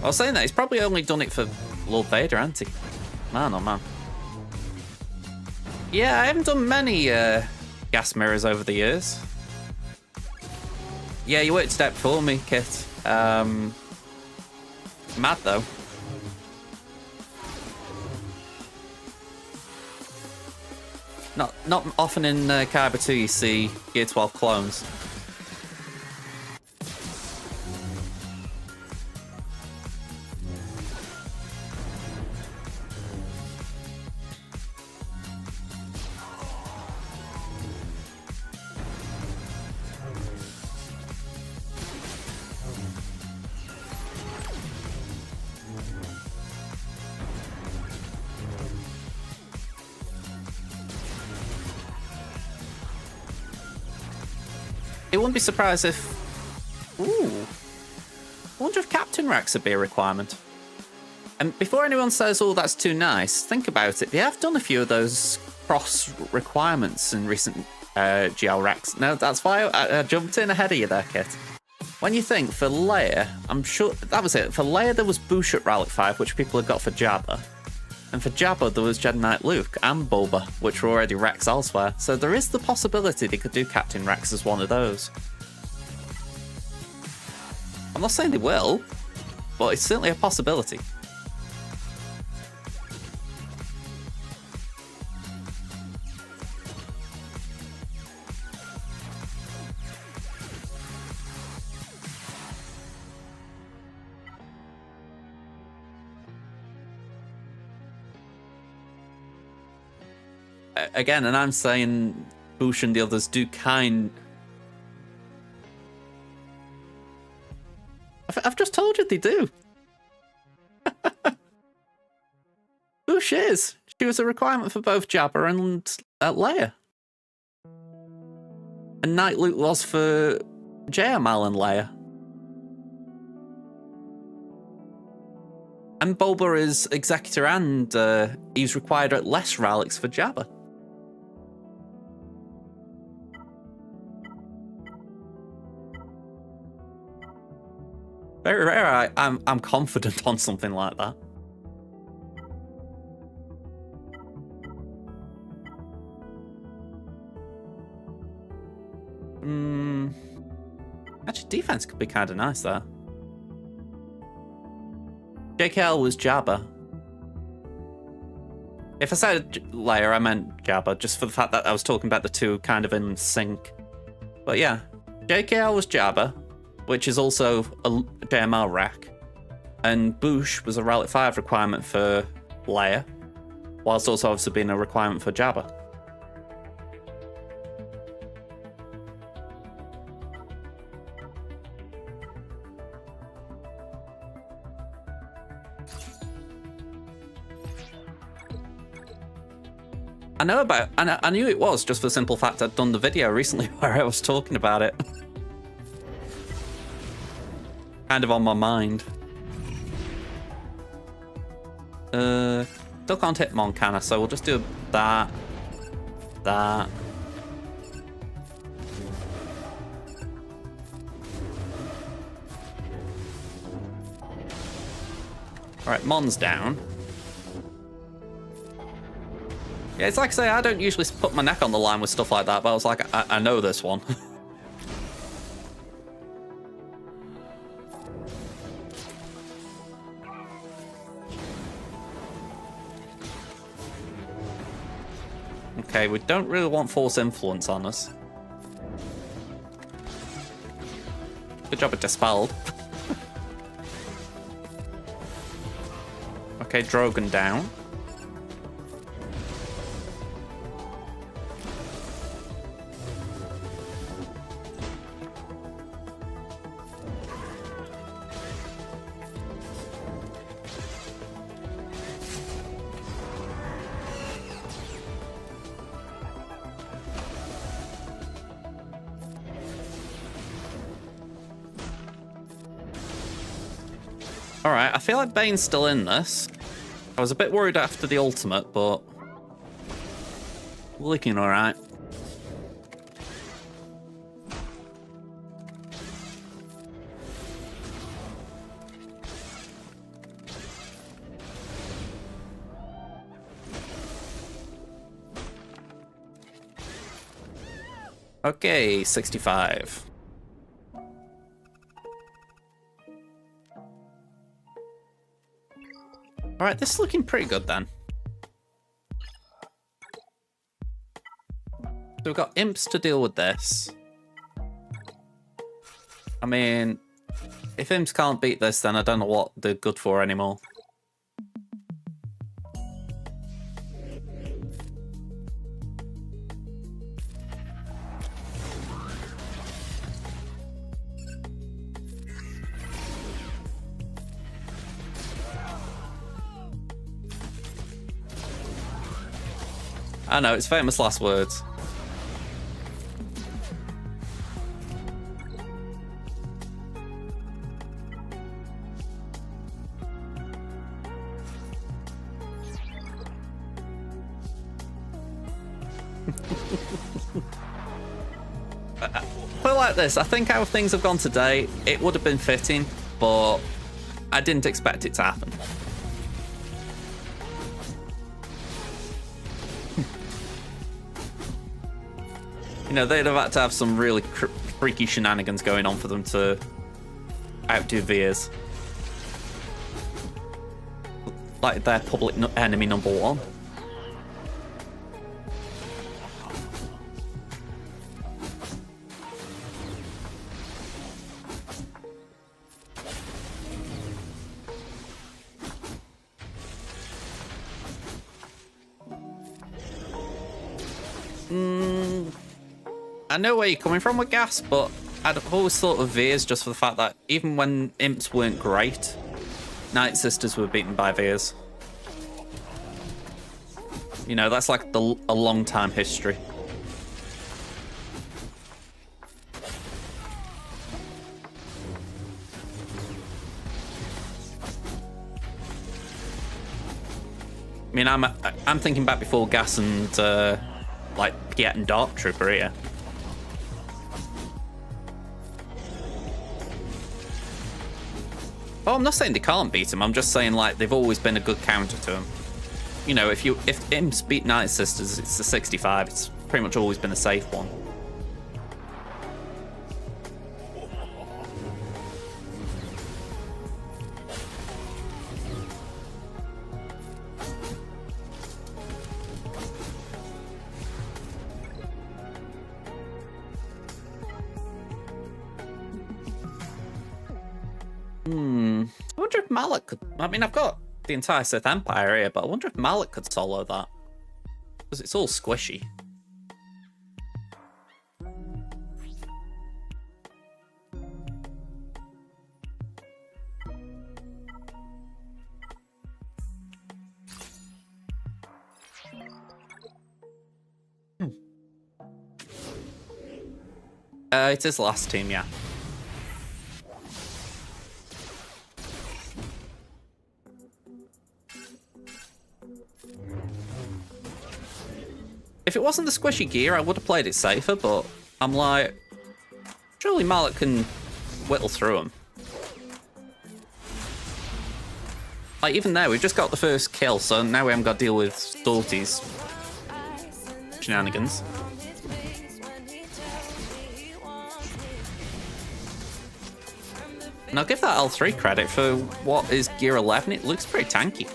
I was saying that, he's probably only done it for Lord Vader, hasn't he? Man, oh man. Yeah, I haven't done many gas mirrors over the years. Yeah, you worked it out for me, Kit. Mad though. Not often in Kyber 2 you see Gear 12 clones. It wouldn't be surprised if... Ooh. I wonder if Captain Rex would be a requirement. And before anyone says, oh, that's too nice, think about it. They have done a few of those cross requirements in recent GL Rex. No, that's why I jumped in ahead of you there, Kit. When you think, for Leia, I'm sure... That was it. For Leia, there was Boushh at Relic 5, which people had got for Jabba. And for Jabba, there was Jedi Knight Luke and Boba, which were already Rex elsewhere. So there is the possibility they could do Captain Rex as one of those. I'm not saying they will, but it's certainly a possibility. Again, and I'm saying Boushh and the others do kind... I've just told you they do. Boushh is. She was a requirement for both Jabba and Leia. And Knight Luke was for JML and Leia. And Boba is Executor and he's required at less relics for Jabba. Very rare I'm confident on something like that. Actually, defense could be kind of nice there. JKL was Jabba. If I said Leia, I meant Jabba, just for the fact that I was talking about the two kind of in sync. But yeah, JKL was Jabba, which is also a JML rack. And Boushh was a Relic 5 requirement for Leia, whilst also obviously being a requirement for Jabba. I knew it was, just for the simple fact I'd done the video recently where I was talking about it. Kind of on my mind. Still can't hit Moncana, so we'll just do that. Alright, Mon's down. Yeah, it's like I say, I don't usually put my neck on the line with stuff like that, but I was like, I know this one. Okay, we don't really want Force Influence on us. Good job at Dispelled. Okay, Drogon down. Alright, I feel like Bane's still in this. I was a bit worried after the ultimate, but looking alright. Okay, 65. Alright, this is looking pretty good then. So we've got imps to deal with this. I mean, if imps can't beat this, then I don't know what they're good for anymore. I know, it's famous last words. Put it like this, I think how things have gone today, it would have been fitting, but I didn't expect it to happen. You know, they'd have had to have some really freaky shenanigans going on for them to outdo Veers. Like their public enemy #1. I know where you're coming from with Gas, but I'd always thought of Veers just for the fact that even when Imps weren't great, Night Sisters were beaten by Veers. You know, that's like a long time history. I mean, I'm thinking back before Gas and like Piet and Dark Trooper here. Oh, I'm not saying they can't beat him. I'm just saying like they've always been a good counter to him. You know, if Imps beat Night Sisters, it's a 65. It's pretty much always been a safe one. I wonder if Malak could... I mean, I've got the entire Sith Empire here, but I wonder if Malak could solo that. Because it's all squishy. It is last team, yeah. If it wasn't the squishy gear, I would have played it safer, but I'm like, surely Malak can whittle through them. Like, even there, we've just got the first kill, so now we haven't got to deal with Stolty's shenanigans. And I'll give that L3 credit for what is Gear 11. It looks pretty tanky.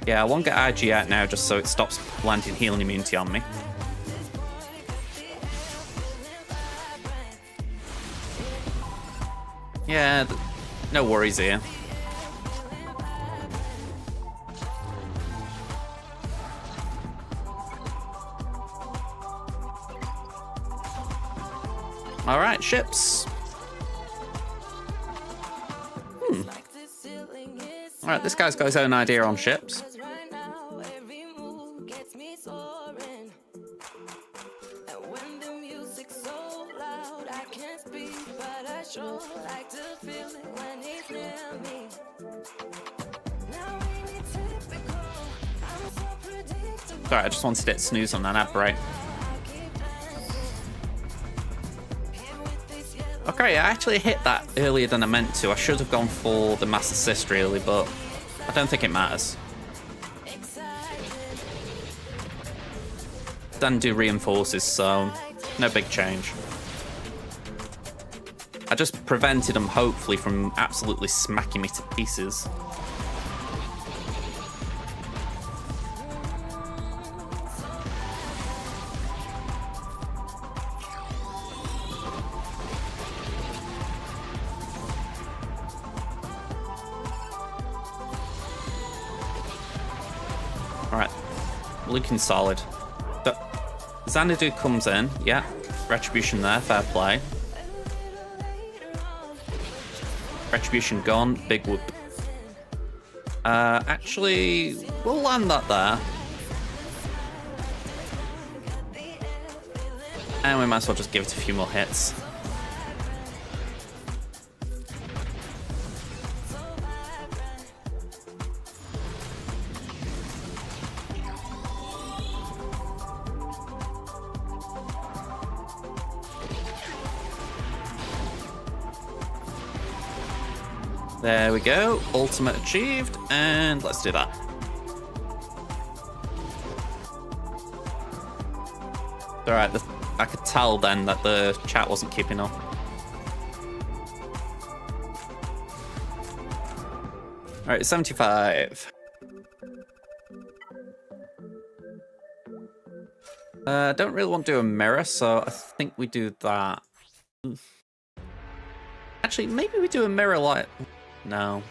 Yeah, I won't get IG out now just so it stops landing healing immunity on me. Yeah, no worries here. Alright, ships. Alright, this guy's got his own idea on ships. Sorry, I just wanted to hit snooze on that app, right? Okay, I actually hit that earlier than I meant to. I should have gone for the Master Assist really, but I don't think it matters. Didn't do reinforces, so no big change. I just prevented them, hopefully, from absolutely smacking me to pieces. Alright, looking solid. Xanadu comes in, yeah. Retribution there, fair play. Retribution gone, big whoop. Actually, we'll land that there. And we might as well just give it a few more hits. There we go. Ultimate achieved. And let's do that. Alright, I could tell then that the chat wasn't keeping up. Alright, 75. I don't really want to do a mirror, so I think we do that. Actually, maybe we do a mirror light. No.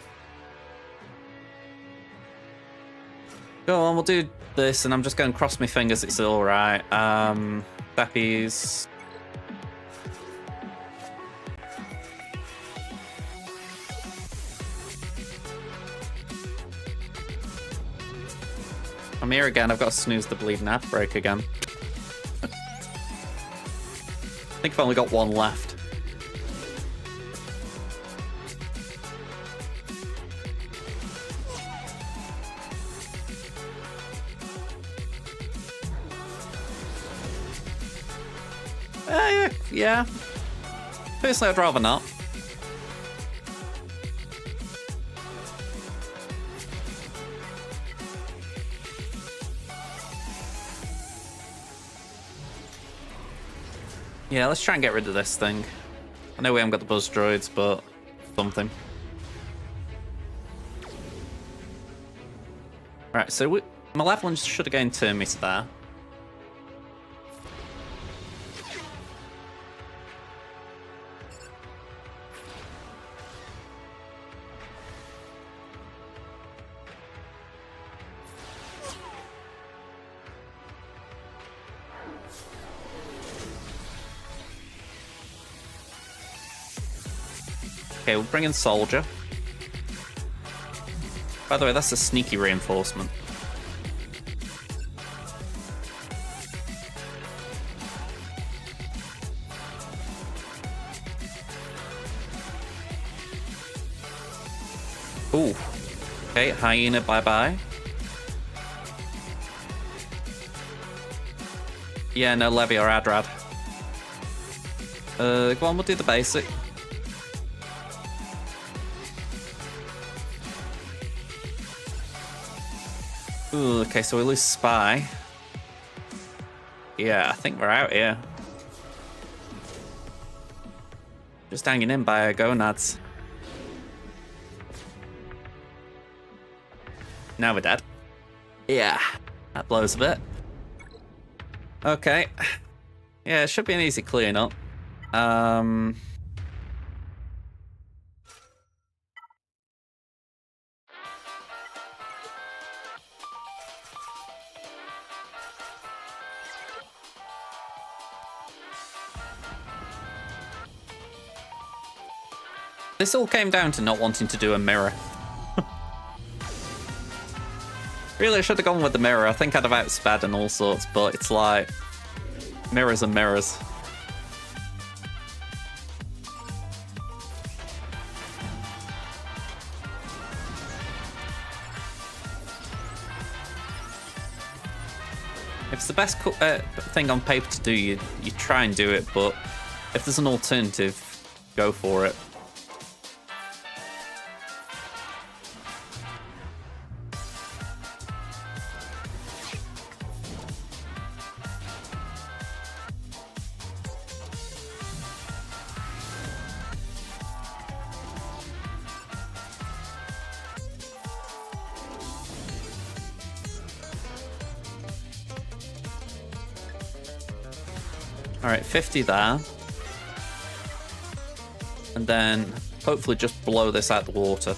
Go on, we'll do this, and I'm just going to cross my fingers it's alright. Beppies. I'm here again, I've got to snooze the bleeding ad break again. I think I've only got one left. Yeah. Personally, I'd rather not. Yeah, let's try and get rid of this thing. I know we haven't got the buzz droids, but something. Right, so Malevolence should have gained turn meter there. Okay, we'll bring in Soldier. By the way, that's a sneaky reinforcement. Ooh. Okay, Hyena, bye-bye. Yeah, no Levy or Adrad. Go on, we'll do the basic. Ooh, okay, so we lose Spy. Yeah, I think we're out here. Just hanging in by our gonads. Now we're dead. Yeah, that blows a bit. Okay. Yeah, it should be an easy clean-up. This all came down to not wanting to do a mirror. Really, I should have gone with the mirror. I think I'd have outsped and all sorts, but it's like... mirrors and mirrors. If it's the best thing on paper to do, you try and do it, but if there's an alternative, go for it. Alright, 50 there. And then hopefully just blow this out the water.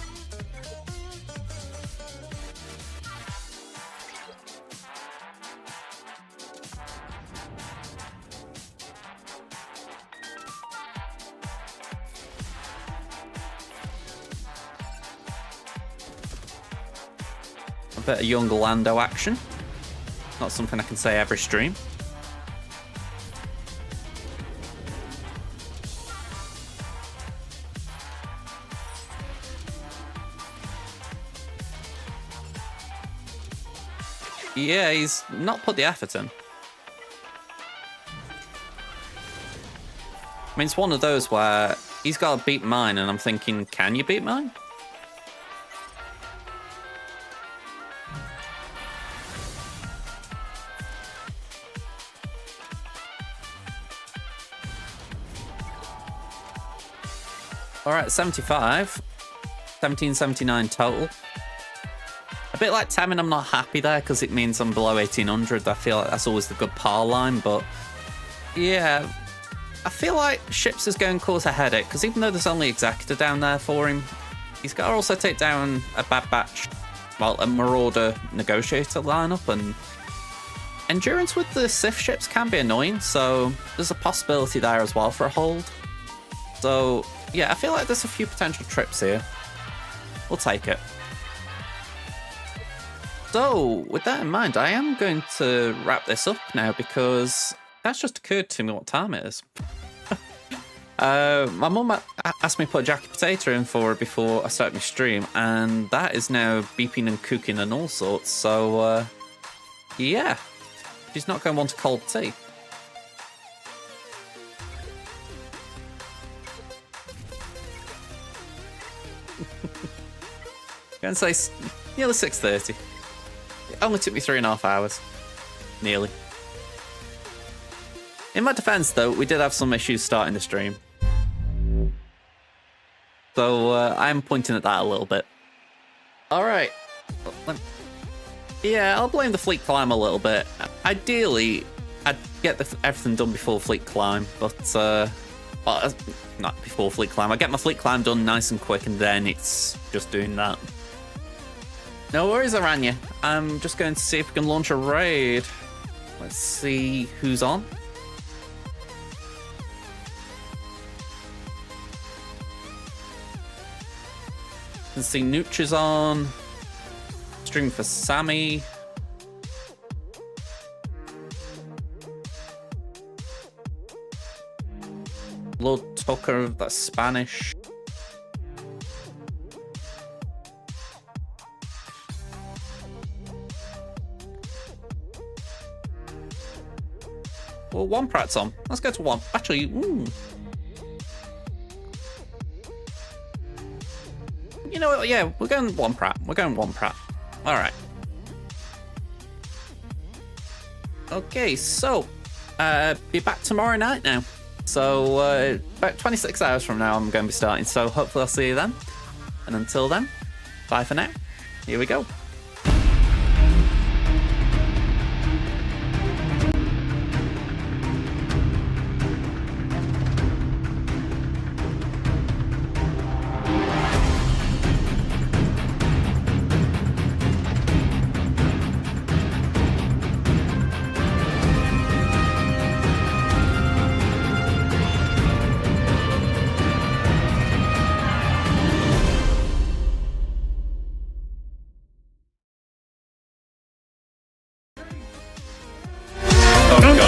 A bit of young Lando action. Not something I can say every stream. Yeah, he's not put the effort in. I mean, it's one of those where he's got to beat mine, and I'm thinking, can you beat mine? Alright, 75. 1779 total. A bit like Tamin, I'm not happy there because it means I'm below 1800. I feel like that's always the good par line, but yeah, I feel like Ships is going to cause a headache because even though there's only Executor down there for him, he's got to also take down a Bad Batch, well, a Marauder Negotiator lineup, and Endurance with the Sith ships can be annoying, so there's a possibility there as well for a hold. So yeah, I feel like there's a few potential trips here. We'll take it. So, with that in mind, I am going to wrap this up now because that's just occurred to me what time it is. My mum asked me to put a jacket potato in for her before I started my stream, and that is now beeping and cooking and all sorts, so yeah, she's not going to want a cold tea. Going to say nearly 6:30. It only took me 3.5 hours. Nearly. In my defense, though, we did have some issues starting the stream. So I'm pointing at that a little bit. Alright. Yeah, I'll blame the fleet climb a little bit. Ideally, I'd get everything done before fleet climb, but well, not before fleet climb. I get my fleet climb done nice and quick, and then it's just doing that. No worries, Aranya. I'm just going to see if we can launch a raid. Let's see who's on. Can see Nooch is on. Stream for Sammy. Lord Tucker, that's Spanish. Well, one Pratt's on. Let's go to one. Actually, ooh. You know what? Yeah, we're going one Pratt. We're going one Pratt. All right. Okay, so be back tomorrow night now. So about 26 hours from now, I'm going to be starting. So hopefully I'll see you then. And until then, bye for now. Here we go.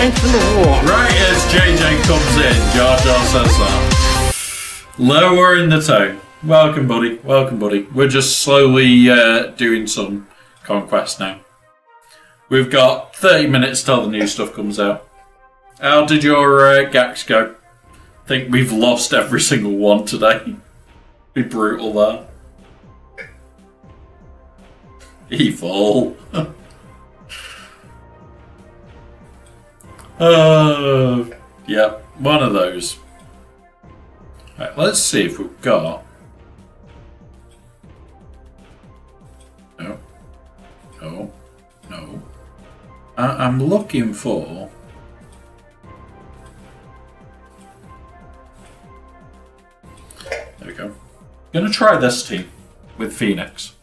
Right as JJ comes in, Jar Jar says that. Lowering the tone. Welcome, buddy. Welcome, buddy. We're just slowly doing some conquest now. We've got 30 minutes till the new stuff comes out. How did your Gax go? I think we've lost every single one today. Be brutal there. Evil. Yeah, one of those. Right, let's see if we've got... No. No. No. I'm looking for... There we go. Gonna try this team with Phoenix.